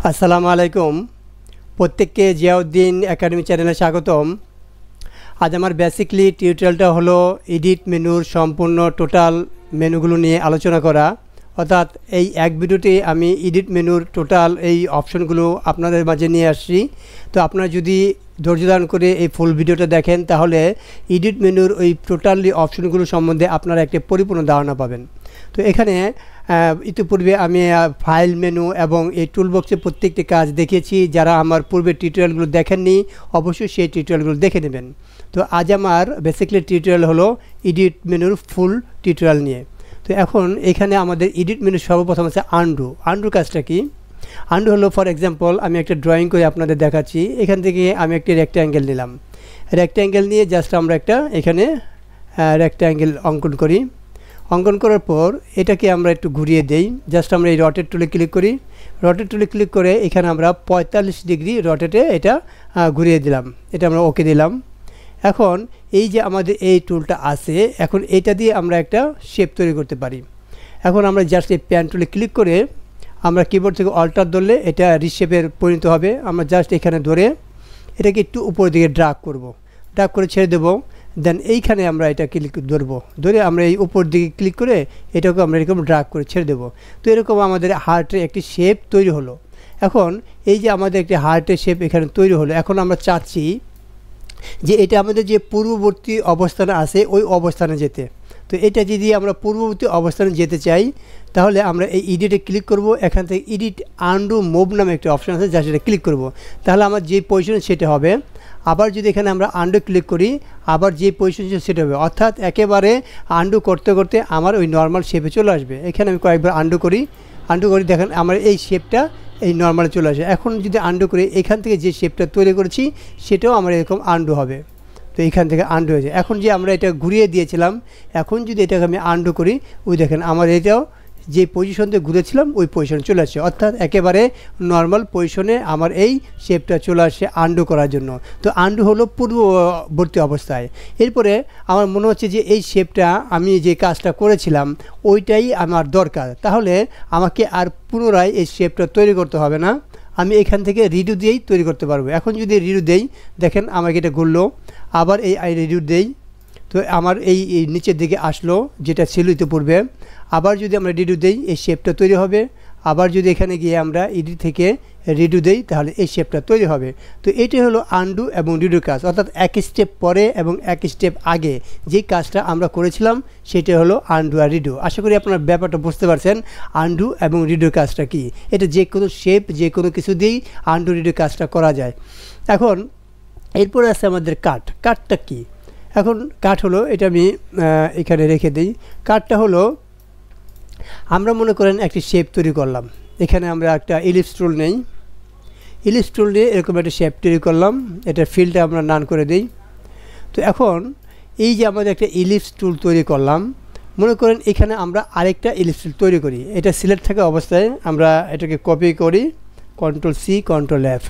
আসসালামু আলাইকুম। প্রত্যেককে জিয়াউদ্দিন একাডেমি চ্যানেলে স্বাগতম। আজ আমার বেসিকলি টিউটোরিয়ালটা হলো এডিট মেনুর সম্পূর্ণ টোটাল মেনুগুলো নিয়ে আলোচনা করা। অর্থাৎ এই এক ভিডিওতে আমি এডিট মেনুর টোটাল এই অপশনগুলো আপনাদের মাঝে নিয়ে আসছি। তো আপনারা যদি ধৈর্য ধারণ করে এই ফুল ভিডিওটা দেখেন তাহলে এডিট মেনুর ওই টোটালি অপশনগুলো সম্বন্ধে আপনারা একটা পরিপূর্ণ ধারণা পাবেন। তো এখানে ইতিপূর্বে আমি ফাইল মেনু এবং এই টুলবক্সে প্রত্যেকটি কাজ দেখিয়েছি। যারা আমার পূর্বের টিউটোরিয়ালগুলো দেখেননি অবশ্যই সেই টিউটোরিয়ালগুলো দেখে নেবেন। তো আজ আমার বেসিক্যালি টিউটোরিয়াল হলো এডিট মেনুর ফুল টিউটোরিয়াল নিয়ে। তো এখন এখানে আমাদের এডিট মেনু সর্বপ্রথম আছে আন্ডু কাজটা কি? আন্ডু হলো ফর এক্সাম্পল আমি একটা ড্রয়িং করে আপনাদের দেখাচ্ছি। এখান থেকে আমি একটি রেক্ট্যাঙ্গেল নিলাম। রেক্ট্যাঙ্গেল নিয়ে জাস্ট আমরা একটা এখানে রেক্ট্যাঙ্গেল অঙ্কন করি। অঙ্কন করার পর এটাকে আমরা একটু ঘুরিয়ে দেই। জাস্ট আমরা এই রটেট টুলে ক্লিক করি। রটেট টুলে ক্লিক করে এখানে আমরা 45 ডিগ্রি রটেটে এটা ঘুরিয়ে দিলাম। এটা আমরা ওকে দিলাম। এখন এই যে আমাদের এই টুলটা আছে, এখন এইটা দিয়ে আমরা একটা শেপ তৈরি করতে পারি। এখন আমরা জাস্ট এই প্যান টুলে ক্লিক করে আমরা কিবোর্ড থেকে অল্টার ধরলে এটা রিশেপের পরিণত হবে। আমরা জাস্ট এখানে ধরে এটাকে একটু উপর দিকে ড্রাগ করব। ড্রাগ করে ছেড়ে দেবো। দেন এইখানে আমরা এটা ক্লিক ধরে আমরা এই উপর দিকে ক্লিক করে এটাকে আমরা এরকম ড্রাগ করে ছেড়ে দেবো। তো এরকম আমাদের হার্টের একটি শেপ তৈরি হলো। এখন এই যে আমাদের একটি হার্টের শেপ এখানে তৈরি হলো, এখন আমরা চাচ্ছি যে এটা আমাদের যে পূর্ববর্তী অবস্থানে আছে ওই অবস্থানে যেতে। তো এটা যদি আমরা পূর্ববর্তী অবস্থানে যেতে চাই তাহলে আমরা এই এডিটে ক্লিক করব। এখান থেকে এডিট আন্ডু মুভ নামে একটা অপশান আছে, যা সেটা ক্লিক করব। তাহলে আমার যে পজিশন সেটা হবে। আবার যদি এখানে আমরা আন্ডু ক্লিক করি আবার যে পজিশন সেটা হবে। অর্থাৎ একেবারে আন্ডু করতে করতে আমার ওই নর্মাল শেপে চলে আসবে। এখানে আমি কয়েকবার আন্ডু করি দেখেন আমার এই শেপটা এই নর্মালে চলে আসে। এখন যদি আন্ডু করি এখান থেকে যে শেপটা তৈরি করেছি সেটাও আমার এরকম আন্ডু হবে। তো এখান থেকে আন্ডু হয়েছে। এখন যে আমরা এটা ঘুরিয়ে দিয়েছিলাম, এখন যদি এটাকে আমি আন্ডু করি ওই দেখেন আমার এটাও যে পজিশন থেকে ঘুরেছিলাম ওই পজিশনে চলে আসছে। অর্থাৎ একেবারে নর্মাল পজিশনে আমার এই শেপটা চলে আসছে আন্ডু করার জন্য। তো আন্ডু হলো পূর্ববর্তী অবস্থায়। এরপরে আমার মনে হচ্ছে যে এই শেপটা আমি যে কাজটা করেছিলাম ওইটাই আমার দরকার, তাহলে আমাকে আর পুনরায় এই শেপটা তৈরি করতে হবে না। আমি এখান থেকে রিডু দিয়েই তৈরি করতে পারবো। এখন যদি রিডু দেই দেখেন আমাকে এটা ঘুরলো। আবার এই রিডু দেই তো আমার এই নিচের দিকে আসলো যেটা ছিল ইতিপূর্বে। আবার যদি আমরা রিডু দেই এই শেপটা তৈরি হবে। আবার যদি এখানে গিয়ে আমরা এডিট থেকে রিডু দেই তাহলে এই শেপটা তৈরি হবে। তো এটাই হলো আন্ডু এবং রিডুর কাজ। অর্থাৎ এক স্টেপ পরে এবং এক স্টেপ আগে যেই কাজটা আমরা করেছিলাম সেটা হলো আন্ডু আর রিডু। আশা করি আপনার ব্যাপারটা বুঝতে পারছেন আন্ডু এবং রিডুর কাজটা কি। এটা যে কোনো শেপ যে কোনো কিছু দিয়েই আন্ডু রিডুর কাজটা করা যায়। এখন এরপরে আছে আমাদের কাটটা কি? এখন কাট হলো এটা আমি এখানে রেখে দিই। কাটটা হলো আমরা মনে করেন একটি শেপ তৈরি করলাম। এখানে আমরা একটা ইলিপস টুল নেই। ইলিপস টুল দিয়ে এরকম একটা শেপ তৈরি করলাম। এটা ফিলটা আমরা নান করে দিই। তো এখন এই যে আমাদের একটা ইলিপস টুল তৈরি করলাম, মনে করেন এখানে আমরা আরেকটা ইলিপস টুল তৈরি করি। এটা সিলেক্ট থাকা অবস্থায় আমরা এটাকে কপি করি, Ctrl+C Ctrl+F।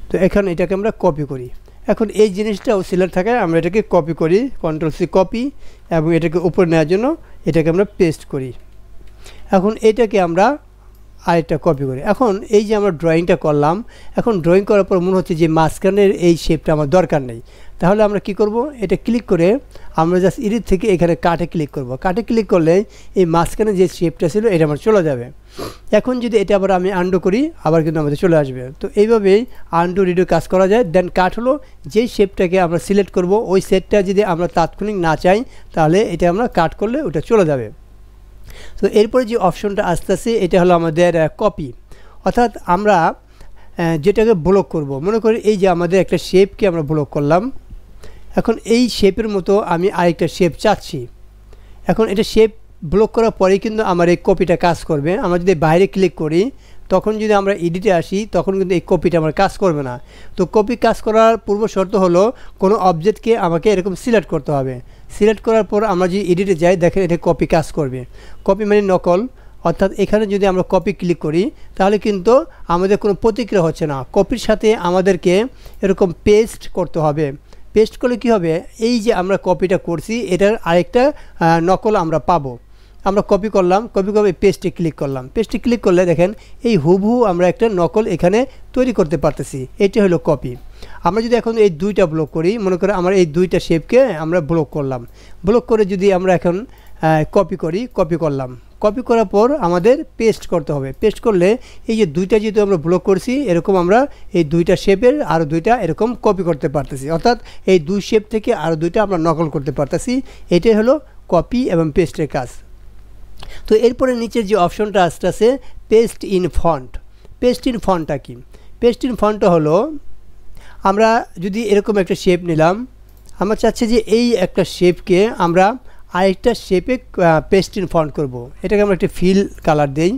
তো এখন এটাকে আমরা কপি করি। এখন এই জিনিসটাও সিলেক্ট থাকায় আমরা এটাকে কপি করি, Ctrl+C কপি, এবং এটাকে উপরে নেওয়ার জন্য এটাকে আমরা পেস্ট করি। এখন এটাকে আমরা আরেকটা কপি করি। এখন এই যে আমরা ড্রয়িংটা করলাম, এখন ড্রয়িং করার পর মনে হচ্ছে যে মাঝখানের এই শেপটা আমার দরকার নেই। তাহলে আমরা কি করব, এটা ক্লিক করে আমরা জাস্ট এডিট থেকে এখানে কাটে ক্লিক করব। কাটে ক্লিক করলে এই মাঝখানে যে শেপটা ছিল এটা আমার চলে যাবে। এখন যদি এটা আবার আমি আন্ডু করি আবার কিন্তু আমাদের চলে আসবে। তো এইভাবেই আন্ডু রিডু কাজ করা যায়। দেন কাট হলো যেই শেপটাকে আমরা সিলেক্ট করব ওই সেটটা যদি আমরা তাৎক্ষণিক না চাই তাহলে এটা আমরা কাট করলে ওটা চলে যাবে। তো এরপরে যে অপশনটা আসতেছে এটা হলো আমাদের কপি। অর্থাৎ আমরা যেটাকে ব্লক করব, মনে করি এই যে আমাদের একটা শেপকে আমরা ব্লক করলাম। এখন এই শেপের মতো আমি আরেকটা শেপ চাচ্ছি। এখন এটা শেপ ব্লক করার পরেই কিন্তু আমার এই কপিটা কাজ করবে। আমরা যদি বাইরে ক্লিক করি তখন যদি আমরা এডিটে আসি তখন কিন্তু এই কপিটা আমার কাজ করবে না। তো কপি কাজ করার পূর্ব শর্ত হলো কোনো অবজেক্টকে আমাকে এরকম সিলেক্ট করতে হবে। সিলেক্ট করার পর আমরা যদি এডিটে যাই দেখেন এটা কপি কাজ করবে। কপি মানে নকল। অর্থাৎ এখানে যদি আমরা কপি ক্লিক করি তাহলে কিন্তু আমাদের কোনো প্রতিক্রিয়া হচ্ছে না। কপির সাথে আমাদেরকে এরকম পেস্ট করতে হবে। পেস্ট করলে কী হবে, এই যে আমরা কপিটা করছি এটার আরেকটা নকল আমরা পাবো। আমরা কপি করলাম, কপি করে পেস্টে ক্লিক করলাম। পেস্টে ক্লিক করলে দেখেন এই হুবহু আমরা একটা নকল এখানে তৈরি করতে পারতেছি। এটা হলো কপি। আমরা যদি এখন এই দুইটা ব্লক করি, মনে করি আমরা এই দুইটা শেপকে আমরা ব্লক করলাম, ব্লক করে যদি আমরা এখন কপি করি, কপি করলাম, কপি করার পর আমাদের পেস্ট করতে হবে। পেস্ট করলে এই যে দুইটা যেহেতু আমরা ব্লক করছি, এরকম আমরা এই দুইটা শেপের আরও দুইটা এরকম কপি করতে পারতেছি, অর্থাৎ এই দুই শেপ থেকে আরও দুইটা আমরা নকল করতে পারতেছি। এটাই হলো কপি এবং পেস্টের কাজ। তো এরপরে নিচের যে অপশনটা আসতেছে paste in font. Paste in ফন্টটা কি? পেস্ট ইন ফন্টটা হলো আমরা যদি এরকম একটা শেপ নিলাম, আমরা চাচ্ছি যে এই একটা শেপকে আমরা আরেকটা শেপে পেস্ট ইন ফন্ট করব। এটাকে আমরা একটা ফিল কালার দেই,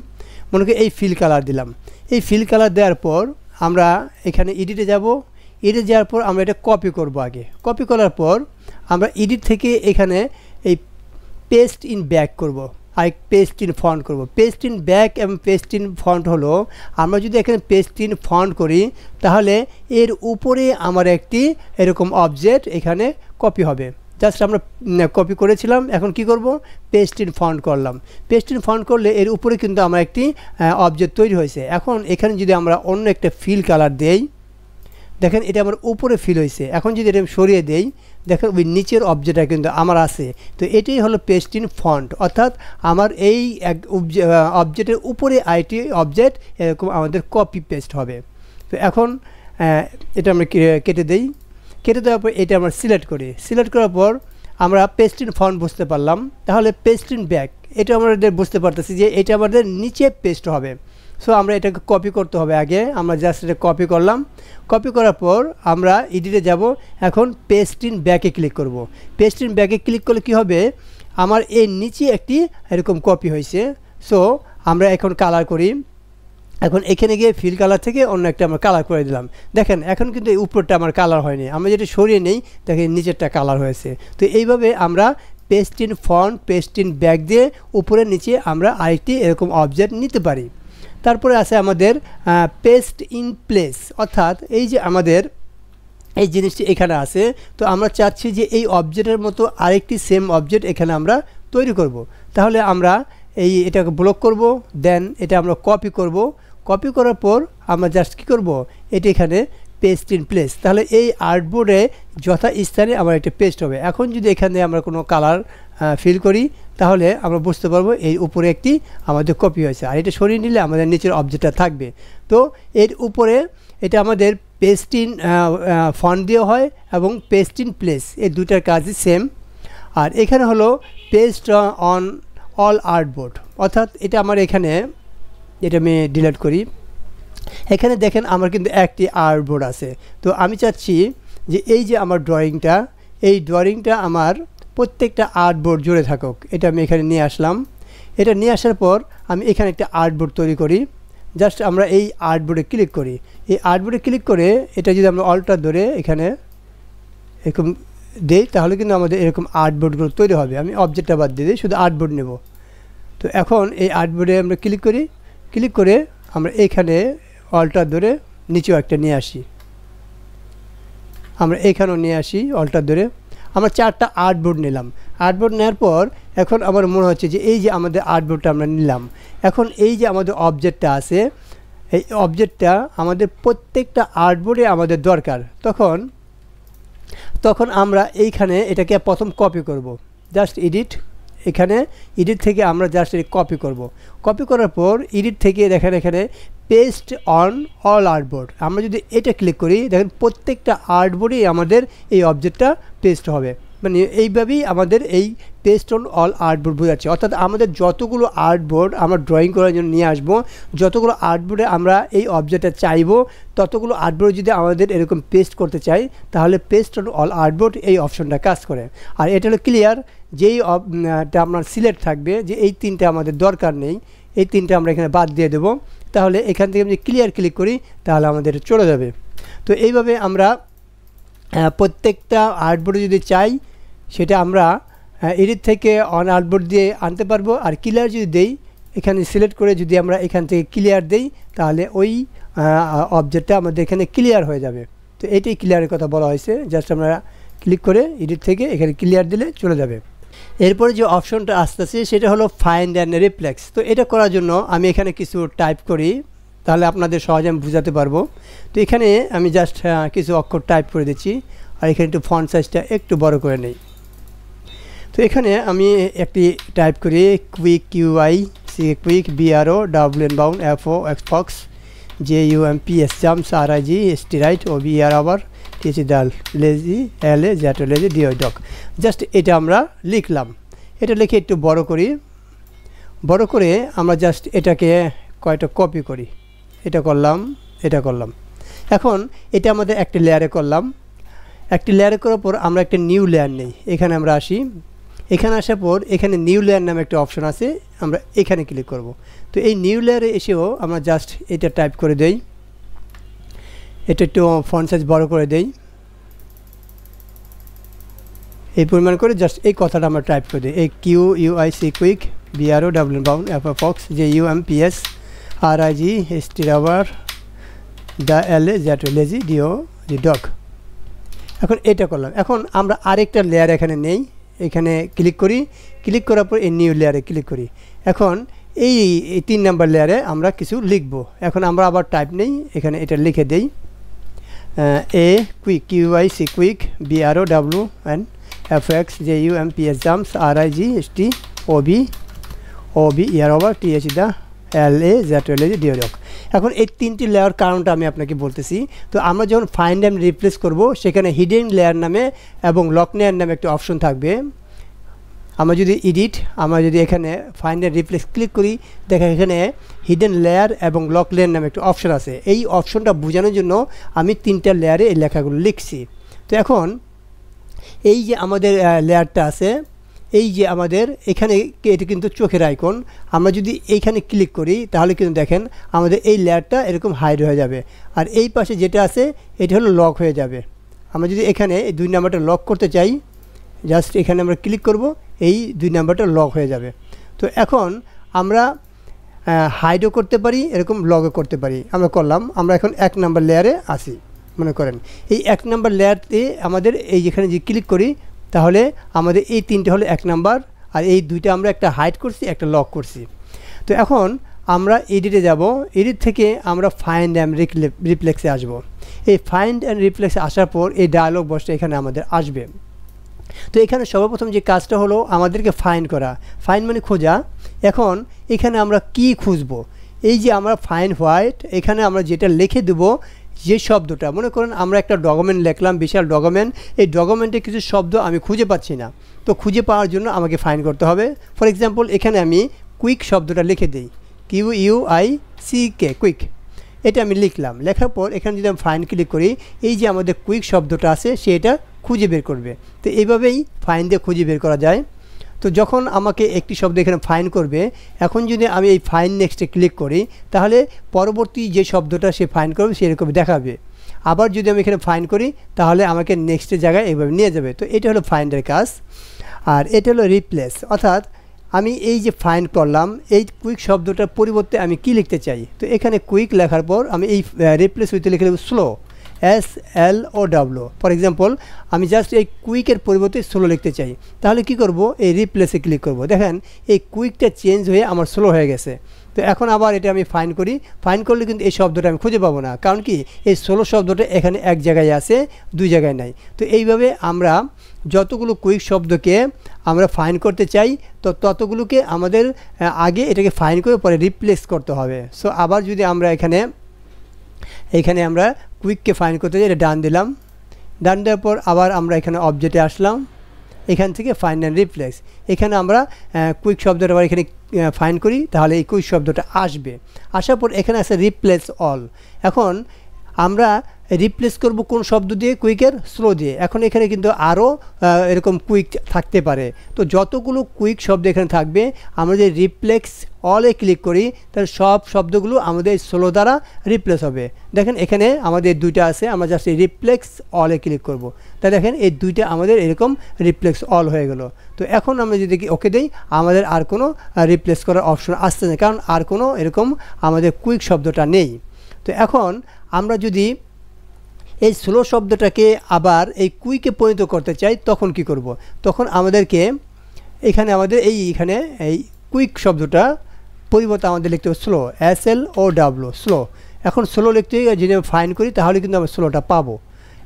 মনে করি এই ফিল কালার দিলাম। এই ফিল কালার দেওয়ার পর আমরা এখানে এডিটে যাব। এডিটে যাওয়ার পর আমরা এটা কপি করব। আগে কপি করার পর আমরা এডিট থেকে এখানে এই পেস্ট ইন ব্যাক করব, আর পেস্ট ইন ফন্ট করব। পেস্ট ইন ব্যাক এবং পেস্ট ইন ফন্ট হলো আমরা যদি এখানে পেস্ট ইন ফন্ট করি তাহলে এর উপরে আমার একটি এরকম অবজেক্ট এখানে কপি হবে। জাস্ট আমরা কপি করেছিলাম, এখন কি করব? পেস্ট ইন ফন্ট করলাম। পেস্ট ইন ফন্ট করলে এর উপরে কিন্তু আমার একটি অবজেক্ট তৈরি হয়েছে। এখন এখানে যদি আমরা অন্য একটা ফিল কালার দেই, দেখেন এটা আমার উপরে ফিল হয়েছে। এখন যদি এটা সরিয়ে দেই, দেখেন ওই নিচের অবজেক্টটা কিন্তু আমার আছে। তো এটাই হলো পেস্ট ইন ফন্ট, অর্থাৎ আমার এই অবজেক্টের উপরে আইটি অবজেক্ট এরকম আমাদের কপি পেস্ট হবে। তো এখন এটা আমরা কেটে দেই। কেটে দেওয়ার পর এটা আমরা সিলেক্ট করি। সিলেক্ট করার পর আমরা পেস্ট ইন ফন্ট বুঝতে পারলাম। তাহলে পেস্ট ইন ব্যাক এটা আমাদের বুঝতে পারতেছি যে এটা আমাদের নিচে পেস্ট হবে। সো আমরা এটাকে কপি করতে হবে। আগে আমরা জাস্ট এটা কপি করলাম। কপি করার পর আমরা এডিটে যাব। এখন পেস্ট ইন ব্যাকে ক্লিক করব। পেস্ট ইন ব্যাকে ক্লিক করলে কী হবে? আমার এই নিচে একটি এরকম কপি হয়েছে। সো আমরা এখন কালার করি। এখন এখানে গিয়ে ফিল কালার থেকে অন্য একটা আমরা কালার করে দিলাম। দেখেন এখন কিন্তু এই উপরটা আমার কালার হয়নি, আমরা যেটা সরিয়ে নেই দেখেন নিচেরটা কালার হয়েছে। তো এইভাবে আমরা paste in font, paste in back দিয়ে উপরে নিচে আমরা আরেকটি এরকম অবজেক্ট নিতে পারি। তারপরে আছে আমাদের পেস্ট ইন প্লেস, অর্থাৎ এই যে আমাদের এই জিনিসটি এখানে আছে, তো আমরা চাচ্ছি যে এই অবজেক্টের মতো আরেকটি সেম অবজেক্ট এখানে আমরা তৈরি করব। তাহলে আমরা এটাকে ব্লক করব, দেন এটা আমরা কপি করব। কপি করার পর আমরা জাস্ট কী করব? এটি এখানে পেস্ট ইন প্লেস। তাহলে এই আর্টবোর্ডে যথা স্থানে আমার একটা পেস্ট হবে। এখন যদি এখানে আমরা কোনো কালার ফিল করি তাহলে আমরা বুঝতে পারবো এই উপরে একটি আমাদের কপি হয়েছে, আর এটা সরিয়ে নিলে আমাদের নিচের অবজেক্টটা থাকবে। তো এর উপরে এটা আমাদের পেস্ট ইন ফন্ট দিয়ে হয় এবং পেস্ট ইন প্লেস, এই দুটার কাজই সেম। আর এখানে হলো পেস্ট অন অল আর্টবোর্ড, অর্থাৎ এটা আমার এখানে, এটা আমি ডিলিট করি। এখানে দেখেন আমার কিন্তু একটি আর্টবোর্ড আছে। তো আমি চাচ্ছি যে এই যে আমার ড্রয়িংটা, এই ড্রয়িংটা আমার প্রত্যেকটা আর্টবোর্ড জুড়ে থাকুক। এটা আমি এখানে নিয়ে আসলাম। এটা নিয়ে আসার পর আমি এখানে একটা আর্টবোর্ড তৈরি করি। জাস্ট আমরা এই আর্টবোর্ডে ক্লিক করি। এই আর্টবোর্ডে ক্লিক করে এটা যদি আমরা অল্টার ধরে এখানে এরকম দেই তাহলে কিন্তু আমাদের এরকম আর্টবোর্ডগুলো তৈরি হবে। আমি অবজেক্টটা বাদ দিয়ে দিই, শুধু আর্টবোর্ড নেব। তো এখন এই আর্টবোর্ডে আমরা ক্লিক করি। ক্লিক করে আমরা এখানে অল্টার ধরে নিচেও একটা নিয়ে আসি, আমরা এখানেও নিয়ে আসি অল্টার ধরে। আমরা চারটা আর্টবোর্ড নিলাম। আর্টবোর্ড নেওয়ার পর এখন আমার মনে হচ্ছে যে এই যে আমাদের আর্টবোর্ডটা আমরা নিলাম, এখন এই যে আমাদের অবজেক্টটা আছে, এই অবজেক্টটা আমাদের প্রত্যেকটা আর্টবোর্ডে আমাদের দরকার। তখন আমরা এইখানে এটাকে প্রথম কপি করব। জাস্ট এডিট, এখানে এডিট থেকে আমরা জাস্ট কপি করব। কপি করার পর এডিট থেকে দেখেন এখানে পেস্ট অন অল আর্টবোর্ড, আমরা যদি এটা ক্লিক করি দেখেন প্রত্যেকটা আর্টবোর্ডেই আমাদের এই অবজেক্টটা পেস্ট হবে। মানে এইভাবেই আমাদের এই পেস্ট অন অল আর্টবোর্ড বোঝাচ্ছে, অর্থাৎ আমাদের যতগুলো আর্টবোর্ড আমরা ড্রয়িং করার জন্য নিয়ে আসবো, যতগুলো আর্টবোর্ডে আমরা এই অবজেক্টটা চাইবো, ততগুলো আর্টবোর্ড যদি আমাদের এরকম পেস্ট করতে চাই তাহলে পেস্ট অন অল আর্টবোর্ড এই অপশনটা কাজ করে। আর এটা হলো ক্লিয়ার, যেই আপনার সিলেক্ট থাকবে যে এই তিনটে আমাদের দরকার নেই, এই তিনটে আমরা এখানে বাদ দিয়ে দেবো। তাহলে এখান থেকে আমি ক্লিয়ার ক্লিক করি তাহলে আমাদের চলে যাবে। তো এইভাবে আমরা প্রত্যেকটা আর্টবোর্ডে যদি চাই সেটা আমরা এডিট থেকে অন আর্টবোর্ড দিয়ে আনতে পারবো। আর ক্লিয়ার যদি দেই, এখানে সিলেক্ট করে যদি আমরা এখান থেকে ক্লিয়ার দেই তাহলে ওই অবজেক্টটা আমাদের এখানে ক্লিয়ার হয়ে যাবে। তো এটাই ক্লিয়ারের কথা বলা হয়েছে। জাস্ট আমরা ক্লিক করে এডিট থেকে এখানে ক্লিয়ার দিলে চলে যাবে। এরপরে যে অপশনটা আসতেছে সেটা হলো ফাইন্ড অ্যান্ড রিপ্লেক্স। তো এটা করার জন্য আমি এখানে কিছু টাইপ করি, তাহলে আপনাদের সহজে আমি বুঝাতে পারবো। তো এখানে আমি জাস্ট কিছু অক্ষর টাইপ করে দিচ্ছি, আর এখানে একটু ফন্ট সাইজটা একটু বড় করে নেই। তো এখানে আমি একটি টাইপ করি quick QUI quick BRO WN বাউন্ড FO fox JUMPS jumps RIG ST right OBR আবার TH ডাল লেজি LA জ্যাটো লেজি DOI ডক। জাস্ট এটা আমরা লিখলাম। এটা লিখে একটু বড় করি, বড় করে আমরা জাস্ট এটাকে কয়টা কপি করি, এটা করলাম, এটা করলাম। এখন এটা আমাদের একটি লেয়ারে করলাম। একটি লেয়ারে করার পর আমরা একটা নিউ লেয়ার নেই, এখানে আমরা আসি। এখানে আসার পর এখানে নিউ লেয়ার নামে একটা অপশন আছে, আমরা এখানে ক্লিক করব। তো এই নিউ লেয়ারে এসেও আমরা জাস্ট এটা টাইপ করে দেই, এটা একটু ফন্ট সাইজ বড় করে দেই, এই পরিমাণ করে জাস্ট এই কথাটা আমরা টাইপ করে দিই, এই QUIC কুইক BRO WN বাউন্ড FO fox JUMPS RIG ST রাবার দ্য LA জ্যাটো লেজি DOI ডক। এখন এটা করলাম। এখন আমরা আরেকটা লেয়ার এখানে নেই, এখানে ক্লিক করি, ক্লিক করার পর এই নিউ লেয়ারে ক্লিক করি। এখন এই 3 নাম্বার লেয়ারে আমরা কিছু লিখব। এখন আমরা আবার টাইপ নেই, এখানে এটা লিখে দেই a quick QUIC quick BRO WN FX JUMPS jumps RIG ST OB ইয়ার ওভার TH দা LA জ্যাটো লেজি DOI ডক। এখন এই 3টি লেয়ার কারণটা আমি আপনাকে বলতেছি। তো আমরা যখন ফাইন্ড অ্যান্ড রিপ্লেস করব, সেখানে হিডেন লেয়ার নামে এবং লক লেয়ার নামে একটা অপশন থাকবে। আমরা যদি আমরা যদি এখানে ফাইন্ড অ্যান্ড রিপ্লেস ক্লিক করি, দেখেন এখানে হিডেন লেয়ার এবং লক লেয়ার নামে একটা অপশন আছে। এই অপশনটা বোঝানোর জন্য আমি 3টা লেয়ারে এই লেখাগুলো লিখছি। তো এখন এই যে আমাদের লেয়ারটা আছে, এই যে আমাদের এখানে এটা কিন্তু চোখের আইকন, আমরা যদি এইখানে ক্লিক করি তাহলে কিন্তু দেখেন আমাদের এই লেয়ারটা এরকম হাইড হয়ে যাবে, আর এই পাশে যেটা আছে এটা হলো লক হয়ে যাবে। আমরা যদি এখানে এই 2 নাম্বারটা লক করতে চাই, জাস্ট এখানে আমরা ক্লিক করব, এই 2 নাম্বারটা লক হয়ে যাবে। তো এখন আমরা হাইডও করতে পারি, এরকম লকও করতে পারি। আমরা করলাম, আমরা এখন 1 নাম্বার লেয়ারে আসি। মনে করেন এই 1 নাম্বার লেয়ারতে আমাদের এই যেখানে যে ক্লিক করি, তাহলে আমাদের এই 3টে হলো 1 নাম্বার, আর এই 2টা আমরা একটা হাইড করছি, একটা লক করছি। তো এখন আমরা এডিটে যাব, এডিট থেকে আমরা ফাইন্ড অ্যান্ড রিপ্লেক্সে আসব। এই ফাইন্ড অ্যান্ড রিপ্লেক্সে আসার পর এই ডায়ালগ বক্সটা এখানে আমাদের আসবে। তো এখানে সর্বপ্রথম যে কাজটা হলো আমাদেরকে ফাইন্ড করা, ফাইন্ড মানে খোঁজা। এখন এখানে আমরা কি খুঁজব, এই যে আমরা ফাইন্ড হোয়াইট, এখানে আমরা যেটা লিখে দেবো, যে শব্দটা, মনে করেন আমরা একটা ডকুমেন্ট লিখলাম, বিশাল ডকুমেন্ট, এই ডকুমেন্টে কিছু শব্দ আমি খুঁজে পাচ্ছি না। তো খুঁজে পাওয়ার জন্য আমাকে ফাইন্ড করতে হবে। ফর এক্সাম্পল এখানে আমি কুইক শব্দটা লিখে দিই, QUICK কুইক, এটা আমি লিখলাম। লেখার পর এখানে যদি আমি ফাইন্ড ক্লিক করি, এই যে আমাদের কুইক শব্দটা আছে সেটা খুঁজে বের করবে। তো এইভাবেই ফাইন্ড দিয়ে খুঁজে বের করা যায়। তো যখন আমাকে একটি শব্দ এখানে ফাইন্ড করবে, এখন যদি আমি এই ফাইন্ড নেক্সটে ক্লিক করি, তাহলে পরবর্তী যে শব্দটা সে ফাইন্ড করবে সেরকম দেখাবে। আবার যদি আমি এখানে ফাইন্ড করি, তাহলে আমাকে নেক্সটের জায়গায় এইভাবে নিয়ে যাবে। তো এটা হলো ফাইন্ডের কাজ। আর এটা হলো রিপ্লেস, অর্থাৎ আমি এই যে ফাইন্ড করলাম, এই কুইক শব্দটার পরিবর্তে আমি কি লিখতে চাই। তো এখানে কুইক লেখার পর আমি এই রিপ্লেস উইথ লিখে দেবো স্লো, SLOW। ফর এক্সাম্পল আমি জাস্ট এই কুইকের পরিবর্তে স্লো লিখতে চাই, তাহলে কি করব, এই রিপ্লেসে ক্লিক করব। দেখেন এই কুইকটা চেঞ্জ হয়ে আমার স্লো হয়ে গেছে। তো এখন আবার এটা আমি ফাইন্ড করি, ফাইন্ড করলে কিন্তু এই শব্দটা আমি খুঁজে পাবো না, কারণ কি এই স্লো শব্দটা এখানে এক জায়গায় আছে, 2 জায়গায় নাই। তো এইভাবে আমরা যতগুলো কুইক শব্দকে আমরা ফাইন্ড করতে চাই, তো ততগুলোকে আমাদের আগে এটাকে ফাইন্ড করে পরে রিপ্লেস করতে হবে। সো আবার যদি আমরা এখানে আমরা কুইককে ফাইন্ড করতে চাই, এটা ডান দিলাম, ডান দেওয়ার পর আবার আমরা এখানে অবজেক্টে আসলাম, এখান থেকে ফাইন্ড অ্যান্ড রিপ্লেস, এখানে আমরা কুইক শব্দটা আবার এখানে ফাইন্ড করি, তাহলে এই কুইক শব্দটা আসবে। আসার পর এখানে আছে রিপ্লেস অল। এখন আমরা রিপ্লেস করব কোন শব্দ দিয়ে, কুইকের স্লো দিয়ে। এখন এখানে কিন্তু আরও এরকম কুইক থাকতে পারে। তো যতগুলো কুইক শব্দ এখানে থাকবে, আমরা যে রিপ্লেস অলে ক্লিক করি, তাহলে সব শব্দগুলো আমাদের স্লো দ্বারা রিপ্লেস হবে। দেখেন এখানে আমাদের 2টা আছে, আমরা জাস্ট এই রিপ্লেস অলে ক্লিক করব, তাই দেখেন এই 2টা আমাদের এরকম রিপ্লেস অল হয়ে গেল। তো এখন আমরা যদি ওকে দিই, আমাদের আর কোনো রিপ্লেস করার অপশন আসছে না, কারণ আর কোনো এরকম আমাদের কুইক শব্দটা নেই। তো এখন আমরা যদি এই স্লো শব্দটাকে আবার এই কুইকে পরিণত করতে চাই, তখন কি করব, তখন আমাদেরকে এখানে আমাদের এইখানে এই কুইক শব্দটা পরিবর্তে আমাদের লিখতে হবে স্লো, SLOW, স্লো। এখন স্লো লিখতে যদি ফাইন করি তাহলে কিন্তু আমরা স্লোটা পাবো,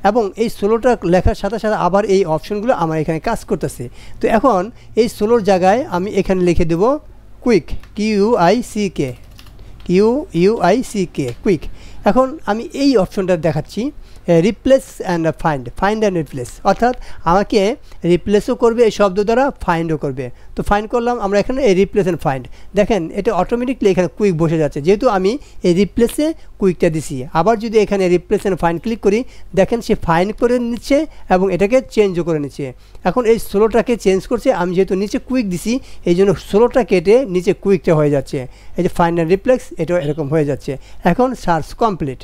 এবং এই স্লোটা লেখার সাথে সাথে আবার এই অপশনগুলো আমার এখানে কাজ করতেছে। তো এখন এই স্লোর জায়গায় আমি এখানে লিখে দেব কুইক, QUICK, কুইক। এখন আমি এই অপশনটা দেখাচ্ছি, replace and find and replace, অর্থাৎ আমাকে রিপ্লেসও করবে এই শব্দ দ্বারা, ফাইন্ডও করবে। তো ফাইন্ড করলাম আমরা এখানে এই রিপ্লেস অ্যান্ড ফাইন্ড, দেখেন এটা অটোমেটিকলি এখানে কুইক বসে যাচ্ছে, যেহেতু আমি এই রিপ্লেসে কুইকটা দিছি। আবার যদি এখানে রিপ্লেস অ্যান্ড ফাইন্ড ক্লিক করি, দেখেন সে ফাইন্ড করে নিচ্ছে এবং এটাকে চেঞ্জও করে নিচ্ছে। এখন এই স্লোটাকে চেঞ্জ করছে, আমি যেহেতু নিচে কুইক দিছি এই জন্য স্লোটা কেটে নিচে কুইকটা হয়ে যাচ্ছে। এই যে ফাইন্ড অ্যান্ড রিপ্লেস এটাও এরকম হয়ে যাচ্ছে। এখন সার্চ কমপ্লিট।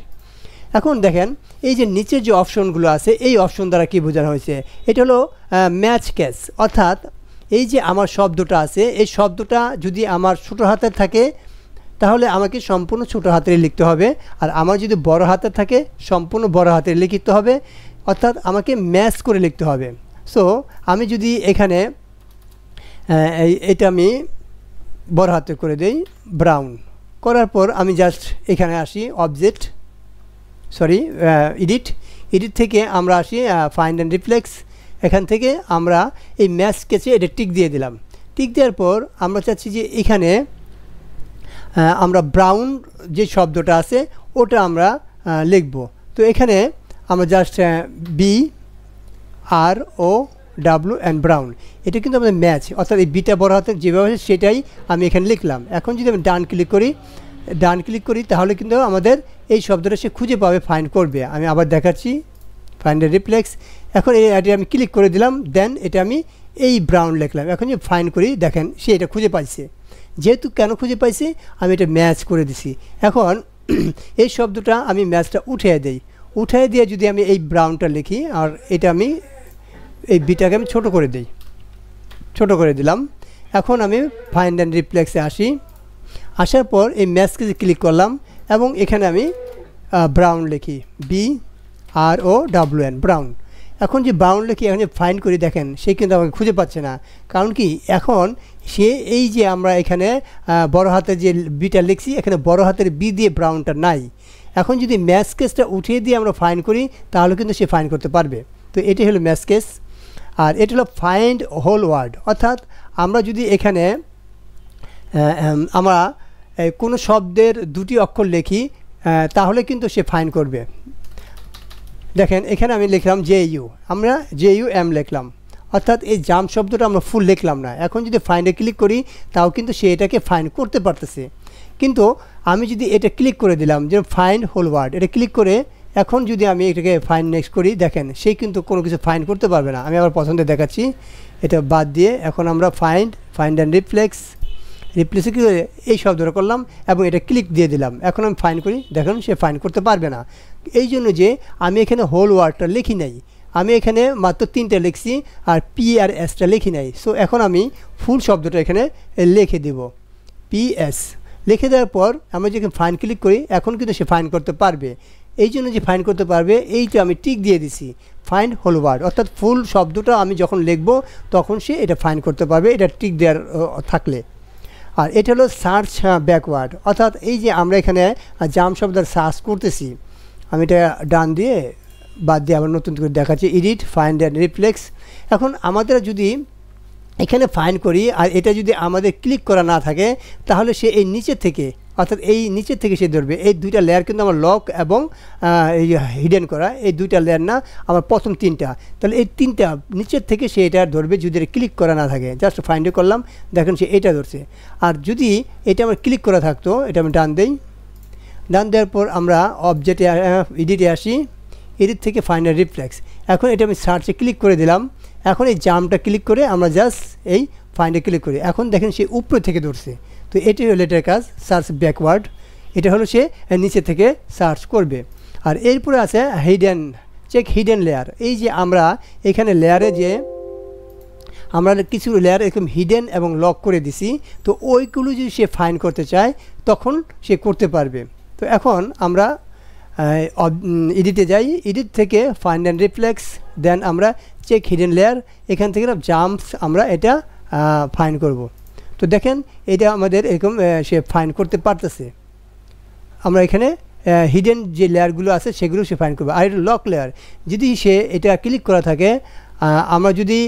এখন দেখেন এই যে নিচের যে অপশনগুলো আছে এই অপশন দ্বারা কি বোঝানো হয়েছে, এটা হলো ম্যাচ কেস, অর্থাৎ এই যে আমার শব্দটা আছে এই শব্দটা যদি আমার ছোটো হাতের থাকে তাহলে আমাকে সম্পূর্ণ ছোটো হাতের লিখতে হবে, আর আমার যদি বড় হাতের থাকে সম্পূর্ণ বড় হাতের লিখতে হবে, অর্থাৎ আমাকে ম্যাচ করে লিখতে হবে। সো আমি যদি এখানে এটা আমি বড় হাতে করে দেই, ব্রাউন করার পর আমি জাস্ট এখানে আসি অবজেক্ট, এডিট থেকে আমরা আসি ফাইন্ড অ্যান্ড রিপ্লেস। এখান থেকে আমরা এই ম্যাচ কেসে এটা টিক দিয়ে দিলাম। টিক দেওয়ার পর আমরা চাচ্ছি যে এখানে আমরা ব্রাউন যে শব্দটা আছে ওটা আমরা লিখব। তো এখানে আমরা জাস্ট BROW অ্যান্ড ব্রাউন, এটা কিন্তু আমাদের ম্যাচ, অর্থাৎ এই বিটা বড় হাতে যেভাবে আছে সেটাই আমি এখানে লিখলাম। এখন যদি আমি ডান ক্লিক করি তাহলে কিন্তু আমাদের এই শব্দটা সে খুঁজে পাবে, ফাইন্ড করবে। আমি আবার দেখাচ্ছি ফাইন্ড এ রিপ্লেক্স। এখন এটা আমি ক্লিক করে দিলাম, দেন এটা আমি এই ব্রাউন লিখলাম। এখন যদি ফাইন্ড করি দেখেন সে এটা খুঁজে পাইছে। যেহেতু কেন খুঁজে পাইছে, আমি এটা ম্যাচ করে দিছি। এখন এই শব্দটা আমি ম্যাচটা উঠিয়ে দিয়ে যদি আমি এই ব্রাউনটা লিখি, আর এটা আমি এই বিটাকে আমি ছোট করে দিলাম। এখন আমি ফাইন্ড অ্যান্ড রিপ্লেক্সে আসার পর এই ম্যাচকে ক্লিক করলাম এবং এখানে আমি ব্রাউন লিখি, BROWN, ব্রাউন। এখন যে ব্রাউন লিখি এখন যে ফাইন্ড করি দেখেন সে কিন্তু আমাকে খুঁজে পাচ্ছে না, কারণ কি এখন সে এই যে আমরা এখানে বড় হাতের যে বিটা লিখছি এখানে বড় হাতের বি দিয়ে ব্রাউনটা নাই। এখন যদি ম্যাচ কেসটা উঠিয়ে দিয়ে আমরা ফাইন্ড করি তাহলে কিন্তু সে ফাইন্ড করতে পারবে। তো এটি হলো ম্যাচ কেস। আর এটা হলো ফাইন্ড হোল ওয়ার্ড, অর্থাৎ আমরা যদি এখানে আমরা কোনো শব্দের দুটি অক্ষর লিখি তাহলে কিন্তু সে ফাইন্ড করবে। দেখেন এখানে আমি লিখলাম JU, আমরা JUM লিখলাম, অর্থাৎ এই জাম্প শব্দটা আমরা ফুল লিখলাম না। এখন যদি ফাইন্ডে ক্লিক করি তাও কিন্তু সে এটাকে ফাইন্ড করতে পারতেছে। কিন্তু আমি যদি এটা ক্লিক করে দিলাম যে ফাইন্ড হোল ওয়ার্ড, এটা ক্লিক করে এখন যদি আমি এটাকে ফাইন্ড নেক্সট করি দেখেন সে কিন্তু কোনো কিছু ফাইন্ড করতে পারবে না। আমি আবার পছন্দে দেখাচ্ছি, এটা বাদ দিয়ে এখন আমরা ফাইন্ড অ্যান্ড রিপ্লেসে কী এই শব্দটা করলাম এবং এটা ক্লিক দিয়ে দিলাম। এখন আমি ফাইন্ড করি দেখুন সে ফাইন্ড করতে পারবে না, এই জন্য যে আমি এখানে হোল ওয়ার্ডটা লিখি নাই, আমি এখানে মাত্র 3টা লিখছি আর P আর Sটা লিখি নাই। সো এখন আমি ফুল শব্দটা এখানে লিখে দেব, PS লিখে দেওয়ার পর আমি যখন ফাইন্ড ক্লিক করি এখন কিন্তু সে ফাইন্ড করতে পারবে। এই জন্য যে ফাইন্ড করতে পারবে এইটা আমি টিক দিয়ে দিছি, ফাইন্ড হোল ওয়ার্ড, অর্থাৎ ফুল শব্দটা আমি যখন লিখব তখন সে এটা ফাইন্ড করতে পারবে, এটা টিক দেওয়ার থাকলে। আর এটা হলো সার্চ ব্যাকওয়ার্ড, অর্থাৎ এই যে আমরা এখানে জাম্প শব্দের সার্চ করতেছি, আমি এটা ডান দিয়ে বাদ দিয়ে আবার নতুন করে দেখাচ্ছি, এডিট ফাইন্ড অ্যান্ড রিপ্লেস। এখন আমাদের যদি এখানে ফাইন্ড করি আর এটা যদি আমাদের ক্লিক করা না থাকে তাহলে সে এই নিচে থেকে, অর্থাৎ এই নিচের থেকে সে ধরবে। এই দুইটা লেয়ার কিন্তু আমার লক এবং এই হিডেন করা, এই দুইটা লেয়ার না আমার প্রথম 3টা, তাহলে এই 3টা নিচের থেকে সে এটা ধরবে যদি এটা ক্লিক করা না থাকে। জাস্ট ফাইন্ডে করলাম দেখেন সে এটা ধরছে। আর যদি এটা আমার ক্লিক করা থাকতো, এটা আমি ডান দেওয়ার পর আমরা অবজেক্টে এডিটে আসি, এডিট থেকে ফাইন্ড অ্যান্ড রিপ্লেস। এখন এটা আমি সার্চে ক্লিক করে দিলাম, এখন এই জাম্পটা ক্লিক করে আমরা জাস্ট এই ফাইন্ডে ক্লিক করি, এখন দেখেন সে উপরে থেকে ধরছে। তো এটি হলো এটার কাজ, সার্চ ব্যাকওয়ার্ড, এটা হলো সে নিচে থেকে সার্চ করবে। আর এরপরে আছে চেক হিডেন লেয়ার। এই যে আমরা এখানে লেয়ারে যে আমরা কিছু লেয়ার এরকম হিডেন এবং লক করে দিছি, তো ওইগুলো যদি সে ফাইন্ড করতে চায় তখন সে করতে পারবে। তো এখন আমরা এডিটে যাই, এডিট থেকে ফাইন্ড অ্যান্ড রিপ্লেস, দেন আমরা চেক হিডেন লেয়ার, এখান থেকে জাম্পস আমরা এটা ফাইন করব। তো দেখেন এটা আমাদের এরকম সে ফাইন করতে পারতেছে। আমরা এখানে হিডেন যে লেয়ারগুলো আছে সেগুলো সে ফাইন করবে। আর লক লেয়ার যদি সে এটা ক্লিক করা থাকে, আমরা যদি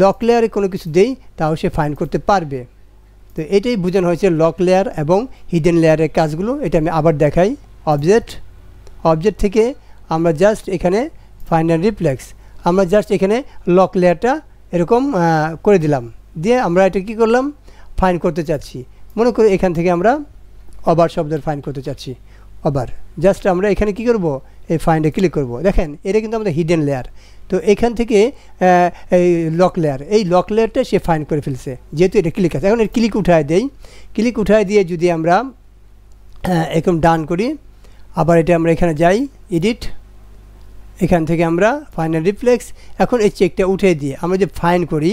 লক লেয়ারে কোনো কিছু দেই তাও সে ফাইন করতে পারবে। তো এটাই বোঝানো হয়েছে লক লেয়ার এবং হিডেন লেয়ারের কাজগুলো। এটা আমি আবার দেখাই। অবজেক্ট থেকে আমরা জাস্ট এখানে ফাইন্ড অ্যান্ড রিফ্লেক্স, আমরা জাস্ট এখানে লক লেয়ারটা এরকম করে দিলাম, দিয়ে আমরা এটা কী করলাম, ফাইন করতে চাচ্ছি। মনে করি এখান থেকে আমরা ওভার শব্দের ফাইন করতে চাচ্ছি। ওভার জাস্ট আমরা এখানে কি করব, এই ফাইন্ডে ক্লিক করব। দেখেন এটা কিন্তু আমাদের হিডেন লেয়ার। তো এখান থেকে এই লক লেয়ার, এই লক লেয়ারটা সে ফাইন করে ফেলছে, যেহেতু এটা ক্লিক আছে। এখন এর ক্লিক উঠায় দেই। ক্লিক উঠায় দিয়ে যদি আমরা এরকম ডান করি, আবার এটা আমরা এখানে যাই এডিট, এখান থেকে আমরা ফাইন অ্যান্ড রিফ্লেক্স। এখন এই চেকটা উঠে দিয়ে আমরা যে ফাইন করি,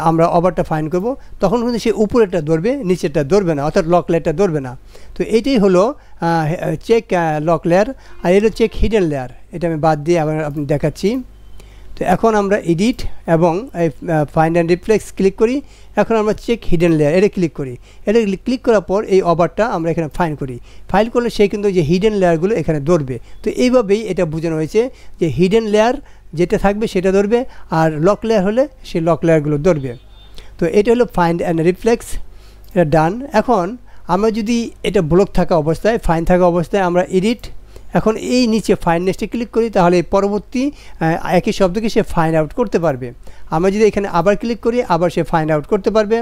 আমরা ওভারটা ফাইন করব, তখন কিন্তু সে উপরেরটা ধরবে, নিচেরটা ধরবে না, অর্থাৎ লক লেয়ারটা ধরবে না। তো এইটাই হলো চেক লক লেয়ার। আর এটা চেক হিডেন লেয়ার। এটা আমি বাদ দিয়ে আবার আপনি দেখাচ্ছি। তো এখন আমরা এডিট এবং ফাইন্ড অ্যান্ড রিফ্লেক্স ক্লিক করি। এখন আমরা চেক হিডেন লেয়ার এটা ক্লিক করি। এটা ক্লিক করার পর এই ওভারটা আমরা এখানে ফাইন করি। ফাইল করলে সে কিন্তু যে হিডেন লেয়ারগুলো এখানে ধরবে। তো এইভাবেই এটা বোঝানো হয়েছে যে হিডেন লেয়ার যেটা থাকবে সেটা ধরবে, আর লক লেয়ার হলে সেই লক লেয়ারগুলো ধরবে। তো এটা হলো ফাইন্ড অ্যান্ড রিফ্লেক্স, এটা ডান। এখন আমরা যদি এটা ব্লক থাকা অবস্থায়, ফাইন থাকা অবস্থায় আমরা এডিট, এখন এই নিচে ফাইন নেক্সটে ক্লিক করি, তাহলে পরবর্তী একই শব্দকে সে ফাইন্ড আউট করতে পারবে। আমরা যদি এখানে আবার ক্লিক করি, আবার সে ফাইন্ড আউট করতে পারবে।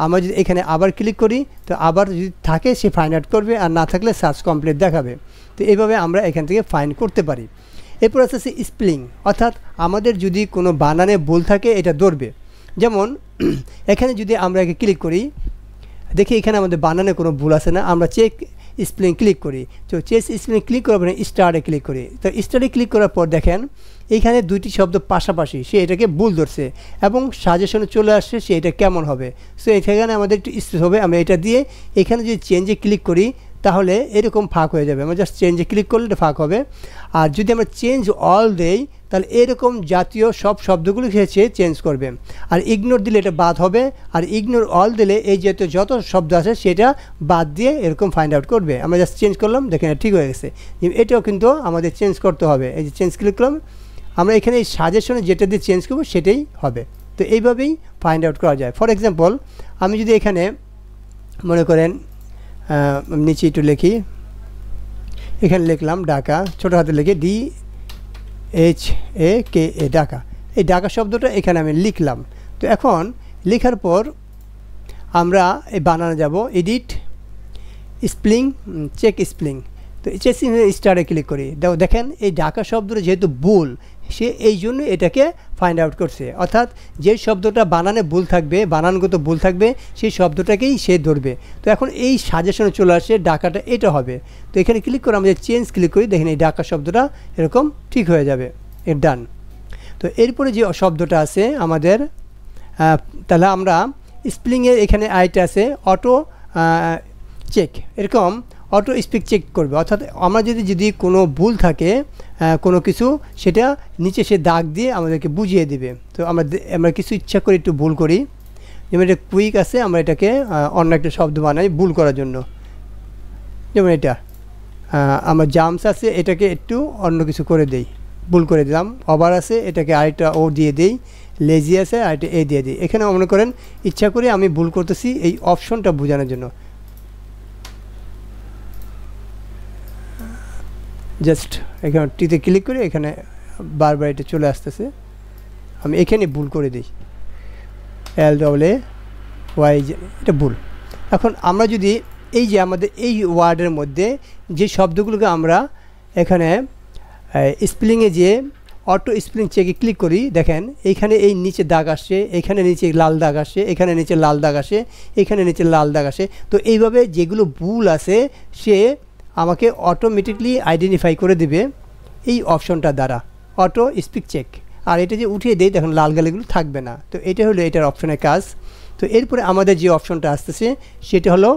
আমরা যদি এখানে আবার ক্লিক করি, তো আবার যদি থাকে সে ফাইন্ড আউট করবে, আর না থাকলে সার্চ কমপ্লিট দেখাবে। তো এইভাবে আমরা এখান থেকে ফাইন্ড করতে পারি। এরপর আছে স্পেলিং, অর্থাৎ আমাদের যদি কোনো বানানে ভুল থাকে এটা ধরবে। যেমন এখানে যদি আমরা একে ক্লিক করি, দেখি এখানে আমাদের বানানে কোনো ভুল আছে না, আমরা চেক স্পেলিং ক্লিক করি। তো চেক স্পেলিং ক্লিক করার পরে স্টারে ক্লিক করি। তো স্টারে ক্লিক করার পর দেখেন এইখানে দুইটি শব্দ পাশাপাশি, সে এটাকে ভুল ধরছে এবং সাজেশনে চলে আসছে সে এটা কেমন হবে। সো এখানে আমাদের একটু স্পেস হবে। আমরা এটা দিয়ে এখানে যদি চেঞ্জে ক্লিক করি, তাহলে এরকম ফাঁক হয়ে যাবে। আমরা জাস্ট চেঞ্জে ক্লিক করলে এটা ফাঁক হবে। আর যদি আমরা চেঞ্জ অল দেই, তাহলে এরকম জাতীয় সব শব্দগুলো সে চেঞ্জ করবে। আর ইগনোর দিলে এটা বাদ হবে, আর ইগনোর অল দিলে এই জাতীয় যত শব্দ আছে সেটা বাদ দিয়ে এরকম ফাইন্ড আউট করবে। আমরা জাস্ট চেঞ্জ করলাম, দেখেন ঠিক হয়ে গেছে। এটাও কিন্তু আমাদের চেঞ্জ করতে হবে। এই যে চেঞ্জ ক্লিক করলাম, আমরা এখানে এই সাজেশনে যেটা দিয়ে চেঞ্জ করবো সেটাই হবে। তো এইভাবেই ফাইন্ড আউট করা যায়। ফর এক্সাম্পল, আমি যদি এখানে মনে করেন নিচে একটু লিখি, এখানে লিখলাম ঢাকা, ছোটো হাতে লিখে DHAKA ঢাকা। এই ঢাকা শব্দটা এখানে আমি লিখলাম। তো এখন লেখার পর আমরা এই বানানো যাব এডিট স্পেলিং, চেক স্পেলিং। তো চেক স্টারে ক্লিক করি। দেখেন এই ঢাকা শব্দটা যেহেতু ভুল, সে এই জন্য এটাকে ফাইন্ড আউট করছে। অর্থাৎ যে শব্দটা বানানে ভুল থাকবে, বানানগত ভুল থাকবে, সেই শব্দটাকেই সে ধরবে। তো এখন এই সাজেশনে চলে আসে ঢাকাটা এটা হবে। তো এখানে ক্লিক করে আমরা চেঞ্জ ক্লিক করি, দেখেন এই ঢাকা শব্দটা এরকম ঠিক হয়ে যাবে, এর ডান। তো এরপরে যে শব্দটা আছে আমাদের, তাহলে আমরা স্পেলিংয়ের এখানে আইটা আছে অটো চেক, এরকম অটো স্পিক চেক করবে। অর্থাৎ আমরা যদি কোনো ভুল থাকে কোনো কিছু, সেটা নিচে সে দাগ দিয়ে আমাদেরকে বুঝিয়ে দিবে। তো আমরা কিছু ইচ্ছা করে একটু ভুল করি, যেমন এটা কুইক আছে, আমরা এটাকে অন্য একটা শব্দ বানাই ভুল করার জন্য। যেমন এটা আমার জাম্পস আছে, এটাকে একটু অন্য কিছু করে দেই, ভুল করে দিলাম। ওভার আছে, এটাকে আরেকটা ও দিয়ে দিই। লেজি আছে, আরেকটা এ দিয়ে দিই। এখানে মনে করেন ইচ্ছা করে আমি ভুল করতেছি এই অপশনটা বোঝানোর জন্য। জাস্ট এখানে টিতে ক্লিক করে এখানে বারবার এটা চলে আসতেছে, আমি এখানে ভুল করে দিই, LAY, এটা ভুল। এখন আমরা যদি এই যে আমাদের এই ওয়ার্ডের মধ্যে যে শব্দগুলোকে আমরা এখানে স্পেলিংয়ে যে অটো স্পেলিং চেকে ক্লিক করি, দেখেন এইখানে এই নিচে দাগ আসছে, এখানে নিচে লাল দাগ আসে, এখানে নিচে লাল দাগ আসে, এখানে নিচে লাল দাগ আসে। তো এইভাবে যেগুলো ভুল আছে সে আমাকে অটোমেটিকলি আইডেন্টিফাই করে দেবে এই অপশনটা দ্বারা, অটো স্পিক চেক। আর এটা যে উঠিয়ে দেয়, দেখুন লাল গালিগুলো থাকবে না। তো এটা হলো এটার অপশনের কাজ। তো এরপরে আমাদের যে অপশনটা আসতেছে সেটা হলো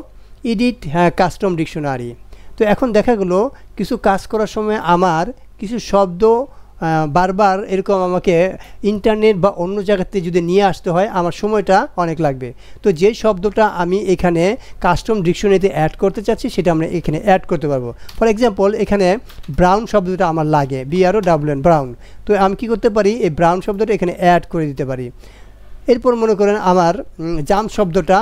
এডিট কাস্টম ডিকশনারি। তো এখন দেখা গেলো কিছু কাজ করার সময় আমার কিছু শব্দ বারবার এরকম আমাকে ইন্টারনেট বা অন্য জায়গাতে যদি নিয়ে আসতে হয় আমার সময়টা অনেক লাগবে। তো যে শব্দটা আমি এখানে কাস্টম ডিকশনারিতে অ্যাড করতে চাচ্ছি সেটা আমরা এখানে অ্যাড করতে পারবো। ফর এক্সাম্পল এখানে ব্রাউন শব্দটা আমার লাগে, BROWN ব্রাউন। তো আমি কি করতে পারি, এই ব্রাউন শব্দটা এখানে অ্যাড করে দিতে পারি। এরপর মনে করেন আমার জাম্প শব্দটা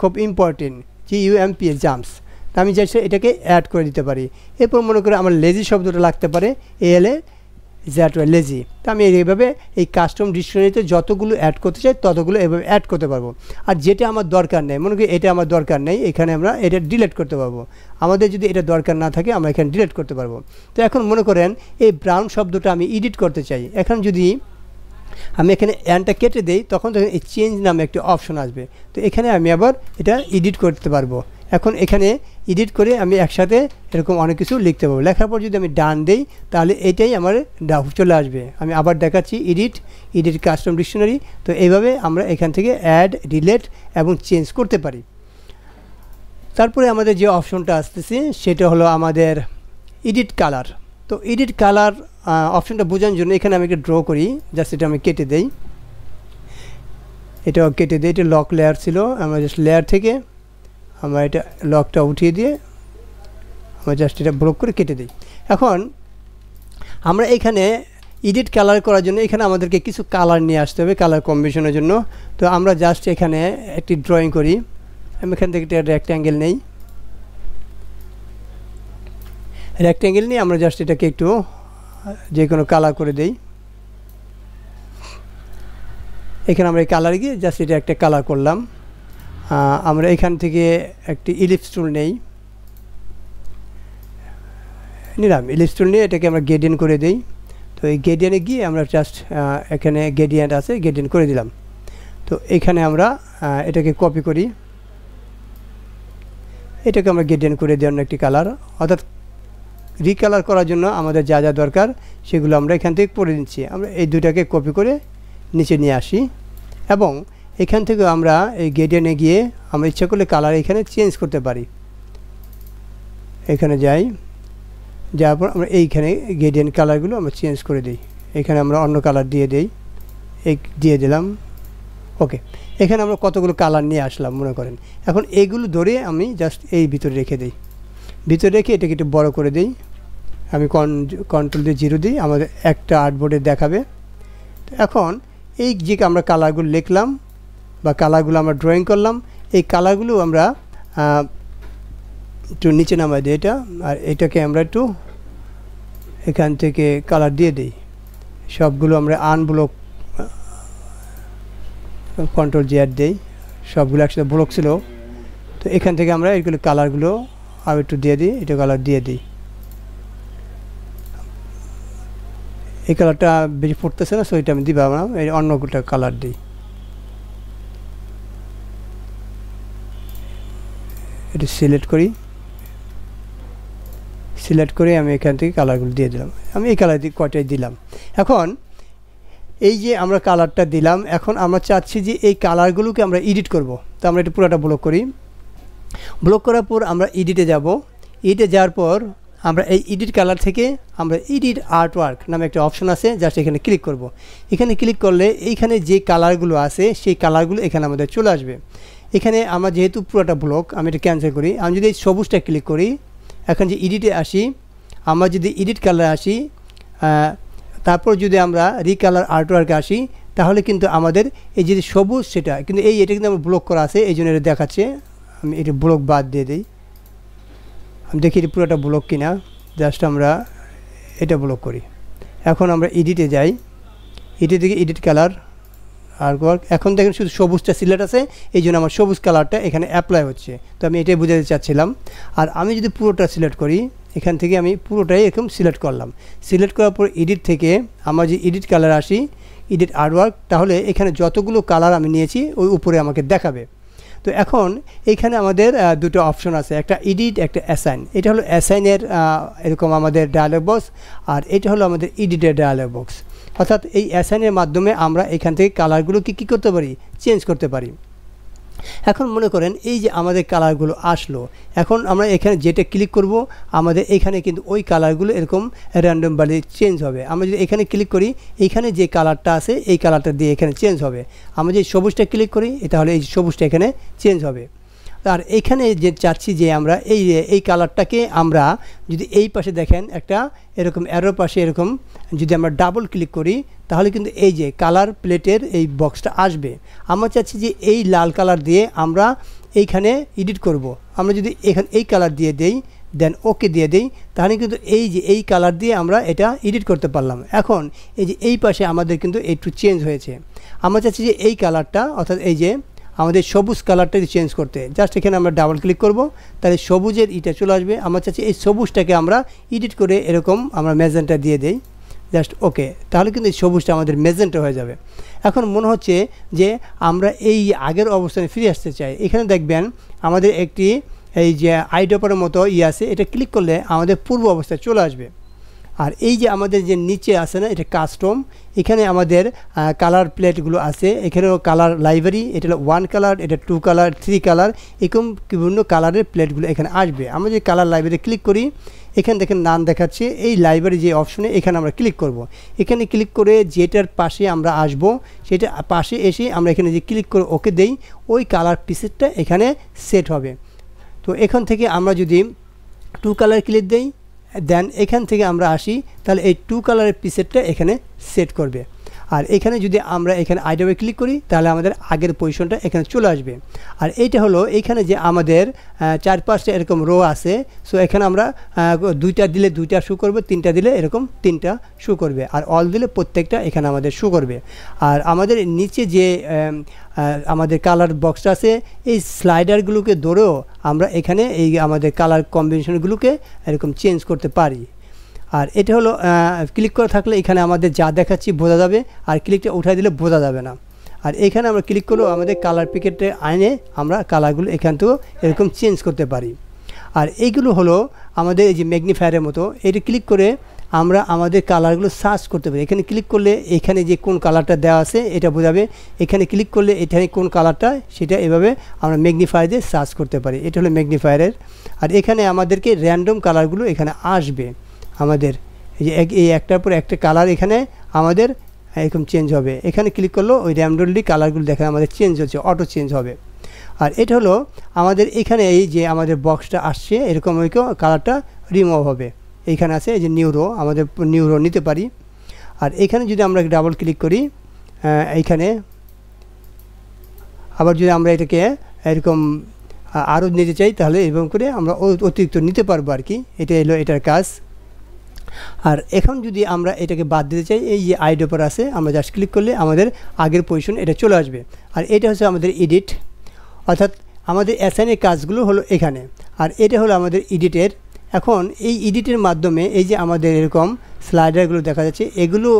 খুব ইম্পর্টেন্ট, JUMP জাম্পস, তো আমি জাস্ট এটাকে অ্যাড করে দিতে পারি। এরপর মনে করেন আমার লেজি শব্দটা লাগতে পারে, ALAZY লেজি। তো আমি এইভাবে এই কাস্টম ডিকশনারিতে যতগুলো অ্যাড করতে চাই ততগুলো এভাবে অ্যাড করতে পারবো। আর যেটা আমার দরকার নেই, মনে করি এটা আমার দরকার নেই, এখানে আমরা এটা ডিলিট করতে পারবো। আমাদের যদি এটা দরকার না থাকে আমরা এখানে ডিলিট করতে পারবো। তো এখন মনে করেন এই ব্রাউন শব্দটা আমি এডিট করতে চাই। এখন যদি আমি এখানে অ্যানটা কেটে দেই তখন এই চেঞ্জ নামে একটি অপশন আসবে। তো এখানে আমি আবার এটা এডিট করতে পারবো। এখন এখানে এডিট করে আমি একসাথে এরকম অনেক কিছু লিখতে পারবো। লেখার পর যদি আমি ডান দেই তাহলে এটাই আমার চলে আসবে। আমি আবার দেখাচ্ছি, এডিট কাস্টম ডিকশনারি। তো এইভাবে আমরা এখান থেকে অ্যাড, ডিলিট এবং চেঞ্জ করতে পারি। তারপরে আমাদের যে অপশনটা আসতেছে সেটা হলো আমাদের এডিট কালার। তো এডিট কালার অপশনটা বোঝানোর জন্য এখানে আমি একটা ড্র করি, জাস্ট এটা আমি কেটে দেই, এটাও কেটে দিই। এটা লক লেয়ার ছিল, আমরা জাস্ট লেয়ার থেকে আমরা এটা লকটা উঠিয়ে দিয়ে আমরা জাস্ট এটা ব্লক করে কেটে দিই। এখন আমরা এখানে এডিট কালার করার জন্য এখানে আমাদেরকে কিছু কালার নিয়ে আসতে হবে কালার কম্বিনেশনের জন্য। তো আমরা জাস্ট এখানে একটি ড্রয়িং করি। আমি এখান থেকে একটা রেক্ট্যাঙ্গেল নেই, রেক্ট্যাঙ্গেল নিয়ে আমরা জাস্ট এটাকে একটু যে কোনো কালার করে দেই। এখানে আমরা এই কালারে গিয়ে জাস্ট এটা একটা কালার করলাম। আমরা এখান থেকে একটি ইলিপস টুল নিলাম, ইলিপস টুল নিয়ে এটাকে আমরা গ্রেডিয়েন্ট করে দেই। তো এই গ্রেডিয়েন্টে গিয়ে আমরা জাস্ট এখানে গ্রেডিয়েন্ট আছে, গ্রেডিয়েন্ট করে দিলাম। তো এখানে আমরা এটাকে কপি করি, এটাকে আমরা গ্রেডিয়েন্ট করে দিই অন্য একটি কালার। অর্থাৎ রিকালার করার জন্য আমাদের যা যা দরকার সেগুলো আমরা এখান থেকে করে নিচ্ছি। আমরা এই দুটাকে কপি করে নিচে নিয়ে আসি এবং এখান থেকে আমরা এই গ্রেডিয়েন্টে গিয়ে আমরা ইচ্ছা করলে কালার এখানে চেঞ্জ করতে পারি। এখানে যাই, যাওয়ার পর আমরা এইখানে গ্রেডিয়েন্ট কালারগুলো আমরা চেঞ্জ করে দিই। এখানে আমরা অন্য কালার দিয়ে দিয়ে দিলাম। ওকে, এখানে আমরা কতগুলো কালার নিয়ে আসলাম মনে করেন। এখন এইগুলো ধরে আমি জাস্ট এই ভিতরে রেখে দিই, ভিতরে রেখে এটাকে একটু বড় করে দিই। আমি কন্ট্রোল দিয়ে 0 দিই, আমাদের একটা আর্টবোর্ডে দেখাবে। তো এখন এই যে আমরা কালারগুলো লিখলাম বা কালারগুলো আমরা ড্রয়িং করলাম, এই কালারগুলো আমরা একটু নিচে নামাই দিই এটা, আর এটাকে আমরা একটু এখান থেকে কালার দিয়ে দিই। সবগুলো আমরা আনব্লক, কন্ট্রোল Z দিই, সবগুলো একসাথে ব্লক ছিল। তো এখান থেকে আমরা এইগুলো কালারগুলো আর একটু দিয়ে দিই, এটা কালার দিয়ে দিই। এই কালারটা বেশি ফুটতেছে না, সো এটা আমি দিবা না, এই অন্যটা কালার দিই। এটা সিলেক্ট করি, সিলেক্ট করে আমি এখান থেকে কালারগুলো দিয়ে দিলাম। আমি এই কালার কয়টাই দিলাম। এখন এই যে আমরা কালারটা দিলাম, এখন আমরা চাচ্ছি যে এই কালারগুলোকে আমরা এডিট করব। তো আমরা এটা পুরোটা ব্লক করি। ব্লক করার পর আমরা এডিটে যাব। এডিটে যাওয়ার পর আমরা এই এডিট কালার থেকে আমরা এডিট আর্টওয়ার্ক নামে একটা অপশন আছে, জাস্ট এখানে ক্লিক করব। এখানে ক্লিক করলে এইখানে যে কালারগুলো আছে সেই কালারগুলো এখানে আমাদের চলে আসবে। এখানে আমার যেহেতু পুরোটা ব্লক, আমি এটা ক্যান্সেল করি। আমি যদি এই সবুজটা ক্লিক করি, এখন যে এডিটে আসি, আমরা যদি এডিট কালার আসি, তারপর যদি আমরা রিকালার আর্টওয়ার্কে আসি, তাহলে কিন্তু আমাদের এই যে সবুজ সেটা কিন্তু এটা কিন্তু আমার ব্লক করা আছে, এই জন্য এটা দেখাচ্ছে। আমি এটা ব্লক বাদ দিয়ে দিই, আমি দেখি এটা পুরোটা ব্লক কিনা। জাস্ট আমরা এটা ব্লক করি। এখন আমরা এডিটে যাই, এডিট থেকে এডিট কালার আর্টওয়ার্ক। এখন দেখেন শুধু সবুজটা সিলেক্ট আছে, এই জন্য আমার সবুজ কালারটা এখানে অ্যাপ্লাই হচ্ছে। তো আমি এটাই বোঝাতে চাচ্ছিলাম। আর আমি যদি পুরোটা সিলেক্ট করি, এখান থেকে আমি পুরোটাই এরকম সিলেক্ট করলাম। সিলেক্ট করার পর এডিট থেকে আমার যে এডিট কালার আসি, এডিট আর্টওয়ার্ক, তাহলে এখানে যতগুলো কালার আমি নিয়েছি ওই উপরে আমাকে দেখাবে। তো এখন এইখানে আমাদের দুটো অপশন আছে, একটা এডিট, একটা অ্যাসাইন। এটা হলো অ্যাসাইনের এরকম আমাদের ডায়ালগ বক্স, আর এটা হলো আমাদের এডিটের ডায়ালগ বক্স। অর্থাৎ এই অ্যাসাইনের মাধ্যমে আমরা এখান থেকে কালারগুলোকে কী করতে পারি, চেঞ্জ করতে পারি। এখন মনে করেন এই যে আমাদের কালারগুলো আসলো, এখন আমরা এখানে যেটা ক্লিক করব আমাদের এখানে কিন্তু ওই কালারগুলো এরকম র্যান্ডমলি চেঞ্জ হবে। আমরা যদি এখানে ক্লিক করি এইখানে যে কালারটা আছে এই কালারটা দিয়ে এখানে চেঞ্জ হবে। আমরা যদি সবুজটা ক্লিক করি তাহলে এই সবুজটা এখানে চেঞ্জ হবে। আর এইখানে যে চাচ্ছি যে আমরা এই কালারটাকে আমরা যদি এই পাশে দেখেন একটা এরকম অ্যারো পাশে এরকম যদি আমরা ডাবল ক্লিক করি তাহলে কিন্তু এই যে কালার প্লেটের এই বক্সটা আসবে। আমরা চাচ্ছি যে এই লাল কালার দিয়ে আমরা এইখানে এডিট করব। আমরা যদি এখানে এই কালার দিয়ে দেই দেন ওকে দিয়ে দেই তাহলে কিন্তু এই যে এই কালার দিয়ে আমরা এটা এডিট করতে পারলাম। এখন এই যে এই পাশে আমাদের কিন্তু একটু চেঞ্জ হয়েছে। আমরা চাচ্ছি যে এই কালারটা অর্থাৎ এই যে আমাদের সবুজ কালারটা চেঞ্জ করতে জাস্ট এখানে আমরা ডাবল ক্লিক করব তাহলে সবুজের ইটা চলে আসবে। আমরা চাচ্ছি এই সবুজটাকে আমরা এডিট করে এরকম আমরা ম্যাজেন্টা দিয়ে দেই জাস্ট ওকে, তাহলে কিন্তু এই সবুজটা আমাদের ম্যাজেন্টা হয়ে যাবে। এখন মনে হচ্ছে যে আমরা এই আগের অবস্থানে ফিরে আসতে চাই। এখানে দেখবেন আমাদের একটি এই যে আইড্রপারের মতো আছে, এটা ক্লিক করলে আমাদের পূর্ব অবস্থায় চলে আসবে। আর এই যে আমাদের যে নিচে আছে না এটা কাস্টম, এখানে আমাদের কালার প্লেটগুলো আছে। এখানেও কালার লাইব্রেরি, এটা হলো 1 কালার, এটা 2 কালার, 3 কালার, এরকম বিভিন্ন কালারের প্লেটগুলো এখানে আসবে। আমরা যদি কালার লাইব্রেরি ক্লিক করি এখানে দেখেন নাম দেখাচ্ছে, এই লাইব্রেরি যে অপশনে এখানে আমরা ক্লিক করব। এখানে ক্লিক করে যেটার পাশে আমরা আসব সেটা পাশে এসে আমরা এখানে যে ক্লিক করে ওকে দেই ওই কালার পিসেরটা এখানে সেট হবে। তো এখান থেকে আমরা যদি 2 কালার ক্লিক দেই দেন এখান থেকে আমরা আসি তাহলে এই 2 কালারের পিসেটটা এখানে সেট করবে। আর এখানে যদি আমরা এখানে আইডবে ক্লিক করি তাহলে আমাদের আগের পজিশনটা এখানে চলে আসবে। আর এইটা হলো এখানে যে আমাদের 4-5টা এরকম রো আছে, সো এখানে আমরা 2টা দিলে 2টা শো করবে, 3টা দিলে এরকম 3টা শো করবে, আর অল দিলে প্রত্যেকটা এখানে আমাদের শো করবে। আর আমাদের নিচে যে আমাদের কালার বক্সটা আছে এই স্লাইডারগুলোকে ধরেও আমরা এখানে এই আমাদের কালার কম্বিনেশনগুলোকে এরকম চেঞ্জ করতে পারি। আর এটা হলো ক্লিক করে থাকলে এখানে আমাদের যা দেখাচ্ছি বোঝা যাবে, আর ক্লিকটা উঠাই দিলে বোঝা যাবে না। আর এখানে আমরা ক্লিক করলেও আমাদের কালার প্যাকেটে আইনে আমরা কালারগুলো এখান থেকেও এরকম চেঞ্জ করতে পারি। আর এইগুলো হলো আমাদের এই যে ম্যাগনিফায়ারের মতো, এটা ক্লিক করে আমরা আমাদের কালারগুলো সার্চ করতে পারি। এখানে ক্লিক করলে এখানে যে কোন কালারটা দেওয়া আছে এটা বোঝাবে, এখানে ক্লিক করলে এখানে কোন কালারটা সেটা এভাবে আমরা ম্যাগনিফায়ার দিয়ে সার্চ করতে পারি। এটা হলো ম্যাগনিফায়ারের। আর এখানে আমাদেরকে র্যান্ডম কালারগুলো এখানে আসবে। আমাদের এই একটার পর একটা কালার এখানে আমাদের এরকম চেঞ্জ হবে। এখানে ক্লিক করলেও ওই র্যান্ডমলি কালারগুলো দেখা আমাদের চেঞ্জ হচ্ছে, অটো চেঞ্জ হবে। আর এটা হলো আমাদের এখানে এই যে আমাদের বক্সটা আসছে এরকম ওই কালারটা রিমুভ হবে। এইখানে আছে এই যে নিউরো, আমাদের নিউরো নিতে পারি। আর এখানে যদি আমরা ডাবল ক্লিক করি এইখানে আবার যদি আমরা এটাকে এরকম আরও নিতে চাই তাহলে এরকম করে আমরা অতিরিক্ত নিতে পারবো আর কি। এটা এলো এটার কাজ। আর এখন যদি আমরা এটাকে বাদ দিতে চাই এই যে আইড্রপার আছে আমরা জাস্ট ক্লিক করলে আমাদের আগের পজিশন এটা চলে আসবে। আর এটা হচ্ছে আমাদের এডিট, অর্থাৎ আমাদের অ্যাসাইনের কাজগুলো হলো এখানে। আর এটা হলো আমাদের এডিটের। এখন এই এডিটের মাধ্যমে এই যে আমাদের এরকম স্লাইডারগুলো দেখা যাচ্ছে এগুলো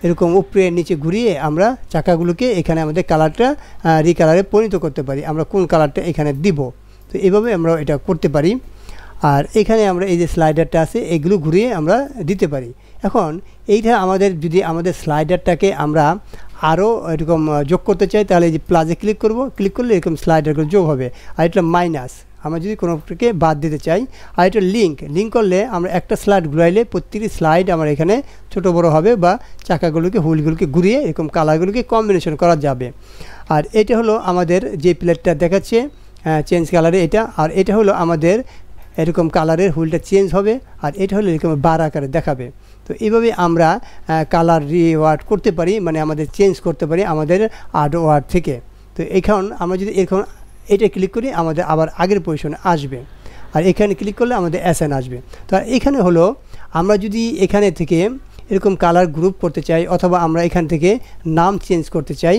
এরকম উপরে নিচে ঘুরিয়ে আমরা চাকাগুলোকে এখানে আমাদের কালারটা রিকালারে পরিণত করতে পারি। আমরা কোন কালারটা এখানে দিব, তো এইভাবে আমরা এটা করতে পারি। আর এখানে আমরা এই যে স্লাইডারটা আছে এগুলো ঘুরিয়ে আমরা দিতে পারি। এখন এইটা আমাদের যদি আমাদের স্লাইডারটাকে আমরা আরও এরকম যোগ করতে চাই তাহলে এই যে প্লাসে ক্লিক করব, ক্লিক করলে এরকম স্লাইডারগুলো যোগ হবে। আর এটা মাইনাস আমরা যদি কোনোটাকে বাদ দিতে চাই। আর এটা লিঙ্ক করলে আমরা একটা স্লাইড ঘুরাইলে প্রত্যেকটি স্লাইড আমার এখানে ছোট বড় হবে বা চাকাগুলোকে হুইলগুলোকে ঘুরিয়ে এরকম কালারগুলোকে কম্বিনেশন করা যাবে। আর এটা হলো আমাদের যে প্লেটটা দেখাচ্ছে চেঞ্জ কালারে এটা। আর এটা হলো আমাদের এরকম কালারের হুইলটা চেঞ্জ হবে। আর এটা হলো এরকম বার আকারে দেখাবে। তো এইভাবে আমরা কালার রিওয়ার্ড করতে পারি, মানে আমাদের চেঞ্জ করতে পারি আমাদের আর্ট ওয়ার্ড থেকে। তো এখন আমরা যদি এখন এটা ক্লিক করি আমাদের আবার আগের পজিশনে আসবে। আর এখানে ক্লিক করলে আমাদের অ্যাসাইন আসবে। তো এখানে হলো আমরা যদি এখানে থেকে এরকম কালার গ্রুপ করতে চাই অথবা আমরা এখান থেকে নাম চেঞ্জ করতে চাই,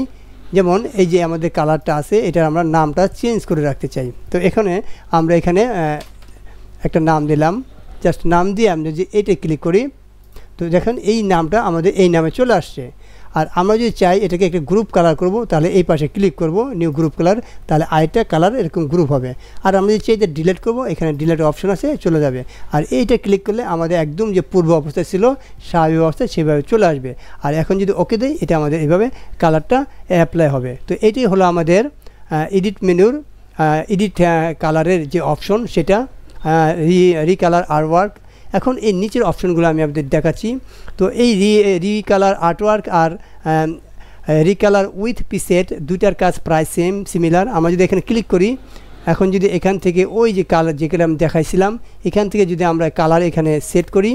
যেমন এই যে আমাদের কালারটা আছে এটার আমরা নামটা চেঞ্জ করে রাখতে চাই। তো এখানে আমরা এখানে একটা নাম দিলাম, জাস্ট নাম দিয়ে আমরা যে এটা ক্লিক করি তো দেখেন এই নামটা আমাদের এই নামে চলে আসছে। আর আমরা যদি চাই এটাকে একটা গ্রুপ কালার করব তাহলে এই পাশে ক্লিক করব নিউ গ্রুপ কালার, তাহলে আরেকটা কালার এরকম গ্রুপ হবে। আর আমরা যদি চাই এটা ডিলিট করব এখানে ডিলিট অপশন আছে চলে যাবে। আর এইটা ক্লিক করলে আমাদের একদম যে পূর্ব অবস্থায় ছিল স্বাভাবিক অবস্থায় সেভাবে চলে আসবে। আর এখন যদি ওকে দেই এটা আমাদের এইভাবে কালারটা অ্যাপ্লাই হবে। তো এটাই হলো আমাদের এডিট মেনুর এডিট কালারের যে অপশন সেটা রিকালার আর্টওয়ার্ক। এখন এই নিচের অপশনগুলো আমি আপনাদের দেখাচ্ছি। তো এই রিকালার আর্টওয়ার্ক আর রিকালার উইথ প্রিসেট দুইটার কাজ প্রায় সিমিলার। আমরা যদি এখানে ক্লিক করি, এখন যদি এখান থেকে ওই যে কালার যেগুলো আমি দেখাইছিলাম এখান থেকে যদি আমরা কালার এখানে সেট করি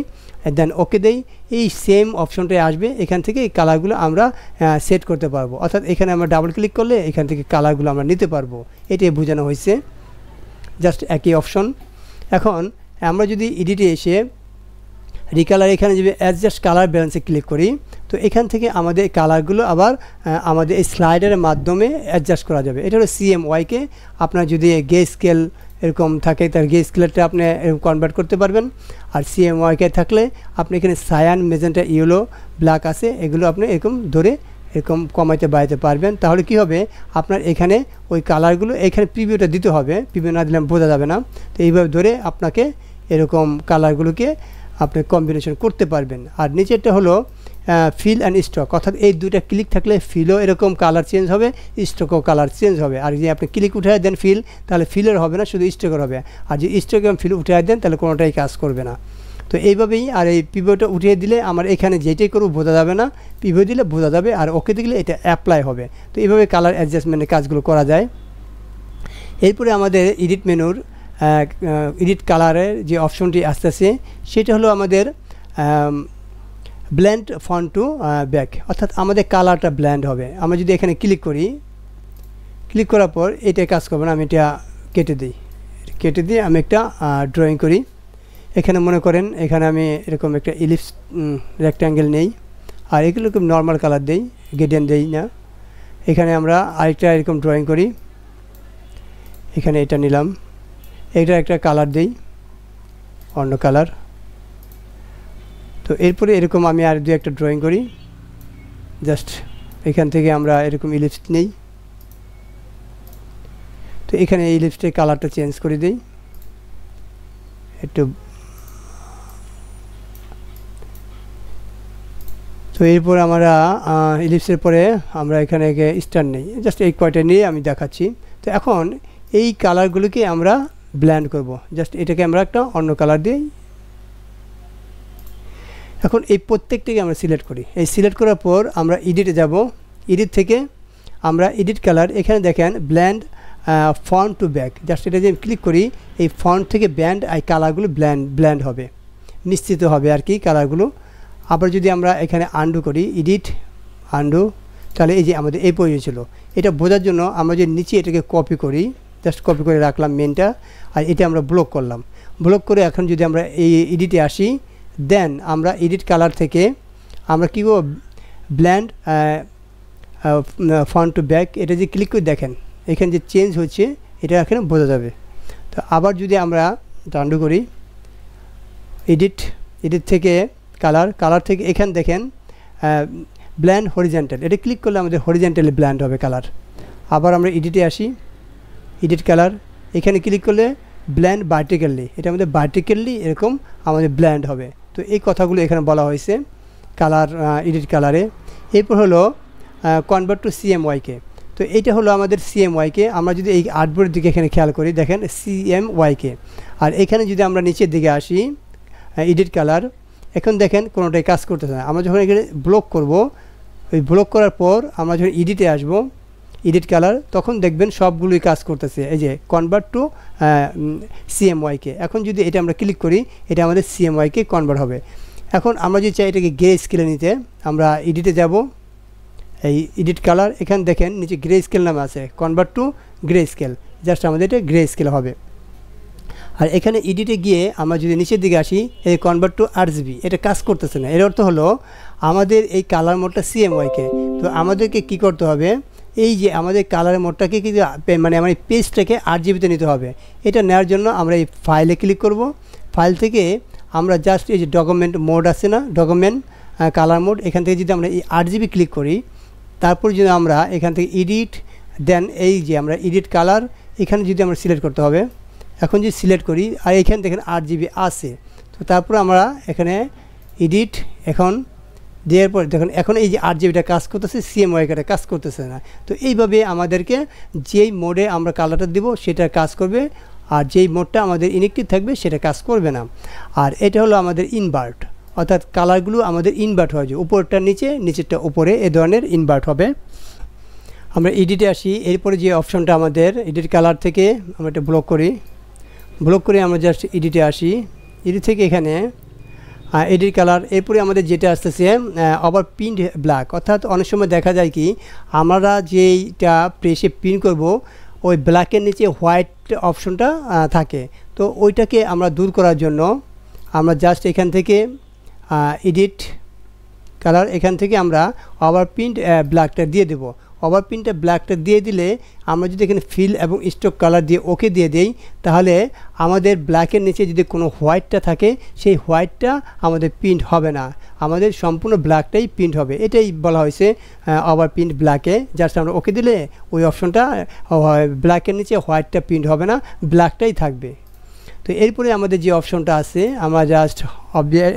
দেন ওকে দেই, এই সেম অপশনটাই আসবে। এখান থেকে এই কালারগুলো আমরা সেট করতে পারবো, অর্থাৎ এখানে আমরা ডাবল ক্লিক করলে এখান থেকে কালারগুলো আমরা নিতে পারবো। এটাই বোঝানো হয়েছে, জাস্ট একই অপশন। এখন আমরা যদি এডিটে এসে রিকালার এখানে যদি অ্যাডজাস্ট কালার ব্যালেন্সে ক্লিক করি, তো এখান থেকে আমাদের কালারগুলো আবার আমাদের এই স্লাইডারের মাধ্যমে অ্যাডজাস্ট করা যাবে। এটা হলো CMYK। আপনার যদি গে স্কেল এরকম থাকে তার গে স্কেলটা আপনি এরকম কনভার্ট করতে পারবেন। আর CMYK থাকলে আপনি এখানে সায়ান, মেজেন্টা, ইয়েলো, ব্ল্যাক আছে, এগুলো আপনি এরকম ধরে এরকম কমাইতে বাড়াইতে পারবেন। তাহলে কি হবে, আপনার এখানে ওই কালারগুলো এখানে প্রিভিউটা দিতে হবে, প্রিভিউ না দিলে বোঝা যাবে না। তো এইভাবে ধরে আপনাকে এরকম কালারগুলোকে আপনি কম্বিনেশন করতে পারবেন। আর নিচেরটা হলো ফিল অ্যান্ড স্টক, অর্থাৎ এই দুইটা ক্লিক থাকলে ফিলও এরকম কালার চেঞ্জ হবে, স্টকও কালার চেঞ্জ হবে। আর যদি আপনি ক্লিক উঠায় দেন ফিল, তাহলে ফিলের হবে না, শুধু স্টকের হবে। আর যদি স্টক এবং ফিল উঠায় দেন তাহলে কোনোটাই কাজ করবে না। তো এইভাবেই, আর এই প্রিভিউটা উঠিয়ে দিলে আমার এখানে যেটাই করব বোঝা যাবে না, প্রিভিউ দিলে বোঝা যাবে, আর ওকে দিলে এটা অ্যাপ্লাই হবে। তো এইভাবে কালার অ্যাডজাস্টমেন্টের কাজগুলো করা যায়। এরপরে আমাদের এডিট মেনুর এডিট কালারের যে অপশনটি আসতেছে সেটা হলো আমাদের ব্ল্যান্ড ফন্ট টু ব্যাক, অর্থাৎ আমাদের কালারটা ব্ল্যান্ড হবে। আমরা যদি এখানে ক্লিক করি, ক্লিক করার পর এটা কাজ করবে না, আমি এটা কেটে দিই আমি একটা ড্রয়িং করি। এখানে মনে করেন এখানে আমি এরকম একটা ইলিপস রেক্ট্যাঙ্গেল নেই, আর এগুলো খুব নর্মাল কালার দেই, গ্রেডিয়েন্ট দেই না। এখানে আমরা আরেকটা এরকম ড্রয়িং করি, এখানে এটা নিলাম, এটা একটা কালার দেই, অন্য কালার। তো এরপরে এরকম আমি আর দু একটা ড্রয়িং করি, জাস্ট এখান থেকে আমরা এরকম ইলিপস নেই। তো এখানে এই ইলিপসের কালারটা চেঞ্জ করে দিই একটু। তো এরপর আমরা ইলিপসের পরে আমরা এখানে স্টার নেই, জাস্ট এই কয়টা নিয়ে আমি দেখাচ্ছি। তো এখন এই কালারগুলোকে আমরা ব্ল্যান্ড করব, জাস্ট এটাকে আমরা একটা অন্য কালার দিই। এখন এই প্রত্যেকটাকে আমরা সিলেক্ট করি। এই সিলেক্ট করার পর আমরা এডিটে যাব, এডিট থেকে আমরা এডিট কালার, এখানে দেখেন blend front to back, just এটা যে ক্লিক করি এই ফন্ট থেকে ব্যান্ড এই কালারগুলো ব্ল্যান্ড হবে, মিশ্রিত হবে আর কি কালারগুলো। আবার যদি আমরা এখানে আন্ডু করি, এডিট আন্ডু, তাহলে এই যে আমাদের এই প্রয়োজন ছিল। এটা বোঝার জন্য আমরা যে নিচে এটাকে কপি করি, জাস্ট কপি করে রাখলাম মেনটা, আর এটা আমরা ব্লক করলাম। ব্লক করে এখন যদি আমরা এই এডিটে আসি, দেন আমরা এডিট কালার থেকে আমরা কী করব, ব্ল্যান্ড ফন্ট টু ব্যাক, এটা যে ক্লিক করে দেখেন এখানে যে চেঞ্জ হচ্ছে এটা এখানে বোঝা যাবে। তো আবার যদি আমরা আন্ডু করি, এডিট থেকে কালার থেকে এখানে দেখেন ব্ল্যান্ড হরিজেন্টাল, এটা ক্লিক করলে আমাদের হরিজেন্টালি ব্ল্যান্ড হবে কালার। আবার আমরা এডিটে আসি, এডিট কালার, এখানে ক্লিক করলে ব্ল্যান্ড ভার্টিক্যালি, এটা আমাদের ভার্টিক্যালি এরকম আমাদের ব্ল্যান্ড হবে। তো এই কথাগুলো এখানে বলা হয়েছে কালার, এডিট কালারে। এরপর হলো কনভার্ট টু CMYK। তো এইটা হলো আমাদের CMYK। আমরা যদি এই আর্টবোর্ডের দিকে এখানে খেয়াল করি, দেখেন CMYK। আর এখানে যদি আমরা নিচের দিকে আসি, এডিট কালার, এখন দেখেন কোনোটাই কাজ করতেছে না। আমরা যখন এখানে ব্লক করব, ওই ব্লক করার পর আমরা যখন এডিটে আসব, এডিট কালার, তখন দেখবেন সবগুলোই কাজ করতেছে। এই যে কনভার্ট টু CMYK। এখন যদি এটা আমরা ক্লিক করি, এটা আমাদের CMYK কনভার্ট হবে। এখন আমরা যদি চাই এটাকে গ্রে স্কেলে নিতে, আমরা এডিটে যাব, এই এডিট কালার, এখানে দেখেন নিচে গ্রে স্কেল নামে আছে, convert to grey scale, just আমাদের এটা গ্রে স্কেল হবে। আর এখানে এডিটে গিয়ে আমরা যদি নিচের দিকে আসি, এই কনভার্ট টু RGB, এটা কাজ করতেছে না। এর অর্থ হলো আমাদের এই কালার মোডটা CMYK। তো আমাদেরকে কি করতে হবে, এই যে আমাদের কালারের মোডটাকে কিন্তু মানে আমার এই পেজটাকে RGBতে নিতে হবে। এটা নেওয়ার জন্য আমরা এই ফাইলে ক্লিক করব, ফাইল থেকে আমরা জাস্ট এই যে ডকুমেন্ট মোড আছে না, ডকুমেন্ট কালার মোড, এখান থেকে যদি আমরা এই RGB ক্লিক করি, তারপর যদি আমরা এখান থেকে এডিট, দেন এই যে আমরা এডিট কালার, এখানে যদি আমরা সিলেক্ট করতে হবে। এখন যদি সিলেক্ট করি, আর এখানে দেখেন RGB আছে, তো তারপর আমরা এখানে এডিট, এখন দেওয়ার পর দেখুন এখন এই যে RGBটা কাজ করতেছে, CMYKটা কাজ করতেছে না। তো এইভাবে আমাদেরকে যেই মোডে আমরা কালারটা দিব সেটা কাজ করবে, আর যেই মোডটা আমাদের ইনঅ্যাক্টিভ থাকবে সেটা কাজ করবে না। আর এটা হলো আমাদের ইনভার্ট, অর্থাৎ কালারগুলো আমাদের ইনভার্ট হয়ে যায়, উপরটা নিচে, নিচেরটা উপরে, এ ধরনের ইনভার্ট হবে। আমরা এডিটে আসি, এরপরে যে অপশনটা আমাদের এডিট কালার থেকে আমরা এটা ব্লক করি, ব্লক করে আমরা জাস্ট এডিটে আসি। এডিট থেকে এখানে এডিট কালার, এরপরে আমাদের যেটা আসতেছে আবার প্রিন্ট ব্ল্যাক, অর্থাৎ অনেক সময় দেখা যায় কি আমরা যেইটা প্রেসে প্রিন্ট করব ওই ব্ল্যাকের নিচে হোয়াইট অপশনটা থাকে। তো ওইটাকে আমরা দূর করার জন্য আমরা জাস্ট এখান থেকে এডিট কালার, এখান থেকে আমরা আবার প্রিন্ট ব্ল্যাকটা দিয়ে দেব। ওভার প্রিন্টে ব্ল্যাকটা দিয়ে দিলে আমরা যদি এখানে ফিল এবং স্টক কালার দিয়ে ওকে দিয়ে দেই, তাহলে আমাদের ব্ল্যাকের নিচে যদি কোনো হোয়াইটটা থাকে সেই হোয়াইটটা আমাদের প্রিন্ট হবে না, আমাদের সম্পূর্ণ ব্ল্যাকটাই প্রিন্ট হবে। এটাই বলা হয়েছে ওভার প্রিন্ট ব্ল্যাকে। জাস্ট আমরা ওকে দিলে ওই অপশনটা ব্ল্যাকের নিচে হোয়াইটটা প্রিন্ট হবে না, ব্ল্যাকটাই থাকবে। তো এরপরে আমাদের যে অপশনটা আছে, আমরা জাস্ট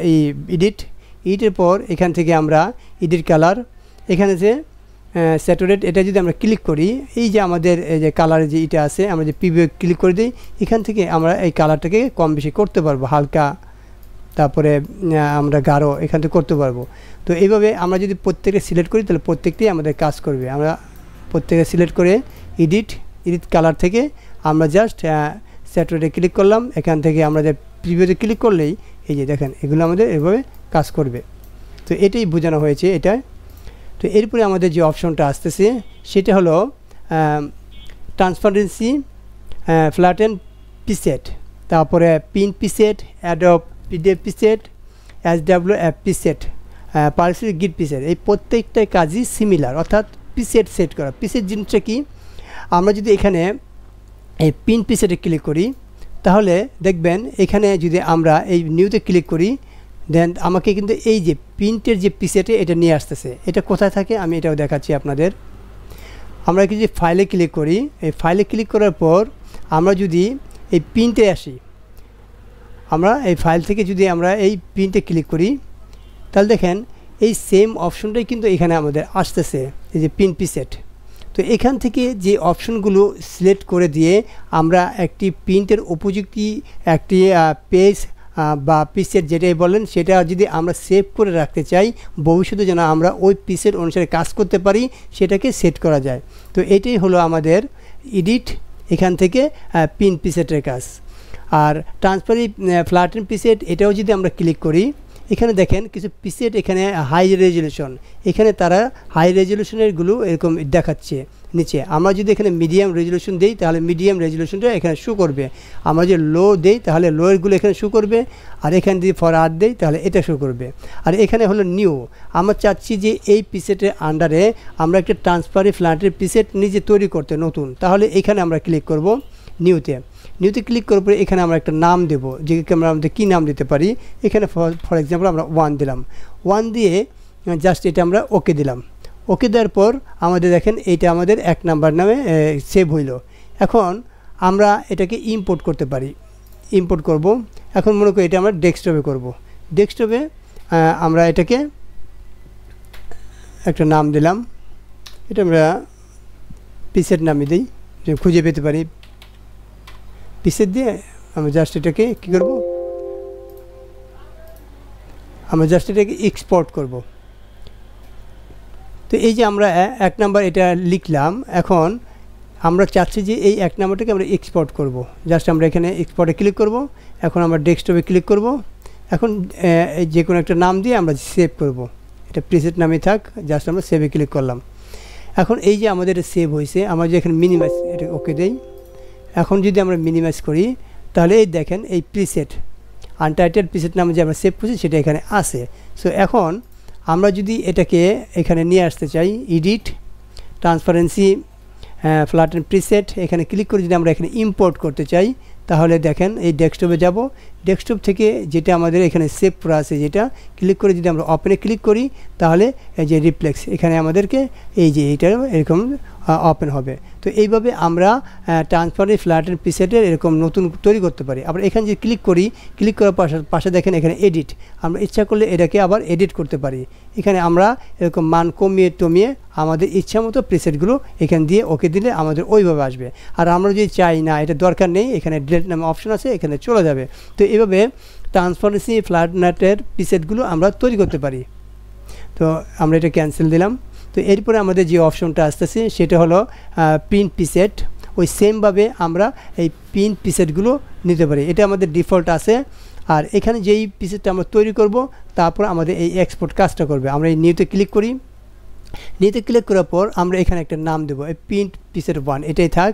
এই এডিটের পর এখান থেকে আমরা এডিট কালার, এখানে যে স্যাচুরেট, এটা যদি আমরা ক্লিক করি, এই যে আমাদের এই যে কালারের যে এটা আছে, আমরা যে প্রিভিউ ক্লিক করে দিই, এখান থেকে আমরা এই কালারটাকে কম বেশি করতে পারবো, হালকা, তারপরে আমরা গাঢ়, এখান থেকে করতে পারবো। তো এইভাবে আমরা যদি প্রত্যেকটা সিলেক্ট করি তাহলে প্রত্যেকটি আমাদের কাজ করবে। আমরা প্রত্যেকে সিলেক্ট করে এডিট কালার থেকে আমরা জাস্ট স্যাচুরেটে ক্লিক করলাম, এখান থেকে আমরা যে প্রিভিউতে ক্লিক করলেই এই যে দেখেন এগুলো আমাদের এভাবে কাজ করবে। তো এটাই বোঝানো হয়েছে এটা। তো এরপরে আমাদের যে অপশনটা আসতেছে সেটা হলো ট্রান্সপারেন্সি, ফ্ল্যাটেন পিসেট, তারপরে pin preset, Adobe PDF preset, SWF preset, পার্সিল গিট পিসেট। এই প্রত্যেকটা কাজই সিমিলার, অর্থাৎ পিসেট সেট করা। পিসেট জিনিসটা কি, আমরা যদি এখানে এই পিন পিসেটে ক্লিক করি তাহলে দেখবেন এখানে যদি আমরা এই নিউতে ক্লিক করি, দেন আমাকে কিন্তু এই যে প্রিন্টের যে পিসেটে এটা নিয়ে আসতেছে। এটা কোথায় থাকে আমি এটাও দেখাচ্ছি আপনাদের। আমরা যদি ফাইলে ক্লিক করি, এই ফাইলে ক্লিক করার পর আমরা যদি এই প্রিন্টে আসি, আমরা এই ফাইল থেকে যদি আমরা এই প্রিন্টে ক্লিক করি তাহলে দেখেন এই সেম অপশনটাই কিন্তু এখানে আমাদের আসতেছে, এই যে পিন পিসেট। তো এখান থেকে যে অপশনগুলো সিলেক্ট করে দিয়ে আমরা একটি প্রিন্টের উপযোগী একটি পেজ বা পিসেট যেটাই বলেন সেটা যদি আমরা সেভ করে রাখতে চাই, ভবিষ্যতে যেন আমরা ওই পিসেট অনুসারে কাজ করতে পারি, সেটাকে সেট করা যায়। তো এটাই হলো আমাদের এডিট, এখান থেকে পিন পিসেটের কাজ। আর ট্রান্সফারি ফ্ল্যাটেন পিসেট, এটাও যদি আমরা ক্লিক করি, এখানে দেখেন কিছু পিসেট এখানে হাই রেজলিউশন, এখানে তারা হাই রেজলিউশনেরগুলো এরকম দেখাচ্ছে নিচে। আমরা যদি এখানে মিডিয়াম রেজলিউশন দিই তাহলে মিডিয়াম রেজলিউশনটা এখানে শো করবে, আমরা যদি লো দিই তাহলে লোয়েরগুলো এখানে শো করবে, আর এখানে যদি ফরওয়ার্ড দিই তাহলে এটা শো করবে। আর এখানে হলো নিউ, আমরা চাচ্ছি যে এই পিসেটের আন্ডারে আমরা একটা ট্রান্সফারি ফ্ল্যাটের পিসেট নিজে তৈরি করতে নতুন, তাহলে এখানে আমরা ক্লিক করব নিউতে ক্লিক করার পরে এখানে আমরা একটা নাম দেব, যে আমরা আমাদের কী নাম দিতে পারি। এখানে ফর এক্সাম্পল আমরা 1 দিলাম, 1 দিয়ে জাস্ট এটা আমরা ওকে দিলাম। ওকে দেওয়ার পর আমাদের দেখেন এইটা আমাদের 1 নাম্বার নামে সেভ হইল। এখন আমরা এটাকে ইম্পোর্ট করতে পারি, ইম্পোর্ট করব। এখন মনে করি এটা আমরা ডেস্কটপে করব। ডেস্কটপে আমরা এটাকে একটা নাম দিলাম, এটা আমরা পিসেট নামে দিই, যে খুঁজে পেতে পারি। পিসেট দিয়ে আমরা জাস্ট এটাকে কী করব, আমরা জাস্ট এটাকে এক্সপোর্ট করব। তো এই যে আমরা 1 নাম্বার এটা লিখলাম, এখন আমরা চাচ্ছি যে এই 1 নাম্বারটাকে আমরা এক্সপোর্ট করব। জাস্ট আমরা এখানে এক্সপোর্টে ক্লিক করব। এখন আমরা ডেস্কটপে ক্লিক করব। এখন যে কোনো একটা নাম দিয়ে আমরা সেভ করব, এটা প্রিসেট নামে থাক, জাস্ট আমরা সেভে ক্লিক করলাম। এখন এই যে আমাদের এটা সেভ হয়েছে, আমরা যে এখানে মিনিমাইজ এটা ওকে দেই। এখন যদি আমরা মিনিমাইজ করি তাহলে এই দেখেন এই প্রিসেট আনটাইটেল প্রিসেট নামে যে আমরা সেভ করছি সেটা এখানে আসে। সো এখন আমরা যদি এটাকে এখানে নিয়ে আসতে চাই, এডিট ট্রান্সপারেন্সি ফ্ল্যাটেন প্রিসেট, এখানে ক্লিক করে যদি আমরা এখানে ইম্পোর্ট করতে চাই তাহলে দেখেন এই ডেস্কটপে যাব। ডেস্কটপ থেকে যেটা আমাদের এখানে সেভ করা আছে যেটা ক্লিক করে যদি আমরা ওপেনে ক্লিক করি তাহলে এই যে রিফ্লেক্স এখানে আমাদেরকে এই যে এইটা এরকম ওপেন হবে। তো এইভাবে আমরা ট্রান্সপারেন্ট ফ্ল্যাটেন প্রিসেটের এরকম নতুন তৈরি করতে পারি। আবার এখানে যদি ক্লিক করি, ক্লিক করার পাশে দেখেন এখানে এডিট, আমরা ইচ্ছা করলে এটাকে আবার এডিট করতে পারি। এখানে আমরা এরকম মান কমিয়ে টমিয়ে আমাদের ইচ্ছা মতো প্রিসেটগুলো এখানে দিয়ে ওকে দিলে আমাদের ওইভাবে আসবে। আর আমরা যদি চাই না এটা দরকার নেই, এখানে ডিলিট নামে অপশন আছে, এখানে চলে যাবে। তো এইভাবে ট্রান্সপারেন্সি ফ্ল্যাটের প্রিসেটগুলো আমরা তৈরি করতে পারি। তো আমরা এটা ক্যান্সেল দিলাম। তো এরপরে আমাদের যে অপশনটা আসতেছে সেটা হলো প্রিন্ট প্রিসেট। ওই সেমভাবে আমরা এই প্রিন্ট প্রিসেটগুলো নিতে পারি, এটা আমাদের ডিফল্ট আছে। আর এখানে যেই প্রিসেটটা আমরা তৈরি করব তারপর আমাদের এই এক্সপোর্ট কাজটা করবে। আমরা এই নিউতে ক্লিক করি, নিউতে ক্লিক করার পর আমরা এখানে একটা নাম দেবো, এই প্রিন্ট প্রিসেট 1 এটাই থাক।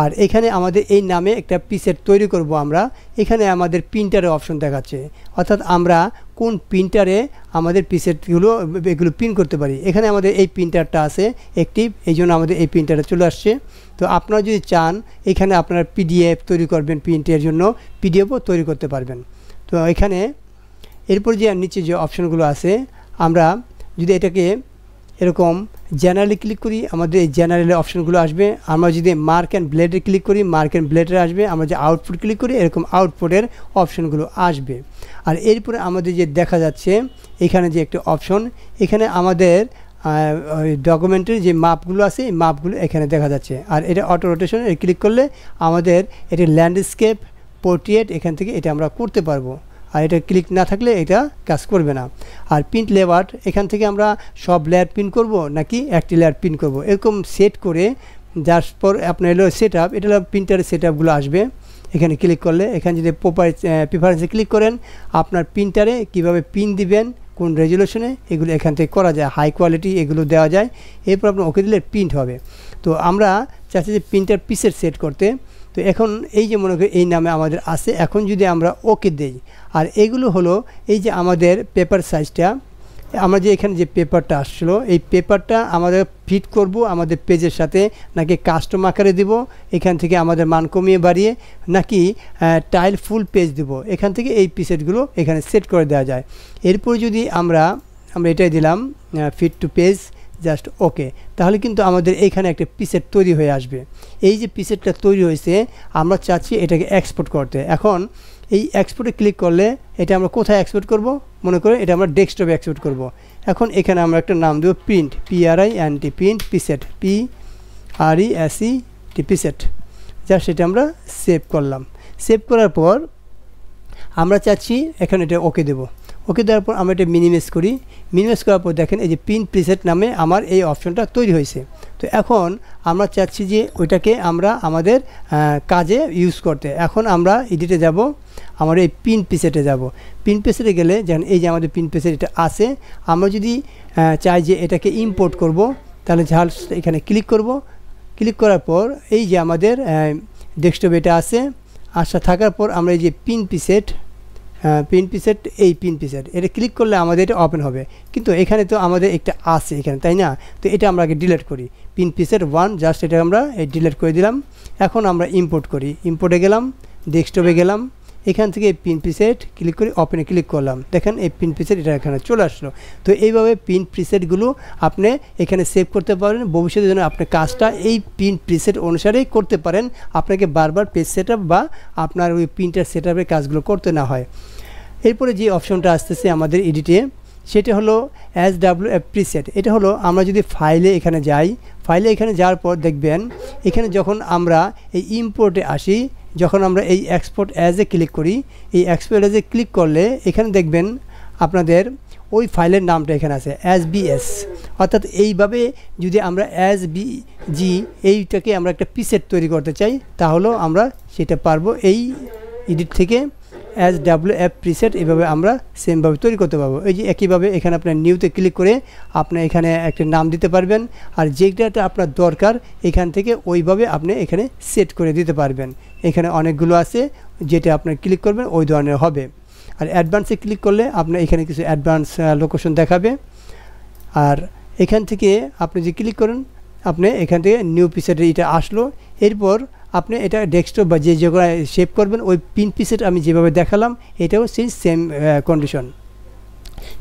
আর এখানে আমাদের এই নামে একটা প্রিসেট তৈরি করব আমরা। এখানে আমাদের প্রিন্টারের অপশন দেখাচ্ছে, অর্থাৎ আমরা কোন প্রিন্টারে আমাদের প্রিসেটগুলো এগুলো প্রিন্ট করতে পারি। এখানে আমাদের এই প্রিন্টারটা আছে অ্যাক্টিভ, এই জন্য আমাদের এই প্রিন্টারে চলে আসছে। তো আপনারা যদি চান এখানে আপনারা পিডিএফ তৈরি করবেন, প্রিন্টের জন্য পিডিএফও তৈরি করতে পারবেন। তো এখানে এরপর যে নিচে যে অপশনগুলো আছে, আমরা যদি এটাকে এরকম জেনারেলে ক্লিক করি, আমাদের এই জেনারেলের অপশনগুলো আসবে। আমরা যদি মার্ক অ্যান্ড ব্লেডে ক্লিক করি, মার্ক অ্যান্ড ব্লেডে আসবে। আমরা যে আউটপুট ক্লিক করি, এরকম আউটপুটের অপশনগুলো আসবে। আর এরপরে আমাদের যে দেখা যাচ্ছে এখানে যে একটা অপশন, এখানে আমাদের ডকুমেন্টের যে মাপগুলো আছে এই মাপগুলো এখানে দেখা যাচ্ছে। আর এটা অটো রোটেশন ক্লিক করলে আমাদের এটি ল্যান্ডস্কেপ পোর্ট্রেট এখান থেকে এটা আমরা করতে পারবো। আর এটা ক্লিক না থাকলে এটা কাজ করবে না। আর প্রিন্ট লেআউট, এখান থেকে আমরা সব লেয়ার প্রিন্ট করব নাকি একটি লেয়ার প্রিন্ট করব, এরকম সেট করে যার পর আপনার এলো সেট আপ, এটা হলো প্রিন্টারের সেট আপগুলো আসবে। এখানে ক্লিক করলে এখানে যদি প্রিফারেন্সে ক্লিক করেন, আপনার প্রিন্টারে কীভাবে প্রিন্ট দিবেন, কোন রেজুলেশনে, এগুলো এখান থেকে করা যায়, হাই কোয়ালিটি এগুলো দেওয়া যায়। এরপর আপনার ওকে দিলে প্রিন্ট হবে। তো আমরা চাচ্ছি যে প্রিন্টার পিসের সেট করতে। তো এখন এই যে মনে করি এই নামে আমাদের আছে, এখন যদি আমরা ওকে দেই, আর এগুলো হলো এই যে আমাদের পেপার সাইজটা, আমরা যে এখানে যে পেপারটা আসছিলো এই পেপারটা আমাদের ফিট করব আমাদের পেজের সাথে, নাকি কাস্টম আকারে দিব এখান থেকে আমাদের মান কমিয়ে বাড়িয়ে, নাকি টাইল ফুল পেজ দেব, এখান থেকে এই পিসেটগুলো এখানে সেট করে দেওয়া যায়। এরপর যদি আমরা এটাই দিলাম fit to page, just okay, তাহলে কিন্তু আমাদের এইখানে একটা পিসেট তৈরি হয়ে আসবে। এই যে পিসেটটা তৈরি হয়েছে আমরা চাচ্ছি এটাকে এক্সপোর্ট করতে। এখন এই এক্সপোর্টে ক্লিক করলে এটা আমরা কোথায় এক্সপোর্ট করব, মনে করে এটা আমরা ডেস্কটপে এক্সপোর্ট করব। এখন এখানে আমরা একটা নাম দেবো print, PRINT, print preset, PRESET preset. Just এটা আমরা সেভ করলাম। সেভ করার পর আমরা চাচ্ছি এখন এটা ওকে দেবো। ওকে দেওয়ার পর আমরা এটা মিনিমাইজ করি। মিনিমাইজ করার পর দেখেন এই যে প্রিন্ট প্রিসেট নামে আমার এই অপশনটা তৈরি হয়েছে। তো এখন আমরা চাচ্ছি যে ওইটাকে আমরা আমাদের কাজে ইউজ করতে। এখন আমরা এডিটে যাব, আমরা এই প্রিন্ট প্রিসেটে যাব। প্রিন্ট প্রিসেটে গেলে যেন এই যে আমাদের প্রিন্ট প্রিসেট এটা আছে, আমরা যদি চাই যে এটাকে ইম্পোর্ট করব, তাহলে জাস্ট এখানে ক্লিক করব। ক্লিক করার পর এই যে আমাদের ডেস্কটপ এটা আছে, আশা থাকার পর আমরা এই যে প্রিন্ট প্রিসেট এই প্রিন্ট প্রিসেট এটা ক্লিক করলে আমাদের এটা ওপেন হবে। কিন্তু এখানে তো আমাদের একটা আছে এখানে, তাই না? তো এটা আমরা আগে ডিলিট করি, প্রিন্ট প্রিসেট 1, জাস্ট এটা আমরা ডিলিট করে দিলাম। এখন আমরা ইম্পোর্ট করি, ইম্পোর্টে গেলাম, ডেস্কটপে গেলাম, এখান থেকে প্রিন্ট প্রিসেট ক্লিক করি, ওপেনে ক্লিক করলাম, দেখেন এই প্রিন্ট প্রিসেট এটা এখানে চলে আসলো। তো এইভাবে প্রিন্ট প্রিসেটগুলো আপনি এখানে সেভ করতে পারেন, ভবিষ্যতের জন্য আপনি কাজটা এই প্রিন্ট প্রিসেট অনুসারেই করতে পারেন, আপনাকে বারবার পেজ সেট আপ বা আপনার ওই প্রিন্টার সেট আপের কাজগুলো করতে না হয়। এরপরে যে অপশনটা আসতেছে আমাদের এডিটে, সেটা হলো SWF প্রিসেট। এটা হলো আমরা যদি ফাইলে এখানে যাই, ফাইলে এখানে যাওয়ার পর দেখবেন এখানে যখন আমরা এই ইম্পোর্টে আসি, যখন আমরা এই এক্সপোর্ট অ্যাজে ক্লিক করি, এই এক্সপোর্ট অ্যাজে ক্লিক করলে এখানে দেখবেন আপনাদের ওই ফাইলের নামটা এখানে আছে SBS। অর্থাৎ এইভাবে যদি আমরা SVG এইটাকে আমরা একটা প্রিসেট তৈরি করতে চাই, তাহলেও আমরা সেটা পারবো এই এডিট থেকে। SWF প্রিসেট এভাবে আমরা সেমভাবে তৈরি করতে পারবো। এই যে একইভাবে এখানে আপনার নিউতে ক্লিক করে আপনি এখানে একটা নাম দিতে পারবেন, আর যেটা আপনার দরকার এখান থেকে ওইভাবে আপনি এখানে সেট করে দিতে পারবেন। এখানে অনেকগুলো আছে, যেটা আপনার ক্লিক করবেন ওই ধরনের হবে। আর অ্যাডভান্সে ক্লিক করলে আপনার এখানে কিছু অ্যাডভান্স লোকেশন দেখাবে। আর এখান থেকে আপনি যে ক্লিক করেন, আপনি এখান থেকে নিউ প্রিসেটে এটা আসলো। এরপর আপনি এটা ডেস্কটপ বা যে জায়গায় সেভ করবেন ওই প্রিন্ট প্রিসেট আমি যেভাবে দেখালাম এটাও সেই সেম কন্ডিশন।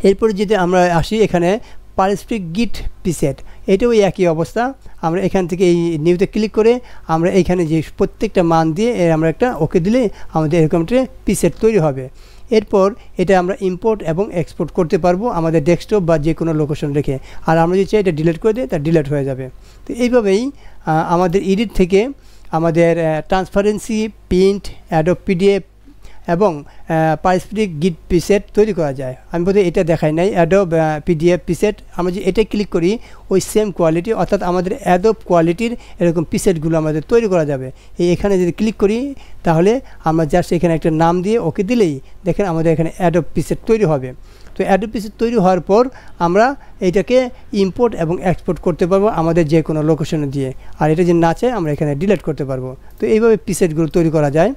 এরপরে যদি আমরা আসি এখানে পারস্পরিক গিট প্রিসেট, এটাও একই অবস্থা। আমরা এখান থেকে এই নিউতে ক্লিক করে আমরা এইখানে যে প্রত্যেকটা মান দিয়ে আমরা একটা ওকে দিলে আমাদের এরকম একটা প্রিসেট তৈরি হবে। এরপর এটা আমরা ইম্পোর্ট এবং এক্সপোর্ট করতে পারবো আমাদের ডেস্কটপ বা যে কোনো লোকেশন রেখে। আর আমরা যদি চাই এটা ডিলিট করে দিই, তা ডিলিট হয়ে যাবে। তো এইভাবেই আমাদের এডিট থেকে আমাদের ট্রান্সপারেন্সি, প্রিন্ট, অ্যাডোব পিডিএফ এবং পারস্পরিক গিট প্রিসেট তৈরি করা যায়। আমি বোধহয় এটা দেখাই নাই, অ্যাডোব পিডিএফ প্রিসেট। আমরা যদি এটা ক্লিক করি ওই সেম কোয়ালিটি, অর্থাৎ আমাদের অ্যাডোব কোয়ালিটির এরকম প্রিসেটগুলো আমাদের তৈরি করা যাবে। এখানে যদি ক্লিক করি তাহলে আমরা জাস্ট এখানে একটা নাম দিয়ে ওকে দিলেই দেখেন আমাদের এখানে অ্যাডোব প্রিসেট তৈরি হবে। তো অ্যাডোব প্রিসেট তৈরি হওয়ার পর আমরা এটাকে ইম্পোর্ট এবং এক্সপোর্ট করতে পারবো আমাদের যে কোনো লোকেশনে দিয়ে। আর এটা যে না চাই আমরা এখানে ডিলিট করতে পারবো। তো এইভাবে প্রিসেটগুলো তৈরি করা যায়।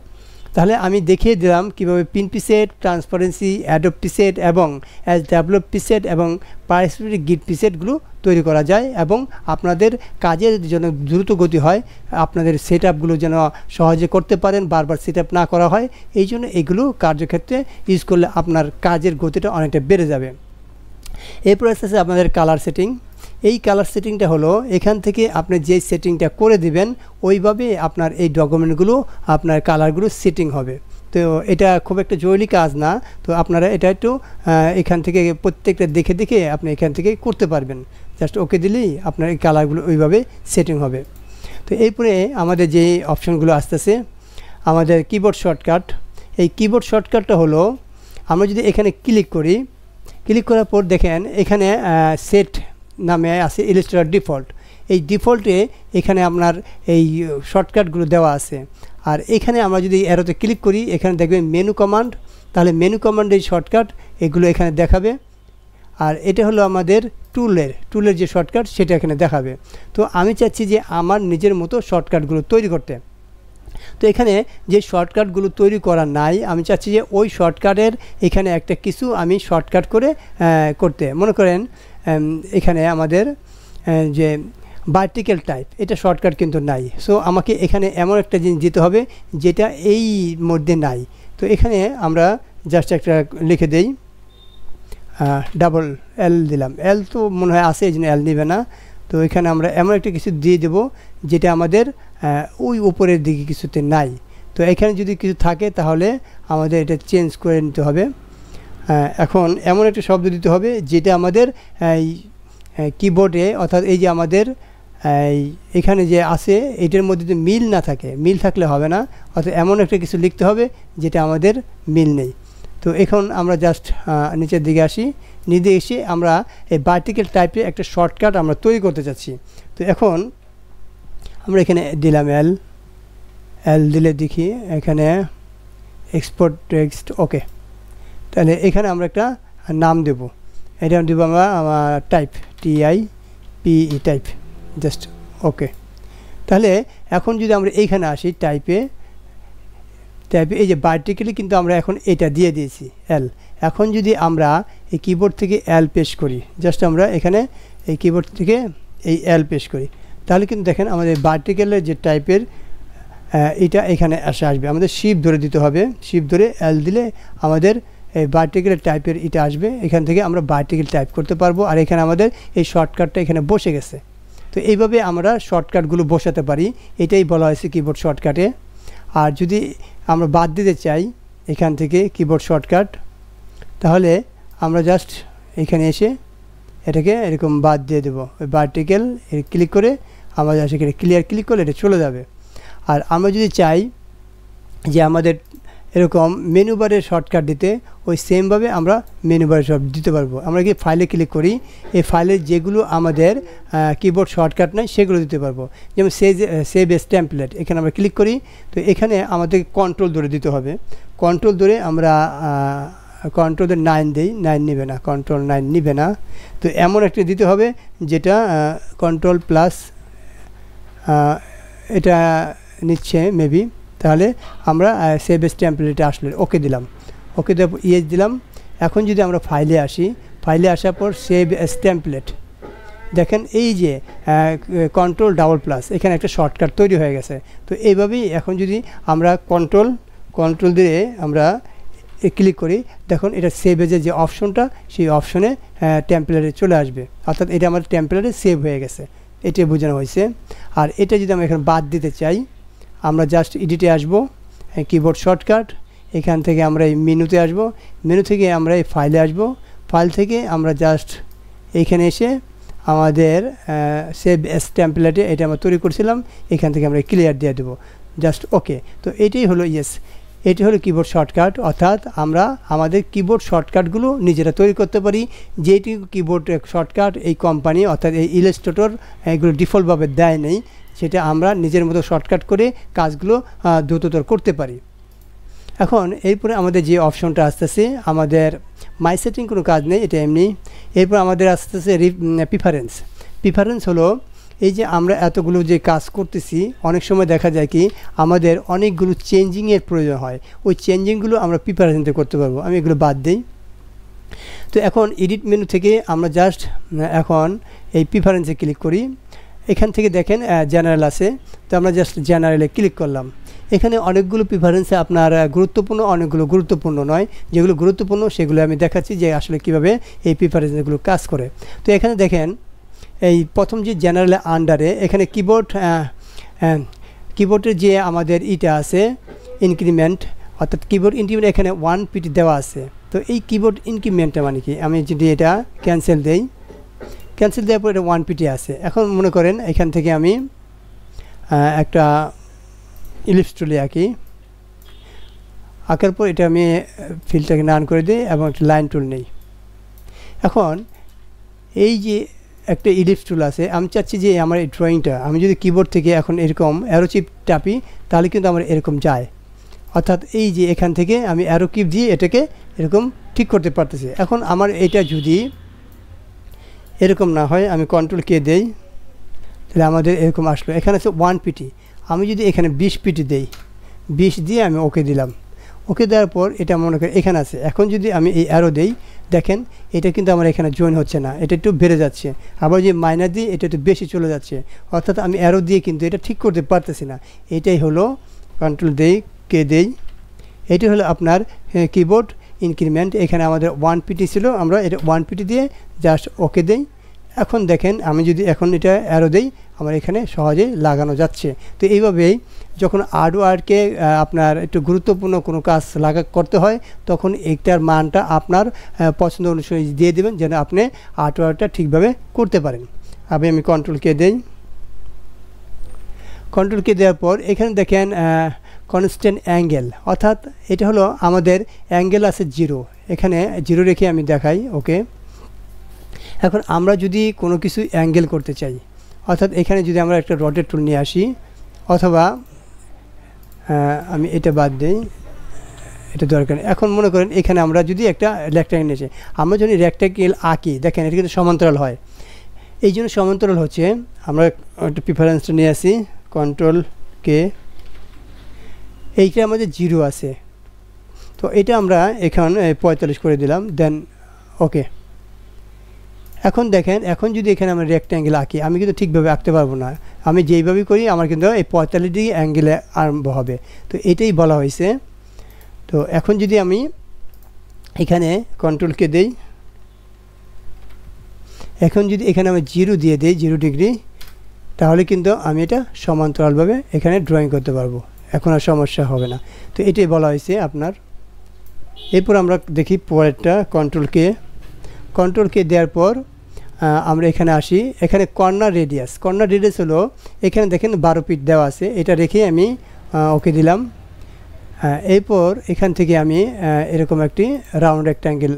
তাহলে আমি দেখিয়ে দিলাম কীভাবে pin preset, transparency, Adobe preset এবং অ্যাজ ডেভেলপ প্রিসেট এবং পারস্পরিক গিট প্রিসেটগুলো তৈরি করা যায়। এবং আপনাদের কাজের যেন দ্রুত গতি হয়, আপনাদের সেট আপগুলো যেন সহজে করতে পারেন, বারবার সেট আপ না করা হয়, এই জন্য এগুলো কার্যক্ষেত্রে ইউজ করলে আপনার কাজের গতিটা অনেকটা বেড়ে যাবে। এরপর আসছে আপনাদের কালার সেটিং। এই কালার সেটিংটা হলো এখান থেকে আপনি যে সেটিংটা করে দিবেন ওইভাবে আপনার এই ডকুমেন্টগুলো আপনার কালারগুলো সেটিং হবে। তো এটা খুব একটা জরুরি কাজ না, তো আপনারা এটা একটু এখান থেকে প্রত্যেকটা দেখে দেখে আপনি এখান থেকে করতে পারবেন। জাস্ট ওকে দিলেই আপনার এই কালারগুলো ওইভাবে সেটিং হবে। তো এরপরে আমাদের যে অপশানগুলো আসতেছে আমাদের কিবোর্ড শর্টকাট। এই কিবোর্ড শর্টকাটটা হলো আমরা যদি এখানে ক্লিক করি, ক্লিক করার পর দেখেন এখানে সেট নামে আছে ইলাস্ট্রেটর ডিফল্ট। এই ডিফল্টে এখানে আপনার এই শর্টকাটগুলো দেওয়া আছে। আর এখানে আমরা যদি অ্যারোতে ক্লিক করি এখানে দেখবেন মেনু কমান্ড, তাহলে মেনু কমান্ডের শর্টকাট এগুলো এখানে দেখাবে। আর এটা হলো আমাদের টুলের যে শর্টকাট সেটা এখানে দেখাবে। তো আমি চাচ্ছি যে আমার নিজের মতো শর্টকাটগুলো তৈরি করতে। তো এখানে যে শর্টকাটগুলো তৈরি করা নাই, আমি চাচ্ছি যে ওই শর্টকাটের এখানে একটা কিছু আমি শর্টকাট করে করতে। মনে করেন এখানে আমাদের যে ভার্টিক্যাল টাইপ, এটা শর্টকাট কিন্তু নাই। সো আমাকে এখানে এমন একটা জিনিস দিতে হবে যেটা এই মধ্যে নাই। তো এখানে আমরা জাস্ট একটা লিখে দেই, ডাবল এল দিলাম। এল তো মনে হয় আছে, এই জন্য এল নেবে না। তো এখানে আমরা এমন একটা কিছু দিয়ে দেব যেটা আমাদের ওই উপরের দিকে কিছুতে নাই। তো এখানে যদি কিছু থাকে তাহলে আমাদের এটা চেঞ্জ করে নিতে হবে। এখন এমন একটা শব্দ দিতে হবে যেটা আমাদের কিবোর্ডে, অর্থাৎ এই যে আমাদের এখানে যে আছে এটার মধ্যে যদি মিল না থাকে, মিল থাকলে হবে না, অর্থাৎ এমন একটা কিছু লিখতে হবে যেটা আমাদের মিল নেই। তো এখন আমরা জাস্ট নিচের দিকে আসি, নিচে এসে আমরা এই ভার্টিক্যাল টাইপে একটা শর্টকাট আমরা তৈরি করতে চাচ্ছি। তো এখন আমরা এখানে দিলাম এল দিলে দেখি এখানে এক্সপোর্ট টেক্সট, ওকে। তাহলে এখানে আমরা একটা নাম দেব, এটা দেবো আমরা type, TIPE type, just okay. তাহলে এখন যদি আমরা এইখানে আসি টাইপে এই যে ভার্টিক্যালি কিন্তু আমরা এখন এটা দিয়ে দিয়েছি এল। এখন যদি আমরা এই কিবোর্ড থেকে এল পেশ করি, জাস্ট আমরা এখানে এই কিবোর্ড থেকে এই এল পেশ করি, তাহলে কিন্তু দেখেন আমাদের ভার্টিক্যালের যে টাইপের এটা এখানে আসবে। আমাদের শিফট ধরে দিতে হবে, শিফট ধরে এল দিলে আমাদের এই ভার্টিক্যাল টাইপের এটা আসবে। এখান থেকে আমরা ভার্টিক্যাল টাইপ করতে পারবো। আর এখানে আমাদের এই শর্টকাটটা এখানে বসে গেছে। তো এইভাবে আমরা শর্টকাটগুলো বসাতে পারি, এটাই বলা হয়েছে কিবোর্ড শর্টকাটে। আর যদি আমরা বাদ দিতে চাই এখান থেকে কিবোর্ড শর্টকাট, তাহলে আমরা জাস্ট এখানে এসে এটাকে এরকম বাদ দিয়ে দেবো। ওই ভার্টিক্যাল ক্লিক করে আমরা জাস্ট এখানে ক্লিয়ার ক্লিক করলে এটা চলে যাবে। আর আমরা যদি চাই যে আমাদের এরকম মেনু বারের শর্টকাট দিতে, ওই সেমভাবে আমরা মেনু বারের সব দিতে পারবো। আমরা কি ফাইলে ক্লিক করি, এই ফাইলের যেগুলো আমাদের কিবোর্ড শর্টকাট নাই সেগুলো দিতে পারবো। যেমন সেভ এস টেমপ্লেট, এখানে আমরা ক্লিক করি। তো এখানে আমাদের কন্ট্রোল ধরে দিতে হবে, কন্ট্রোল ধরে আমরা কন্ট্রোল 9 দিই, 9 নেবে না, কন্ট্রোল 9 নেবে না। তো এমন একটা দিতে হবে যেটা কন্ট্রোল প্লাস এটা নিচ্ছে মেবি। তাহলে আমরা সেভ এস টেমপ্লেটে আসলে ওকে দিলাম, ওকে ইয়েস দিলাম। এখন যদি আমরা ফাইলে আসি, ফাইলে আসার পর সেভ এস টেমপ্লেট, দেখেন এই যে কন্ট্রোল ডাবল প্লাস এখানে একটা শর্টকাট তৈরি হয়ে গেছে। তো এইভাবেই এখন যদি আমরা কন্ট্রোল দিয়ে আমরা ক্লিক করি, দেখুন এটা সেভ এজে যে অপশনটা সেই অপশনে টেমপ্লেটে চলে আসবে, অর্থাৎ এটা আমার টেমপ্লেটে সেভ হয়ে গেছে, এটাই বোঝানো হয়েছে। আর এটা যদি আমি এখানে বাদ দিতে চাই, আমরা জাস্ট এডিটে আসব, কিবোর্ড শর্টকাট, এখান থেকে আমরা এই মেনুতে আসব, মেনু থেকে আমরা এই ফাইলে আসব, ফাইল থেকে আমরা জাস্ট এইখানে এসে আমাদের সেভ এস টেমপ্লেটে এটা আমরা তৈরি করছিলাম, এখান থেকে আমরা ক্লিয়ার দিয়ে দেবো, জাস্ট ওকে। তো এটাই হলো এটি হলো কিবোর্ড শর্টকাট, অর্থাৎ আমরা আমাদের কিবোর্ড শর্টকাটগুলো নিজেরা তৈরি করতে পারি। যেটি কিবোর্ড শর্টকাট এই কোম্পানি অর্থাৎ এই ইলাস্ট্রেটর এগুলো ডিফল্টভাবে দেয় নেই, সেটা আমরা নিজের মতো শর্টকাট করে কাজগুলো দ্রুততর করতে পারি। এখন এরপরে আমাদের যে অপশনটা আসতেছে, আমাদের মাই সেটিং কোনো কাজ নেই, এটা এমনি। এরপর আমাদের আসতেছে প্রিফারেন্স হলো এই যে আমরা এতগুলো যে কাজ করতেছি, অনেক সময় দেখা যায় কি আমাদের অনেকগুলো চেঞ্জিংয়ের প্রয়োজন হয়, ওই চেঞ্জিংগুলো আমরা প্রিফারেন্সে করতে পারবো। আমি এগুলো বাদ দিই। তো এখন এডিট মেনু থেকে আমরা জাস্ট এখন এই প্রিফারেন্সে ক্লিক করি, এখান থেকে দেখেন জেনারেল আছে, তো আমরা জাস্ট জেনারেলে ক্লিক করলাম। এখানে অনেকগুলো প্রিফারেন্সে আপনার গুরুত্বপূর্ণ, অনেকগুলো গুরুত্বপূর্ণ নয়, যেগুলো গুরুত্বপূর্ণ সেগুলো আমি দেখাচ্ছি যে আসলে কীভাবে এই প্রিফারেন্সগুলো কাজ করে। তো এখানে দেখেন এই প্রথম যে জেনারেল আন্ডারে এখানে কিবোর্ডের যে আমাদের ইটা আছে ইনক্রিমেন্ট, অর্থাৎ কিবোর্ড ইনক্রিমেন্ট এখানে 1 PT দেওয়া আছে। তো এই কিবোর্ড ইনক্রিমেন্টটা মানে কি, আমি যদি এটা ক্যান্সেল দেওয়ার পর এটা 1 PT আছে। এখন মনে করেন এখান থেকে আমি একটা ইলিপস টুলে আঁকার পর এটা আমি ফিলটাকে নান করে দিই এবং একটা লাইন টুল নেই। এখন এই যে একটা ইলিপস টুল আছে, আমি চাচ্ছি যে আমার এই ড্রয়িংটা আমি যদি কিবোর্ড থেকে এখন এরকম অ্যারো চিপ টাপি তাহলে কিন্তু আমার এরকম যায়, অর্থাৎ এই যে এখান থেকে আমি অ্যারো কিপ দিয়ে এটাকে এরকম ঠিক করতে পারতেছি। এখন আমার এটা যদি এরকম না হয়, আমি কন্ট্রোল কে দেই, তাহলে আমাদের এরকম আসলো। এখানে আছে 1 PT, আমি যদি এখানে 20 PT দেই, 20 দিয়ে আমি ওকে দিলাম, ওকে দেওয়ার পর এটা মনে করি এখানে আছে। এখন যদি আমি এই অ্যারো দেই, দেখেন এটা কিন্তু আমার এখানে জয়েন হচ্ছে না, এটা একটু বেড়ে যাচ্ছে, আবার যে মাইনাস দিয়ে এটা একটু বেশি চলে যাচ্ছে, অর্থাৎ আমি অ্যারো দিয়ে কিন্তু এটা ঠিক করতে পারতেছি না। এটাই হলো কন্ট্রোল কে দেই, এটি হলো আপনার কিবোর্ড ইনক্রিমেন্ট। এখানে আমাদের 1 PT ছিল, আমরা এটা 1 PT দিয়ে জাস্ট ওকে দেই। এখন দেখেন আমি যদি এখন এটা অ্যারো দেই, আমার এখানে সহজেই লাগানো যাচ্ছে। তো এইভাবেই যখন হার্ডওয়্যারকে আপনার একটু গুরুত্বপূর্ণ কোনো কাজ করতে হয়, তখন এইটার মানটা আপনার পছন্দ অনুসারে দিয়ে দেবেন, যেন আপনি হার্ডওয়্যারটা ঠিকভাবে করতে পারেন। আমি কন্ট্রোল কে দেই, কন্ট্রোল কে দেওয়ার পর এখানে দেখেন কনস্ট্যান্ট অ্যাঙ্গেল, অর্থাৎ এটা হলো আমাদের অ্যাঙ্গেল আছে 0, এখানে 0 রেখে আমি দেখাই, ওকে। এখন আমরা যদি কোনো কিছু অ্যাঙ্গেল করতে চাই, অর্থাৎ এখানে যদি আমরা একটা রটেট টুল নিয়ে আসি, অথবা আমি এটা বাদ দিই, এটা দরকার নেই। এখন মনে করেন এখানে আমরা যদি একটা রেক্ট্যাঙ্গেল নিয়েছি, আমরা যদি রেক্ট্যাঙ্গেল আঁকি, দেখেন এটা কিন্তু সমান্তরাল হয়, এই জন্য সমান্তরাল হচ্ছে। আমরা একটা প্রিফারেন্সটা নিয়ে আসি, কন্ট্রোল কে, এইটা আমাদের 0 আছে, তো এটা আমরা এখানে 45 করে দিলাম, দেন ওকে। এখন দেখেন এখন যদি এখানে আমরা রেক্ট্যাঙ্গেল আঁকি, আমি কিন্তু ঠিকভাবে আঁকতে পারবো না, আমি যেইভাবেই করি আমার কিন্তু এই 45 ডিগ্রি অ্যাঙ্গেলে আরম্ভ হবে। তো এটাই বলা হয়েছে। তো এখন যদি আমি এখানে কন্ট্রোলকে দেই, এখন যদি এখানে আমি 0 দিয়ে দিই, 0 ডিগ্রি, তাহলে কিন্তু আমি এটা সমান্তরালভাবে এখানে ড্রয়িং করতে পারবো, এখন আর সমস্যা হবে না। তো এটাই বলা হয়েছে আপনার। এরপর আমরা দেখি পরেরটা, কন্ট্রোল কে দেওয়ার পর আমরা এখানে আসি, এখানে কর্নার রেডিয়াস হলো এখানে দেখেন 12 ফিট দেওয়া আছে, এটা রেখে আমি ওকে দিলাম। এরপর এখান থেকে আমি এরকম একটি রাউন্ড রেক্ট্যাঙ্গেল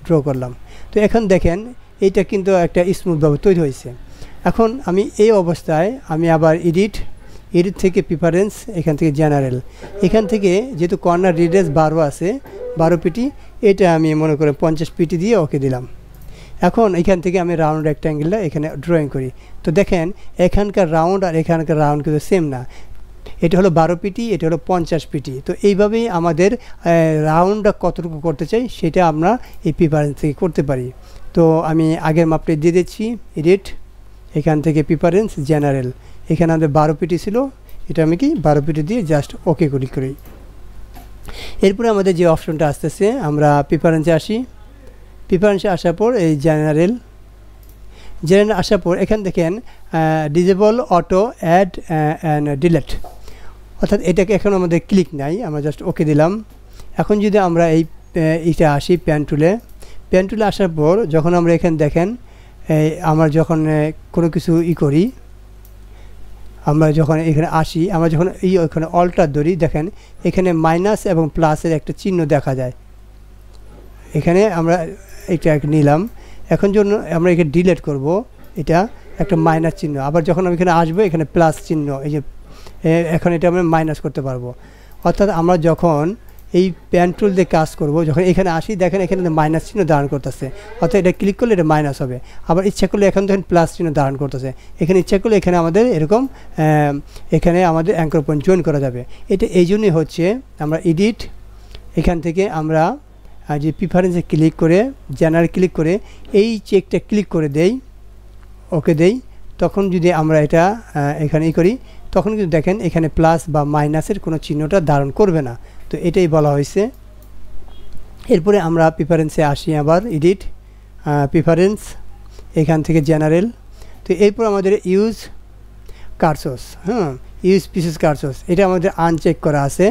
ড্র করলাম। তো এখন দেখেন এইটা কিন্তু একটা স্মুথভাবে তৈরি হয়েছে। এখন আমি এই অবস্থায় আমি আবার এডিট থেকে প্রিফারেন্স, এখান থেকে জেনারেল, এখান থেকে যেহেতু কর্নার রেডিয়াস 12 আছে, 12 পিটি, এটা আমি মনে করে 50 পিটি দিয়ে ওকে দিলাম। এখন এখান থেকে আমি রাউন্ড রেক্ট্যাঙ্গেলটা এখানে ড্রয়িং করি। তো দেখেন এখানকার রাউন্ড আর এখানকার রাউন্ড কিন্তু সেম না, এটা হলো 12 পিটি, এটা হলো 50 পিটি। তো এইভাবেই আমাদের রাউন্ডটা কতটুকু করতে চাই সেটা আমরা এই প্রিফারেন্স থেকে করতে পারি। তো আমি আগের মাপটা দিয়ে দিচ্ছি, এডিট, এখান থেকে প্রিফারেন্স, জেনারেল, এখানে আমাদের 12 পিটি ছিল, এটা আমি কি 12 পিটি দিয়ে জাস্ট ওকে ক্লিক করি। এরপরে আমাদের যে অপশনটা আসতেছে, আমরা প্রিফারেন্সে আসি। প্রিফারেন্সে আসার পর এই জেনারেল আসার পর এখান দেখেন disable auto add and delete, অর্থাৎ এটাকে এখন আমাদের ক্লিক নাই, আমরা জাস্ট ওকে দিলাম। এখন যদি আমরা এইটা আসি প্যান টুলে আসার পর যখন আমরা এখানে দেখেন আমরা যখন কোনো কিছু করি, আমরা যখন এখানে আসি, আমরা যখন ওখানে অল্টার ধরি, দেখেন এখানে মাইনাস এবং প্লাসের একটা চিহ্ন দেখা যায়। এখানে আমরা এটা নিলাম, এখন জন্য আমরা এখানে ডিলিট করব, এটা একটা মাইনাস চিহ্ন। আবার যখন আমি এখানে আসবো, এখানে প্লাস চিহ্ন, এই যে এখন এটা আমরা মাইনাস করতে পারবো। অর্থাৎ আমরা যখন এই প্যান টুল দিয়ে কাজ করব, যখন এখানে আসি, দেখেন এখানে মাইনাস চিহ্ন ধারণ করতেছে, অর্থাৎ এটা ক্লিক করলে এটা মাইনাস হবে। আবার ইচ্ছা করলে এখন দেখেন প্লাস চিহ্ন ধারণ করতেছে, এখানে ইচ্ছা করলে এখানে আমাদের এরকম এখানে আমাদের অ্যাঙ্কর পয়েন্ট জয়েন করা যাবে। এটা এই জন্যই হচ্ছে আমরা এডিট, এখান থেকে আমরা যে প্রিফারেন্সে ক্লিক করে জেনারেল ক্লিক করে এই চেকটা ক্লিক করে দেই, ওকে দেই, তখন যদি আমরা এটা এখানে করি, তখন কিন্তু দেখেন এখানে প্লাস বা মাইনাসের কোনো চিহ্নটা ধারণ করবে না। তো এটাই বলা হয়েছে। এরপরে আমরা প্রিফারেন্সে আসি, আবার এডিট, প্রিফারেন্স, এখান থেকে জেনারেল। তো এরপর আমাদের ইউজ কারসোস, ইউজ পিসেস কারসোস, এটা আমাদের আনচেক করা আছে।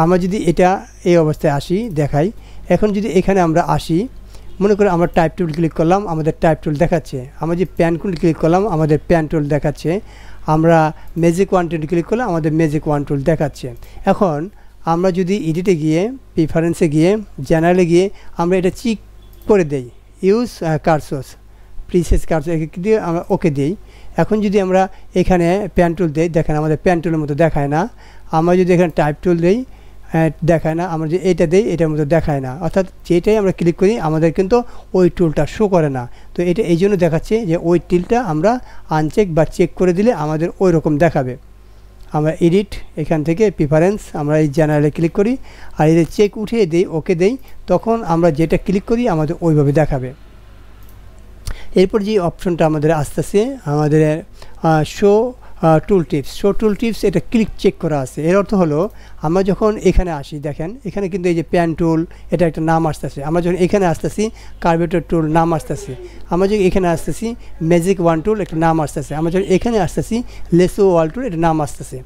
আমরা যদি এটা এই অবস্থায় আসি, দেখাই, এখন যদি এখানে আমরা আসি, মনে করে আমরা টাইপ টুল ক্লিক করলাম, আমাদের টাইপ টুল দেখাচ্ছে। আমরা যে প্যান টুল ক্লিক করলাম, আমাদের প্যান টুল দেখাচ্ছে। আমরা ম্যাজিক ওয়ান টুল ক্লিক করলে আমাদের ম্যাজিক ওয়ান টুল দেখাচ্ছে। এখন আমরা যদি এডিটে গিয়ে, প্রিফারেন্সে গিয়ে, জেনারেলে গিয়ে আমরা এটা চেক করে দেই, ইউজ কারসোস, প্রিসেস কারসোস দিয়ে আমরা ওকে দিই। এখন যদি আমরা এখানে প্যান টুল দিই, দেখেন আমাদের প্যান টুলের মতো দেখায় না। আমরা যদি এখানে টাইপ টুল দিই, দেখায় না। আমরা যে এটা দিই, এটার মতো দেখায় না। অর্থাৎ যেটাই আমরা ক্লিক করি আমাদের কিন্তু ওই টুলটা শো করে না। তো এটা এই জন্য দেখাচ্ছে যে ওই টুলটা আমরা আনচেক বা চেক করে দিলে আমাদের ওই রকম দেখাবে। আমরা এডিট, এখান থেকে প্রিফারেন্স, আমরা এই জেনারেলে ক্লিক করি, আর এই চেক উঠিয়ে দিই, ওকে দেই, তখন আমরা যেটা ক্লিক করি আমাদের ওইভাবে দেখাবে। এরপর যে অপশনটা আমাদের আসতেছে, আমাদের শো টুল টিপস, এটা ক্লিক চেক করা আছে। এর অর্থ হলো আমরা যখন এখানে আসি, দেখেন এখানে কিন্তু এই যে প্যান টুল, এটা একটা নাম আসতেছে। আমরা যখন এখানে আসতেছি, কার্বেটর টুল নাম আসতেছি। আমরা যখন এখানে আসতেছি, ম্যাজিক ওয়ান টুল একটা নাম আসতেছে। আমরা যখন এখানে আসতেছি, লেসো ওয়াল টুল এটা নাম আসতেছে।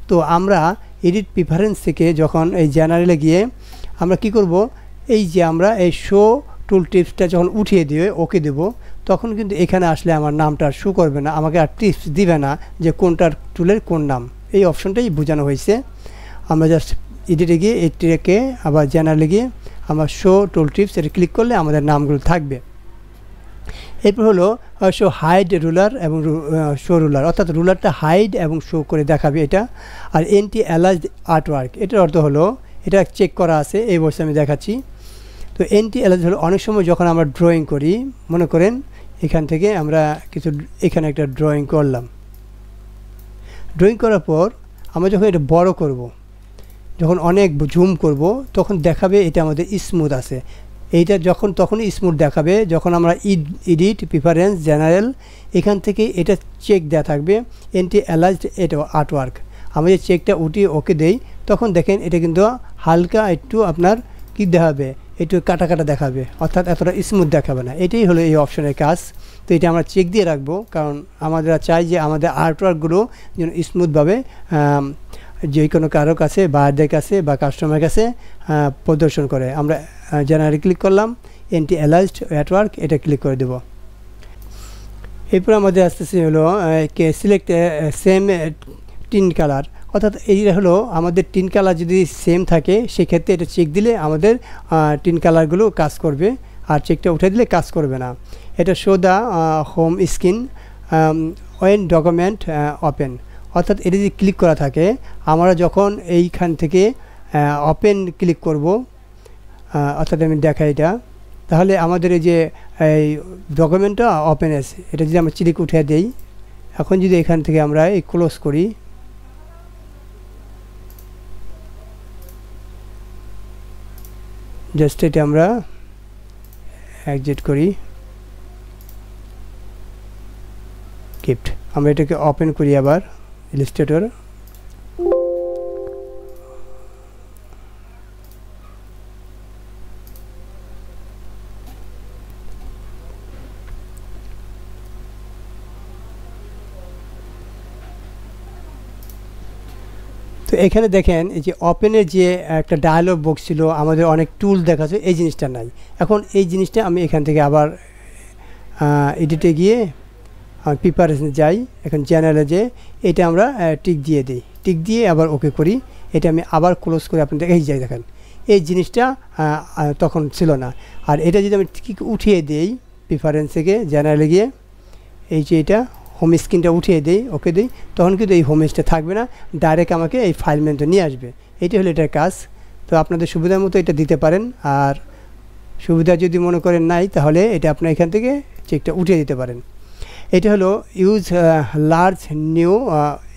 তো আমরা এডিট প্রিফারেন্স থেকে যখন এই জেনারেলে গিয়ে আমরা কি করব, এই যে আমরা এই শো টুল টিপসটা যখন উঠিয়ে দিয়ে ওকে দেবো, তখন কিন্তু এখানে আসলে আমার নামটা শো করবে না, আমাকে আর টিপস দিবে না যে কোনটার টুলের কোন নাম। এই অপশনটাই বোঝানো হয়েছে। আমরা জাস্ট এডিটে গিয়ে এটাকে আবার জেনারেলে গিয়ে আমরা শো টুল টিপস এটা ক্লিক করলে আমাদের নামগুলো থাকবে। এরপর হলো শো হাইড রুলার এবং শো রুলার, অর্থাৎ রুলারটা হাইড এবং শো করে দেখাবে এটা। আর এন্টি অ্যালাইজড আর্টওয়ার্ক, এটার অর্থ হলো এটা চেক করা আছে, এই বছর আমি দেখাচ্ছি। তো এন্টি অ্যালাইজড হলো অনেক সময় যখন আমরা ড্রয়িং করি, মনে করেন এখান থেকে আমরা কিছু এখানে একটা ড্রয়িং করলাম, ড্রয়িং করার পর আমরা যখন এটা বড় করব, যখন অনেক জুম করব, তখন দেখাবে এটা আমাদের স্মুথ আছে। এইটা যখন তখনই স্মুথ দেখাবে যখন আমরা এডিট প্রিফারেন্স জেনারেল এখান থেকে এটা চেক দেওয়া থাকবে এন্টি অ্যালাইজড এটা আর্টওয়ার্ক। আমরা যে চেকটা উঠিয়ে ওকে দেই, তখন দেখেন এটা কিন্তু হালকা একটু আপনার কী দেখাবে, একটু কাটা কাটা দেখাবে, অর্থাৎ এতটা স্মুথ দেখাবে না। এটাই হলো এই অপশনের কাজ। তো এটা আমরা চেক দিয়ে রাখবো, কারণ আমরা চাই যে আমাদের আর্টওয়ার্কগুলো যেন স্মুথভাবে যে কোনো কারো কাছে, বায়ারদের কাছে বা কাস্টমারের কাছে প্রদর্শন করে। আমরা জেনারেল ক্লিক করলাম, এন্টি অ্যালাইজড আর্টওয়ার্ক এটা ক্লিক করে দেব। এরপর আমাদের আসতেছে হলো সিলেক্ট সেম টিন কালার, অর্থাৎ এইটা হলো আমাদের টিন কালার যদি সেম থাকে সেক্ষেত্রে এটা চেক দিলে আমাদের টিন কালারগুলো কাজ করবে, আর চেকটা উঠে দিলে কাজ করবে না। এটা show the home screen when document open, অর্থাৎ এটা যদি ক্লিক করা থাকে, আমরা যখন এইখান থেকে ওপেন ক্লিক করব, অর্থাৎ আমি দেখাই এটা, তাহলে আমাদের এই যে এই ডকুমেন্টটা ওপেন আছে, এটা যদি আমরা ক্লিক উঠে দিই, এখন যদি এখান থেকে আমরা এই ক্লোজ করি, জাস্ট এটা আমরা এক্সিট করি, গিফট, আমরা এটাকে ওপেন করি আবার ইলাস্ট্রেটর। এখানে দেখেন এই যে ওপেনের যে একটা ডায়ালগ বক্স ছিল, আমাদের অনেক টুল দেখাচ্ছে, এই জিনিসটা নাই। এখন এই জিনিসটা আমি এখান থেকে আবার এডিটে গিয়ে প্রিপারেশনে যাই, এখন চ্যানেলে যে এটা আমরা টিক দিয়ে দিই, টিক দিয়ে আবার ওকে করি। এটা আমি আবার ক্লোজ করে আপনাদের এই যাই দেখেন এই জিনিসটা তখন ছিল না। আর এটা যদি আমি ঠিক উঠিয়ে দিই প্রিফারেন্স থেকে জেনারেলে গিয়ে এই যে এটা হোম স্ক্রিনটা উঠিয়ে দিই, ওকে দিই, তখন কিন্তু এই হোম স্ক্রিনটা থাকবে না, ডাইরেক্ট আমাকে এই ফাইল মেনুতে নিয়ে আসবে। এইটা হলো এটার কাজ। তো আপনাদের সুবিধার মতো এটা দিতে পারেন, আর সুবিধা যদি মনে করেন নাই তাহলে এটা আপনার এখান থেকে চেকটা উঠিয়ে দিতে পারেন। এটা হলো ইউজ লার্জ নিউ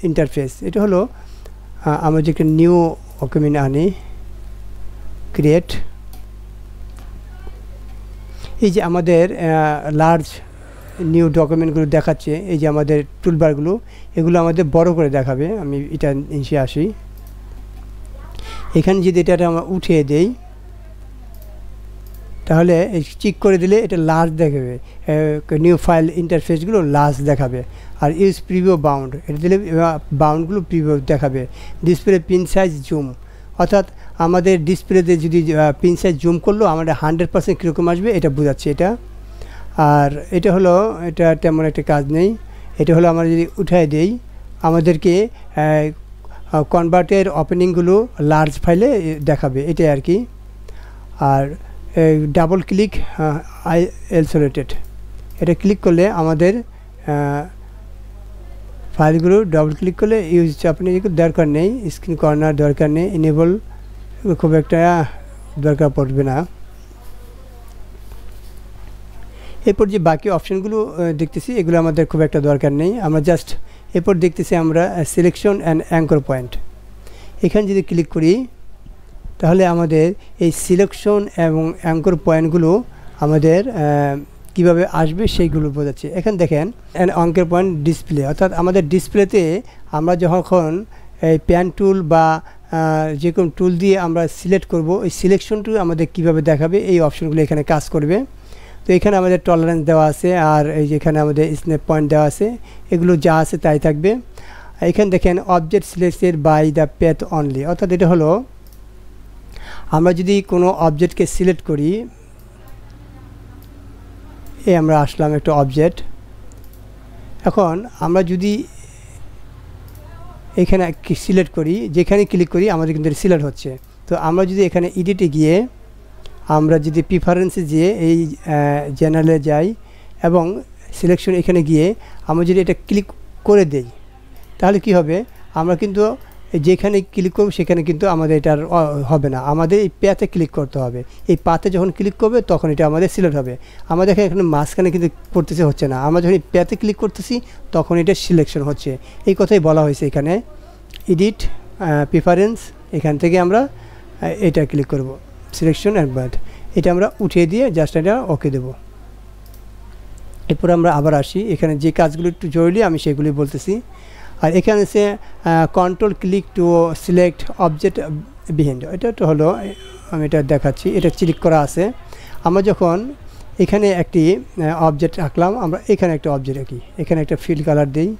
ইন্টারফেস। এটা হলো আমরা যে একটা নিউ ডকুমেন্ট আনি, ক্রিয়েট, এই যে আমাদের লার্জ নিউ ডকুমেন্টগুলো দেখাচ্ছে, এই যে আমাদের টুলবারগুলো, এগুলো আমাদের বড় করে দেখাবে। আমি এটা নিচে আসি, এখানে যদি এটা আমরা উঠিয়ে দেই তাহলে চেক করে দিলে এটা লার্জ দেখাবে, নিউ ফাইল ইন্টারফেসগুলো লার্জ দেখাবে। আর ইউজ প্রিভিউ বাউন্ড, এটা দিলে বাউন্ডগুলো প্রিভিউ দেখাবে। ডিসপ্লে পিন সাইজ জুম, অর্থাৎ আমাদের ডিসপ্লেতে যদি পিন সাইজ জুম করলেও আমাদের 100% কীরকম আসবে এটা বোঝাচ্ছে এটা। আর এটা হলো, এটা তেমন একটা কাজ নেই। এটা হলো আমরা যদি উঠাই দেই আমাদেরকে কনভার্টের ওপেনিংগুলো লার্জ ফাইলে দেখাবে, এটাই আর কি। আর ডাবল ক্লিক আইসোলেটেড, এটা ক্লিক করলে আমাদের ফাইলগুলো ডাবল ক্লিক করলে ইউজ আপনি দরকার নেই, স্ক্রিন কর্নার দরকার নেই, এনেবল খুব একটা দরকার পড়বে না। এরপর যে বাকি অপশানগুলো দেখতেছি এগুলো আমাদের খুব একটা দরকার নেই, আমরা জাস্ট এরপর দেখতেছি আমরা সিলেকশন অ্যান্ড অ্যাঙ্কর পয়েন্ট। এখানে যদি ক্লিক করি তাহলে আমাদের এই সিলেকশন এবং অ্যাঙ্কর পয়েন্টগুলো আমাদের কিভাবে আসবে সেইগুলো বোঝাচ্ছে। এখানে দেখেন অ্যাঙ্কর পয়েন্ট ডিসপ্লে, অর্থাৎ আমাদের ডিসপ্লেতে আমরা যখন এই প্যান টুল বা যে কোনো টুল দিয়ে আমরা সিলেক্ট করব, এই সিলেকশনটু আমাদের কিভাবে দেখাবে, এই অপশনগুলো এখানে কাজ করবে। তো এখানে আমাদের টলারেন্স দেওয়া আছে, আর এই যেখানে আমাদের স্ন্যাপ পয়েন্ট দেওয়া আছে, এগুলো যা আছে তাই থাকবে। এখানে দেখেন object selected by the path only, অর্থাৎ এটা হলো আমরা যদি কোনো অবজেক্টকে সিলেক্ট করি, আমরা আসলাম একটা অবজেক্ট, এখন আমরা যদি এখানে সিলেক্ট করি, যেখানে ক্লিক করি আমাদের কিন্তু সিলেক্ট হচ্ছে। তো আমরা যদি এখানে এডিটে গিয়ে আমরা যদি প্রিফারেন্সে গিয়ে এই জেনারেলে যাই এবং সিলেকশন এখানে গিয়ে আমরা যদি এটা ক্লিক করে দেই তাহলে কি হবে, আমরা কিন্তু যেখানে ক্লিক করব সেখানে কিন্তু আমাদের এটা হবে না, আমাদের এই প্যাথে ক্লিক করতে হবে। এই পাথে যখন ক্লিক করবে তখন এটা আমাদের সিলেক্ট হবে। আমাদের এখানে মাঝখানে কিন্তু করতেছে হচ্ছে না, আমরা যখন এই প্যাথে ক্লিক করতেছি তখন এটা সিলেকশন হচ্ছে। এই কথাই বলা হয়েছে এখানে এডিট প্রিফারেন্স, এখান থেকে আমরা এটা ক্লিক করব সিলেকশন অ্যান্ড বাট, এটা আমরা উঠিয়ে দিয়ে জাস্ট এটা ওকে দেব। এরপর আমরা আবার আসি, এখানে যে কাজগুলো একটু জরুরি আমি সেগুলি বলতেছি। আর এখানে এসে control click to select object behind, এটা তো হলো আমি এটা দেখাচ্ছি, এটা ক্লিক করা আছে। আমরা যখন এখানে একটি অবজেক্ট রাখলাম, আমরা এখানে একটা অবজেক্ট রাখি, এখানে একটা ফিল্ড কালার দিই,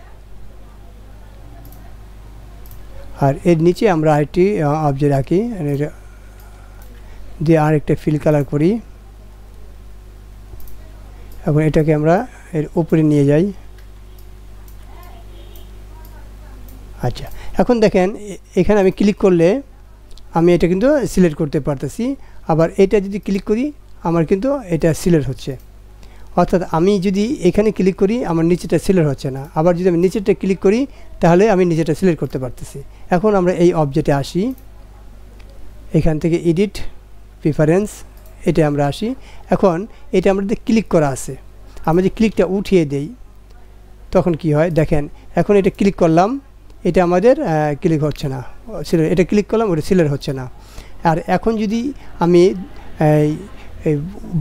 আর এর নিচে আমরা আরেকটি অবজেক্ট রাখি দিয়ে আরেকটা ফিল কালার করি। এখন এটাকে আমরা এর উপরে নিয়ে যাই। আচ্ছা, এখন দেখেন এখানে আমি ক্লিক করলে আমি এটা কিন্তু সিলেক্ট করতে পারতেছি, আবার এটা যদি ক্লিক করি আমার কিন্তু এটা সিলেক্ট হচ্ছে। অর্থাৎ আমি যদি এখানে ক্লিক করি আমার নিচেটা সিলেক্ট হচ্ছে না, আবার যদি আমি নিচেরটা ক্লিক করি তাহলে আমি নিচেটা সিলেক্ট করতে পারতেছি। এখন আমরা এই অবজেক্টে আসি, এখান থেকে এডিট প্রিফারেন্স, এটা আমরা আসি। এখন এটা আমাদের ক্লিক করা আছে, আমরা যে ক্লিকটা উঠিয়ে দেই তখন কি হয় দেখেন, এখন এটা ক্লিক করলাম, এটা আমাদের ক্লিক হচ্ছে না, এটা ক্লিক করলাম ওটা সিলেক্ট হচ্ছে না। আর এখন যদি আমি এই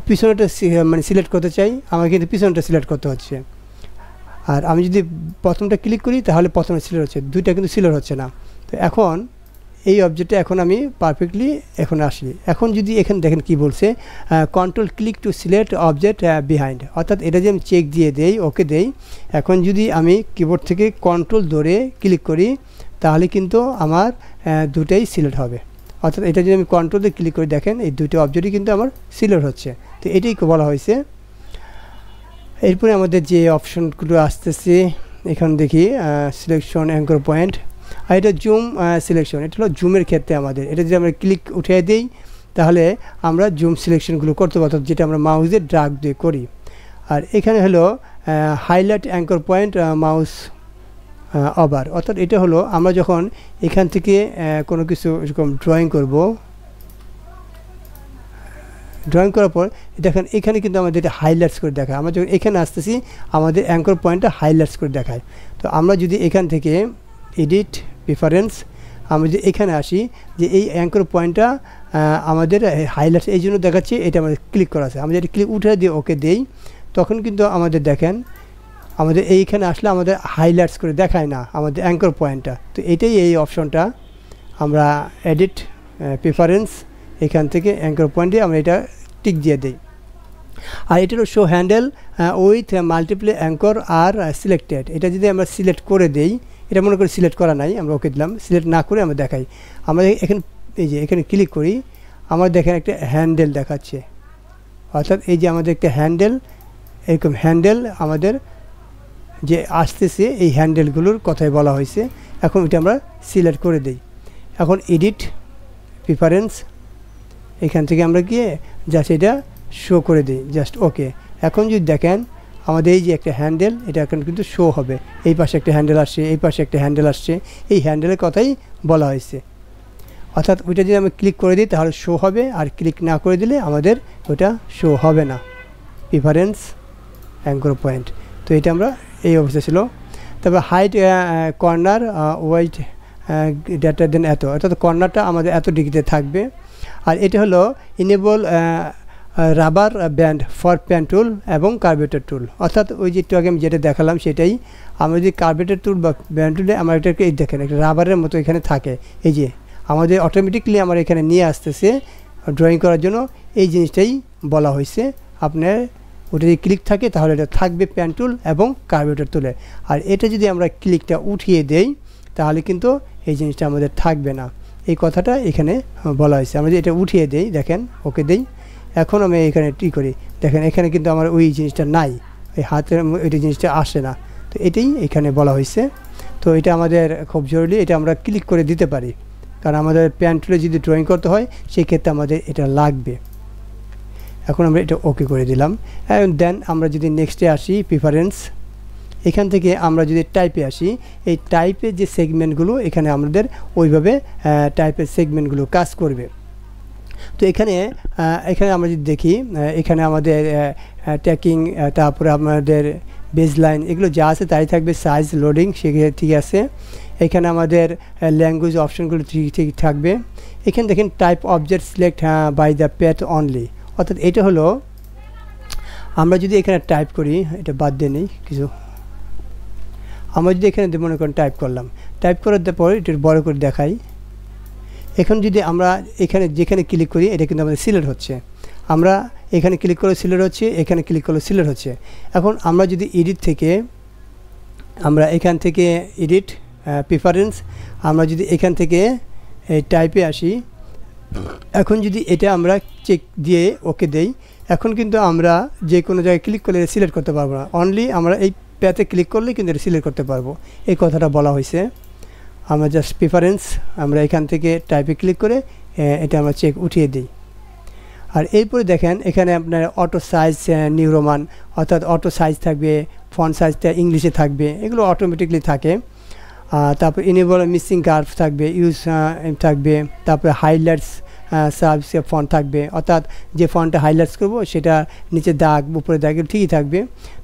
পিছনটা মানে সিলেক্ট করতে চাই, আমাকে কিন্তু পিছনটা সিলেক্ট করতে হচ্ছে। আর আমি যদি প্রথমটা ক্লিক করি তাহলে প্রথমটা সিলেক্ট হচ্ছে, দুইটা কিন্তু সিলেক্ট হচ্ছে না। তো এখন এই অবজেক্টে এখন আমি পারফেক্টলি এখন আসি। এখন যদি এখানে দেখেন কি বলছে, control click to select object behind, অর্থাৎ এটা যে আমি চেক দিয়ে দেই, ওকে দেই। এখন যদি আমি কিবোর্ড থেকে কন্ট্রোল ধরে ক্লিক করি তাহলে কিন্তু আমার দুটোই সিলেক্ট হবে। অর্থাৎ এটা যদি আমি কন্ট্রোল দিয়ে ক্লিক করে দেখেন এই দুটো অবজেক্টই কিন্তু আমার সিলেক্ট হচ্ছে। তো এটাই বলা হয়েছে। এরপরে আমাদের যে অপশনগুলো আসতেছে এখান দেখি সিলেকশন অ্যাঙ্কর পয়েন্ট, আর এটা জুম সিলেকশন। এটা হলো জুমের ক্ষেত্রে আমাদের এটা যদি আমরা ক্লিক উঠিয়ে দিই তাহলে আমরা জুম সিলেকশনগুলো করতে পারবো, যেটা আমরা মাউসে ড্রাগ দিয়ে করি। আর এখানে হলো highlight anchor point mouse over, অর্থাৎ এটা হলো আমরা যখন এখান থেকে কোনো কিছু এরকম ড্রয়িং করব, ড্রয়িং করার পর দেখেন এখানে কিন্তু আমাদের এটা হাইলাইটস করে দেখায়। আমরা যখন এখানে আসতেছি আমাদের অ্যাঙ্কর পয়েন্টটা হাইলাইটস করে দেখায়। তো আমরা যদি এখান থেকে এডিট প্রেফারেন্স আমরা যদি এখানে আসি যে এই অ্যাঙ্কর পয়েন্টটা আমাদের হাইলাইটস এই জন্য দেখাচ্ছে, এটা আমাদের ক্লিক করা আছে। আমরা যদি ক্লিক উঠে দিয়ে ওকে দেই তখন কিন্তু আমাদের দেখেন আমাদের এইখানে আসলে আমাদের হাইলাইটস করে দেখায় না আমাদের অ্যাঙ্কর পয়েন্টটা। তো এটাই এই অপশনটা আমরা এডিট প্রেফারেন্স এখান থেকে অ্যাঙ্কর পয়েন্ট দিয়ে আমরা এটা টিক দিয়ে দিই। আর এটা হলো show handle with multiple anchor are selected. এটা যদি আমরা সিলেক্ট করে দেই, এটা মনে করি সিলেক্ট করা নাই, আমরা ওকে দিলাম, সিলেক্ট না করে আমরা দেখাই। আমরা এখানে এই যে এখানে ক্লিক করি আমরা দেখেন একটা হ্যান্ডেল দেখাচ্ছে, অর্থাৎ এই যে আমাদের একটা হ্যান্ডেল, এরকম হ্যান্ডেল আমাদের যে আসতেছে এই হ্যান্ডেলগুলোর কথাই বলা হয়েছে। এখন এটা আমরা সিলেক্ট করে দিই। এখন এডিট প্রেফারেন্স এখান থেকে আমরা গিয়ে জাস্ট এটা শো করে দিই, জাস্ট ওকে। এখন যদি দেখেন আমাদের এই যে একটা হ্যান্ডেল এটা এখন কিন্তু শো হবে, এই পাশে একটা হ্যান্ডেল আসছে, এই পাশে একটা হ্যান্ডেল আসছে, এই হ্যান্ডেলের কথাই বলা হয়েছে। অর্থাৎ ওইটা যদি আমি ক্লিক করে দিই তাহলে শো হবে, আর ক্লিক না করে দিলে আমাদের ওটা শো হবে না। প্রেফারেন্স অ্যাঙ্কর পয়েন্ট, তো এটা আমরা এই অবস্থা ছিল। তারপর হাইট কর্নার ওয়াইড ডেটা দেন এত, অর্থাৎ কর্নারটা আমাদের এত ডিগ্রিতে থাকবে। আর এটা হলো enable rubber band for pen tool এবং কার্বেটার টুল, অর্থাৎ ওই যে একটু আগে আমি যেটা দেখালাম সেটাই। আমরা যদি কার্বেটার টুল বা ব্যান্ড টুলে আমরা এটাকে এই দেখেন একটা রাবারের মতো এখানে থাকে, এই যে আমাদের অটোমেটিকলি আমার এখানে নিয়ে আসতেছে ড্রয়িং করার জন্য, এই জিনিসটাই বলা হয়েছে। আপনার ওটা যদি ক্লিক থাকে তাহলে এটা থাকবে পেন টুল এবং কার্বেটার টুলে। আর এটা যদি আমরা ক্লিকটা উঠিয়ে দেই তাহলে কিন্তু এই জিনিসটা আমাদের থাকবে না, এই কথাটা এখানে বলা হয়েছে। আমরা যদি এটা উঠিয়ে দেই দেখেন ওকে দেই, এখন আমি এখানে টি করি দেখেন এখানে কিন্তু আমার ওই জিনিসটা নাই, এই হাতের ওইটা জিনিসটা আসে না। তো এটাই এখানে বলা হয়েছে। তো এটা আমাদের খুব জরুরি, এটা আমরা ক্লিক করে দিতে পারি, কারণ আমাদের পেন টুলে যদি ড্রয়িং করতে হয় সেই ক্ষেত্রে আমাদের এটা লাগবে। এখন আমরা এটা ওকে করে দিলাম। দেন আমরা যদি নেক্সটে আসি প্রেফারেন্স, এখান থেকে আমরা যদি টাইপে আসি, এই টাইপের যে সেগমেন্টগুলো এখানে আমাদের ওইভাবে টাইপের সেগমেন্টগুলো কাজ করবে। তো এখানে আমরা যদি দেখি এখানে আমাদের ট্যাকিং, তারপরে আমাদের বেসলাইন এগুলো যা আছে তাই থাকবে, সাইজ লোডিং সেগুলো ঠিক আছে। এখানে আমাদের ল্যাঙ্গুয়েজ অপশনগুলো ঠিক থাকবে। এখানে দেখেন type object select by the path only, অর্থাৎ এটা হলো আমরা যদি এখানে টাইপ করি, এটা বাদ দিয়ে নেই কিছু, আমরা যদি এখানে মনে করেন টাইপ করলাম, টাইপ করার পর এটা বড় করে দেখাই। এখন যদি আমরা এখানে যেখানে ক্লিক করি এটা কিন্তু আমাদের সিলেক্ট হচ্ছে, আমরা এখানে ক্লিক করে সিলেক্ট হচ্ছে, এখানে ক্লিক করলে সিলেক্ট হচ্ছে। এখন আমরা যদি এডিট থেকে আমরা এখান থেকে এডিট প্রেফারেন্স আমরা যদি এখান থেকে এই টাইপে আসি, এখন যদি এটা আমরা চেক দিয়ে ওকে দেই, এখন কিন্তু আমরা যে কোনো জায়গায় ক্লিক করলে সিলেক্ট করতে পারবো না, অনলি আমরা এই প্যাথে ক্লিক করলে কিন্তু এটা সিলেক্ট করতে পারবো, এই কথাটা বলা হয়েছে। আমরা জাস্ট প্রেফারেন্স আমরা এখান থেকে টাইপে ক্লিক করে এটা আমরা চেক উঠিয়ে দিই। আর এরপরে দেখেন এখানে আপনার অটো সাইজ নিউ রোমান, অর্থাৎ অটো সাইজ থাকবে, ফন্ট সাইজটা ইংলিশে থাকবে, এগুলো অটোমেটিকলি থাকে। তারপর ইনেবল মিসিং কার্ভ থাকবে, ইউজ থাকবে, তারপরে হাইলাইটস সার্ভিস ফন্ট থাকবে, অর্থাৎ যে ফন্টটা হাইলাইটস করবো সেটা নিচে দাগ উপরে দাগ ঠিকই থাকবে।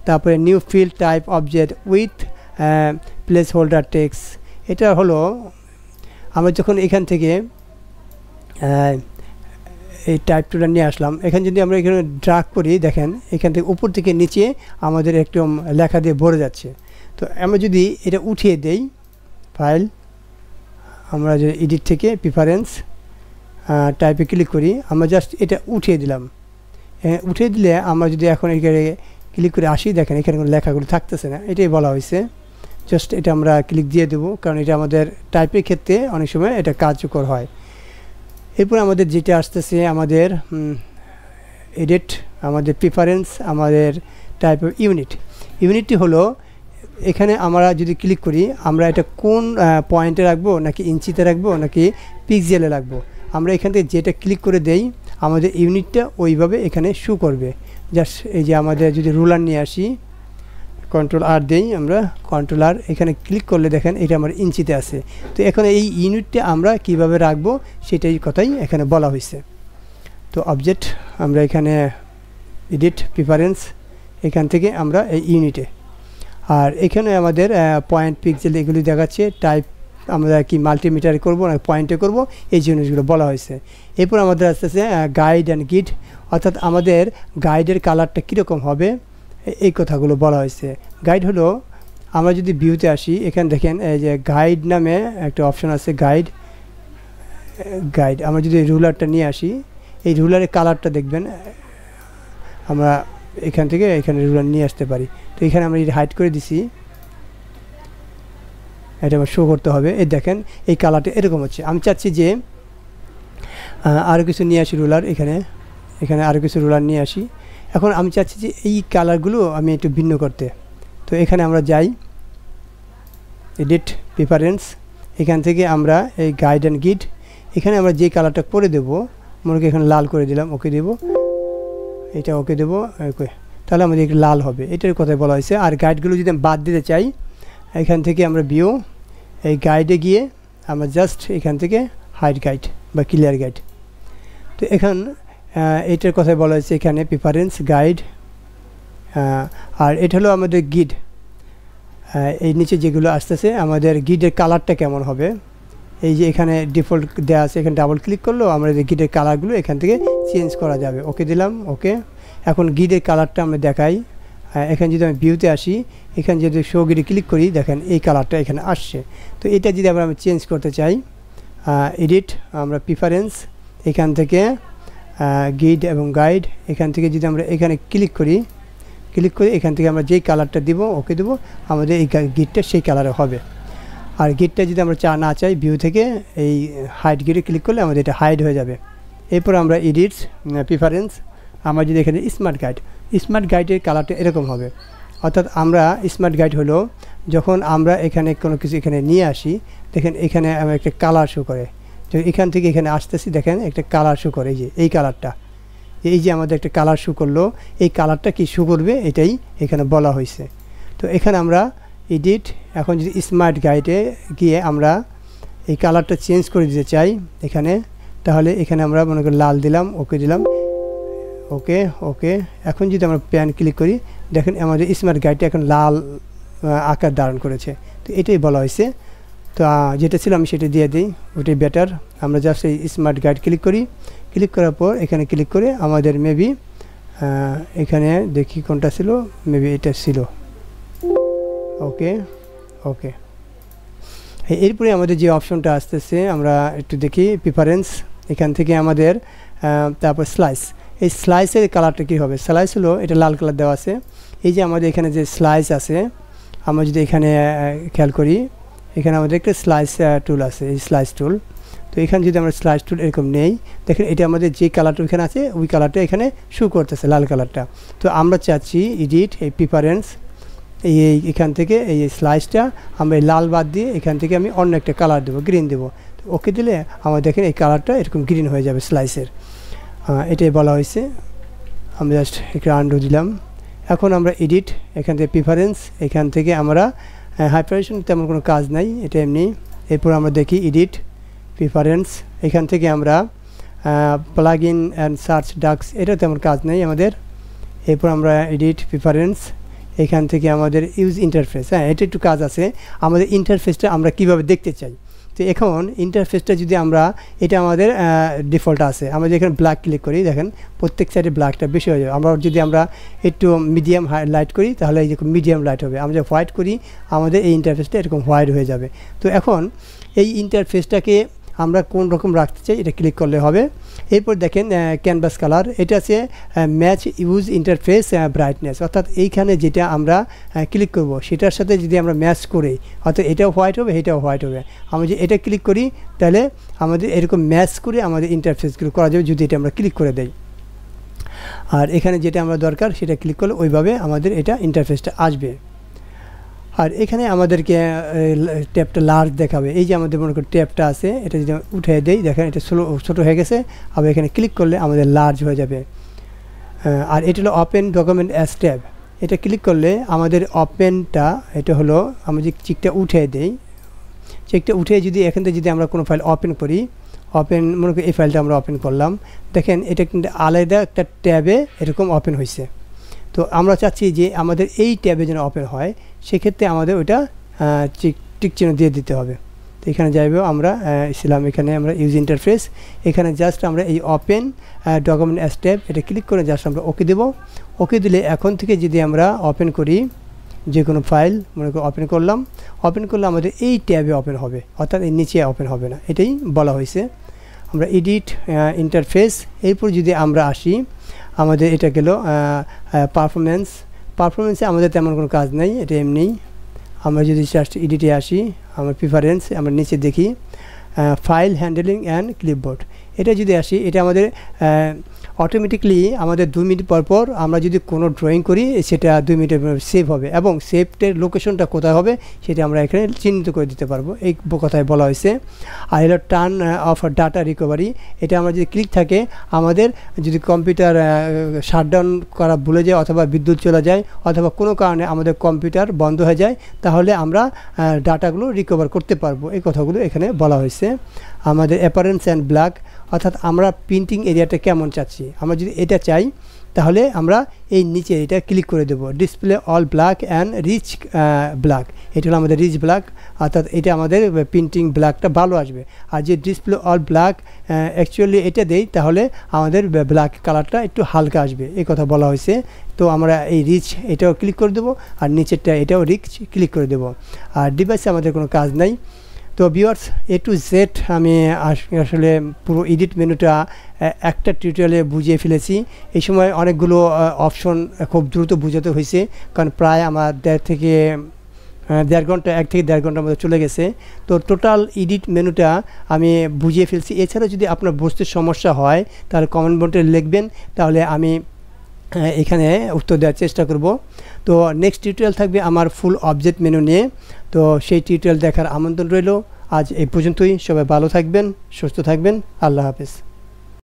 তারপরে new field type object with place holder text, এটা হলো আমরা যখন এখান থেকে এই টাইপ টুলটা নিয়ে আসলাম, এখানে যদি আমরা এখানে ড্রাগ করি দেখেন এখান থেকে উপর থেকে নিচে আমাদের একটু লেখা দিয়ে ভরে যাচ্ছে। তো আমরা যদি এটা উঠিয়ে দেই, ফাইল আমরা যদি এডিট থেকে প্রেফারেন্স টাইপে ক্লিক করি, আমরা জাস্ট এটা উঠিয়ে দিলাম। উঠিয়ে দিলে আমরা যদি এখন এখানে ক্লিক করে আসি দেখেন এখানে কোনো লেখাগুলো থাকতেছে না, এটাই বলা হয়েছে জাস্ট এটা আমরা ক্লিক দিয়ে দেবো, কারণ এটা আমাদের টাইপের ক্ষেত্রে অনেক সময় এটা কার্যকর হয়। এরপর আমাদের যেটা আসতেছে আমাদের এডিট, আমাদের প্রিফারেন্স, আমাদের টাইপ অফ ইউনিটটি হলো এখানে আমরা যদি ক্লিক করি আমরা এটা কোন পয়েন্টে রাখবো, নাকি ইঞ্চিতে রাখবো, নাকি পিক্সেলে রাখবো। আমরা এখান থেকে যেটা ক্লিক করে দেই আমাদের ইউনিটটা ওইভাবে এখানে শো করবে। জাস্ট এই যে আমাদের যদি রুলার নিয়ে আসি, কন্ট্রোল আর দেই, আমরা কন্ট্রোল আর এখানে ক্লিক করলে দেখেন এটা আমার ইঞ্চিতে আছে। তো এখন এই ইউনিটটা আমরা কিভাবে রাখবো সেটাই কথাই এখানে বলা হয়েছে। তো অবজেক্ট আমরা এখানে এডিট প্রিফারেন্স, এখান থেকে আমরা এই ইউনিটে, আর এখানে আমাদের পয়েন্ট পিক্সেল এগুলি দেখাচ্ছে। টাইপ আমরা কি মাল্টিমিটারে করব না পয়েন্টে করব, এই জিনিসগুলো বলা হয়েছে। এরপর আমাদের আসতেছে গাইড অ্যান্ড গিড, অর্থাৎ আমাদের গাইডের কালারটা কীরকম হবে এই কথাগুলো বলা হয়েছে। গাইড হলো আমরা যদি ভিউতে আসি, এখানে দেখেন এই যে গাইড নামে একটা অপশন আছে, গাইড আমরা যদি রুলারটা নিয়ে আসি, এই রুলারের কালারটা দেখবেন আমরা এখান থেকে এখানে রুলার নিয়ে আসতে পারি। তো এখানে আমরা এটা হাইড করে দিছি, এটা আমার শো করতে হবে। এই দেখেন এই কালারটা এরকম হচ্ছে। আমি চাচ্ছি যে আরও কিছু নিয়ে আসি রুলার, এখানে আরও কিছু রুলার নিয়ে আসি। এখন আমি চাচ্ছি যে এই কালারগুলো আমি একটু ভিন্ন করতে। তো এখানে আমরা যাই এডিট প্রিফারেন্স, এখান থেকে আমরা এই গাইড অ্যান্ড গিড, এখানে আমরা যে কালারটা করে দেবো, মনে করি এখানে লাল করে দিলাম, ওকে দেবো, এটা ওকে দেবো, ওকে, তাহলে আমাদের একটু লাল হবে, এটার কথাই বলা হয়েছে। আর গাইডগুলো যদি আমি বাদ দিতে চাই, এখান থেকে আমরা ভিউ, এই গাইডে গিয়ে আমরা জাস্ট এখান থেকে হাইড গাইড বা ক্লিয়ার গাইড। তো এখন এটার কথাই বলা হয়েছে এখানে প্রিফারেন্স গাইড, আর এটা হলো আমাদের গিড। এই নিচে যেগুলো আসতেছে আমাদের গিডের কালারটা কেমন হবে, এই যে এখানে ডিফল্ট দেওয়া আছে, এখানে ডাবল ক্লিক করলেও আমরা যে গিডের কালারগুলো এখান থেকে চেঞ্জ করা যাবে। ওকে দিলাম, ওকে। এখন গিডের কালারটা আমরা দেখাই, এখানে যদি আমি ভিউতে আসি, এখানে যদি শো গিডে ক্লিক করি, দেখেন এই কালারটা এখানে আসছে। তো এটা যদি আমরা চেঞ্জ করতে চাই, এডিট আমরা প্রিফারেন্স, এখান থেকে গিড এবং গাইড, এখান থেকে যদি আমরা এখানে ক্লিক করি এখান থেকে আমরা যেই কালারটা দিব, ওকে দেবো, আমাদের এই গিডটা সেই কালারে হবে। আর গিডটা যদি আমরা না চাই, ভিউ থেকে এই হাইড গিডে ক্লিক করলে আমাদের এটা হাইড হয়ে যাবে। এরপর আমরা এডিট প্রিফারেন্স, আমরা যদি এখানে স্মার্ট গাইডের কালারটা এরকম হবে। অর্থাৎ আমরা স্মার্ট গাইড হলো যখন আমরা এখানে কোনো কিছু এখানে নিয়ে আসি, দেখেন এখানে আমরা একটা কালার শো করে, এখান থেকে এখানে আসতেছি, দেখেন একটা কালার শো করে, এই কালারটা, এই যে আমাদের একটা কালার শো করলো, এই কালারটা কি শো করবে এটাই এখানে বলা হয়েছে। তো এখানে আমরা এডিট, এখন যদি স্মার্ট গাইডে গিয়ে আমরা এই কালারটা চেঞ্জ করে দিতে চাই এখানে, তাহলে এখানে আমরা মনে করি লাল দিলাম, ওকে দিলাম, ওকে ওকে। এখন যদি আমরা প্যান ক্লিক করি, দেখেন আমাদের স্মার্ট গাইডটা এখন লাল আকার ধারণ করেছে। তো এটাই বলা হয়েছে। তো যেটা ছিল আমি সেটা দিয়ে দিই, ওটাই বেটার। আমরা জাস্ট এই স্মার্ট গাইড ক্লিক করি, ক্লিক করার পর এখানে ক্লিক করে আমাদের মেবি এখানে দেখি কোনটা ছিল, মেবি এটা ছিল, ওকে ওকে। এরপরে আমাদের যে অপশনটা আসতেছে আমরা একটু দেখি, প্রিফারেন্স, এখান থেকে আমাদের তারপর স্লাইস, এই স্লাইসের কালারটা কী হবে। স্লাইস হলো এটা লাল কালার দেওয়া আছে। এই যে আমাদের এখানে যে স্লাইস আছে, আমরা যদি এখানে খেয়াল করি, এখানে আমাদের একটা স্লাইস টুল আছে, এই স্লাইস টুল। তো এখানে যদি আমরা স্লাইস টুল এরকম নেই, দেখেন এটা আমাদের যে কালারটা এখানে আছে ওই কালারটা এখানে শো করতেছে, লাল কালারটা। তো আমরা চাচ্ছি এডিট, এই প্রিফারেন্স, এখান থেকে এই স্লাইসটা আমরা এই লাল বাদ দিয়ে এখান থেকে আমি অন্য একটা কালার দেবো, গ্রিন দেবো। তো ওকে দিলে আমার দেখেন এই কালারটা এরকম গ্রিন হয়ে যাবে স্লাইসের, এটাই বলা হয়েছে। আমি জাস্ট একটু আন্ডু দিলাম। এখন আমরা এডিট, এখান থেকে প্রিফারেন্স, এখান থেকে আমরা হাইপারেশন তেমন কোনো কাজ নাই, এটা এমনি। এরপর আমরা দেখি এডিট প্রিফারেন্স, এখান থেকে আমরা plug in and search ducks, এটা তেমন কাজ নেই আমাদের। এরপর আমরা এডিট প্রিফারেন্স, এখান থেকে আমাদের ইউজ ইন্টারফেস, এটা একটু কাজ আছে, আমাদের ইন্টারফেসটা আমরা কিভাবে দেখতে চাই। তো এখন ইন্টারফেসটা যদি আমরা, এটা আমাদের ডিফল্ট আছে, আমরা যেখানে ব্ল্যাক ক্লিক করি, দেখেন প্রত্যেক সাইডে ব্ল্যাকটা বেশি হয়ে যাবে। আমরা যদি আমরা একটু মিডিয়াম লাইট করি, তাহলে এই যে মিডিয়াম লাইট হবে। আমরা হোয়াইট করি, আমাদের এই ইন্টারফেসটা এরকম হোয়াইট হয়ে যাবে। তো এখন এই ইন্টারফেসটাকে আমরা কোন রকম রাখতে চাই এটা ক্লিক করলে হবে। এরপর দেখেন ক্যানভাস কালার, এটা আছে ম্যাচ ইউজ ইন্টারফেস ব্রাইটনেস, অর্থাৎ এইখানে যেটা আমরা ক্লিক করব সেটার সাথে যদি আমরা ম্যাচ করি, অর্থাৎ এটাও হোয়াইট হবে এটাও হোয়াইট হবে। আমরা যদি এটা ক্লিক করি তাহলে আমাদের এরকম ম্যাচ করে আমাদের ইন্টারফেসগুলো করা যাবে যদি এটা আমরা ক্লিক করে দেই। আর এখানে যেটা আমরা দরকার সেটা ক্লিক করলে ওইভাবে আমাদের এটা ইন্টারফেসটা আসবে। আর এখানে আমাদেরকে ট্যাবটা লার্জ দেখাবে। এই যে আমাদের মনে করি ট্যাবটা আছে, এটা যদি উঠে দেই দেখেন এটা ছোটো হয়ে গেছে, আবার এখানে ক্লিক করলে আমাদের লার্জ হয়ে যাবে। আর এটা হলো ওপেন ডকুমেন্ট অ্যাজ ট্যাব, এটা ক্লিক করলে আমাদের ওপেনটা এটা হলো আমরা যে চেকটা উঠে দেই, চেকটা উঠে যদি এখান থেকে যদি আমরা কোনো ফাইল ওপেন করি, ওপেন মনে করি এই ফাইলটা আমরা ওপেন করলাম, দেখেন এটা কিন্তু আলাদা একটা ট্যাবে এরকম ওপেন হয়েছে। তো আমরা চাচ্ছি যে আমাদের এই ট্যাবে যেন ওপেন হয়, সেক্ষেত্রে আমাদের ওইটা টিক চিহ্ন দিয়ে দিতে হবে। তো এখানে যাইব আমরা ছিলাম, এখানে আমরা ইউজ ইন্টারফেস, এখানে জাস্ট আমরা এই ওপেন ডকুমেন্ট অ্যাজ ট্যাব এটা ক্লিক করে জাস্ট আমরা ওকে দেব। ওকে দিলে এখন থেকে যদি আমরা ওপেন করি যে কোনো ফাইল মনে করি ওপেন করলাম, ওপেন করলে আমাদের এই ট্যাবে ওপেন হবে, অর্থাৎ এই নিচে ওপেন হবে না, এটাই বলা হয়েছে। আমরা এডিট ইন্টারফেস, এরপর যদি আমরা আসি আমাদের এটা গেল পারফরমেন্সে আমাদের তেমন কোনো কাজ নেই, এটা এমনি। আমরা যদি জাস্ট এডিটে আসি, আমার প্রিফারেন্স আমরা নিচে দেখি ফাইল হ্যান্ডেলিং অ্যান্ড ক্লিপবোর্ড, এটা যদি আসি এটা আমাদের অটোমেটিকলি আমাদের 2 মিনিট পর পর আমরা যদি কোনো ড্রয়িং করি সেটা 2 মিনিটের সেভ হবে, এবং সেভটের লোকেশনটা কোথায় হবে সেটা আমরা এখানে চিহ্নিত করে দিতে পারবো, এই কথায় বলা হয়েছে। আর হলো টার্ন অফ ডাটা রিকভারি, এটা আমরা যদি ক্লিক থাকে আমাদের যদি কম্পিউটার শাটডাউন করা ভুলে যায় অথবা বিদ্যুৎ চলে যায় অথবা কোনো কারণে আমাদের কম্পিউটার বন্ধ হয়ে যায়, তাহলে আমরা ডাটাগুলো রিকভার করতে পারবো, এই কথাগুলো এখানে বলা হয়েছে। আমাদের অ্যাপারেন্স অ্যান্ড ব্ল্যাক, অর্থাৎ আমরা প্রিন্টিং এরিয়াটা কেমন চাচ্ছি, আমরা যদি এটা চাই তাহলে আমরা এই নিচে এটা ক্লিক করে দেবো display all black and rich black, এটা হলো আমাদের রিচ ব্ল্যাক, অর্থাৎ এটা আমাদের প্রিন্টিং ব্ল্যাকটা ভালো আসবে। আর যে ডিসপ্লে অল ব্ল্যাক অ্যাকচুয়ালি এটা দেই তাহলে আমাদের ব্ল্যাক কালারটা একটু হালকা আসবে, এই কথা বলা হয়েছে। তো আমরা এই রিচ এটাও ক্লিক করে দেবো আর নিচেরটা এটাও রিচ ক্লিক করে দেবো। আর ডিভাইসে আমাদের কোনো কাজ নাই। তো ভিউয়ার্স A to Z আমি আসলে পুরো এডিট মেনুটা একটা টিউটোরিয়ালে বুঝিয়ে ফেলেছি। এই সময় অনেকগুলো অপশন খুব দ্রুত বুঝাতে হয়েছে, কারণ প্রায় আমার 1 থেকে 1.5 ঘন্টার মধ্যে চলে গেছে। তো টোটাল এডিট মেনুটা আমি বুঝিয়ে ফেলছি। এছাড়া যদি আপনার বুঝতে সমস্যা হয় তাহলে কমেন্ট বক্সে লিখবেন, তাহলে আমি এখানে উত্তর দেওয়ার চেষ্টা করব। তো নেক্সট টিউটোরিয়াল থাকবে আমার ফুল অবজেক্ট মেনু নিয়ে, তো সেই টিউটোরিয়াল দেখার আমন্ত্রণ রইল। আজ এই পর্যন্তই, সবাই ভালো থাকবেন, সুস্থ থাকবেন, আল্লাহ হাফেজ।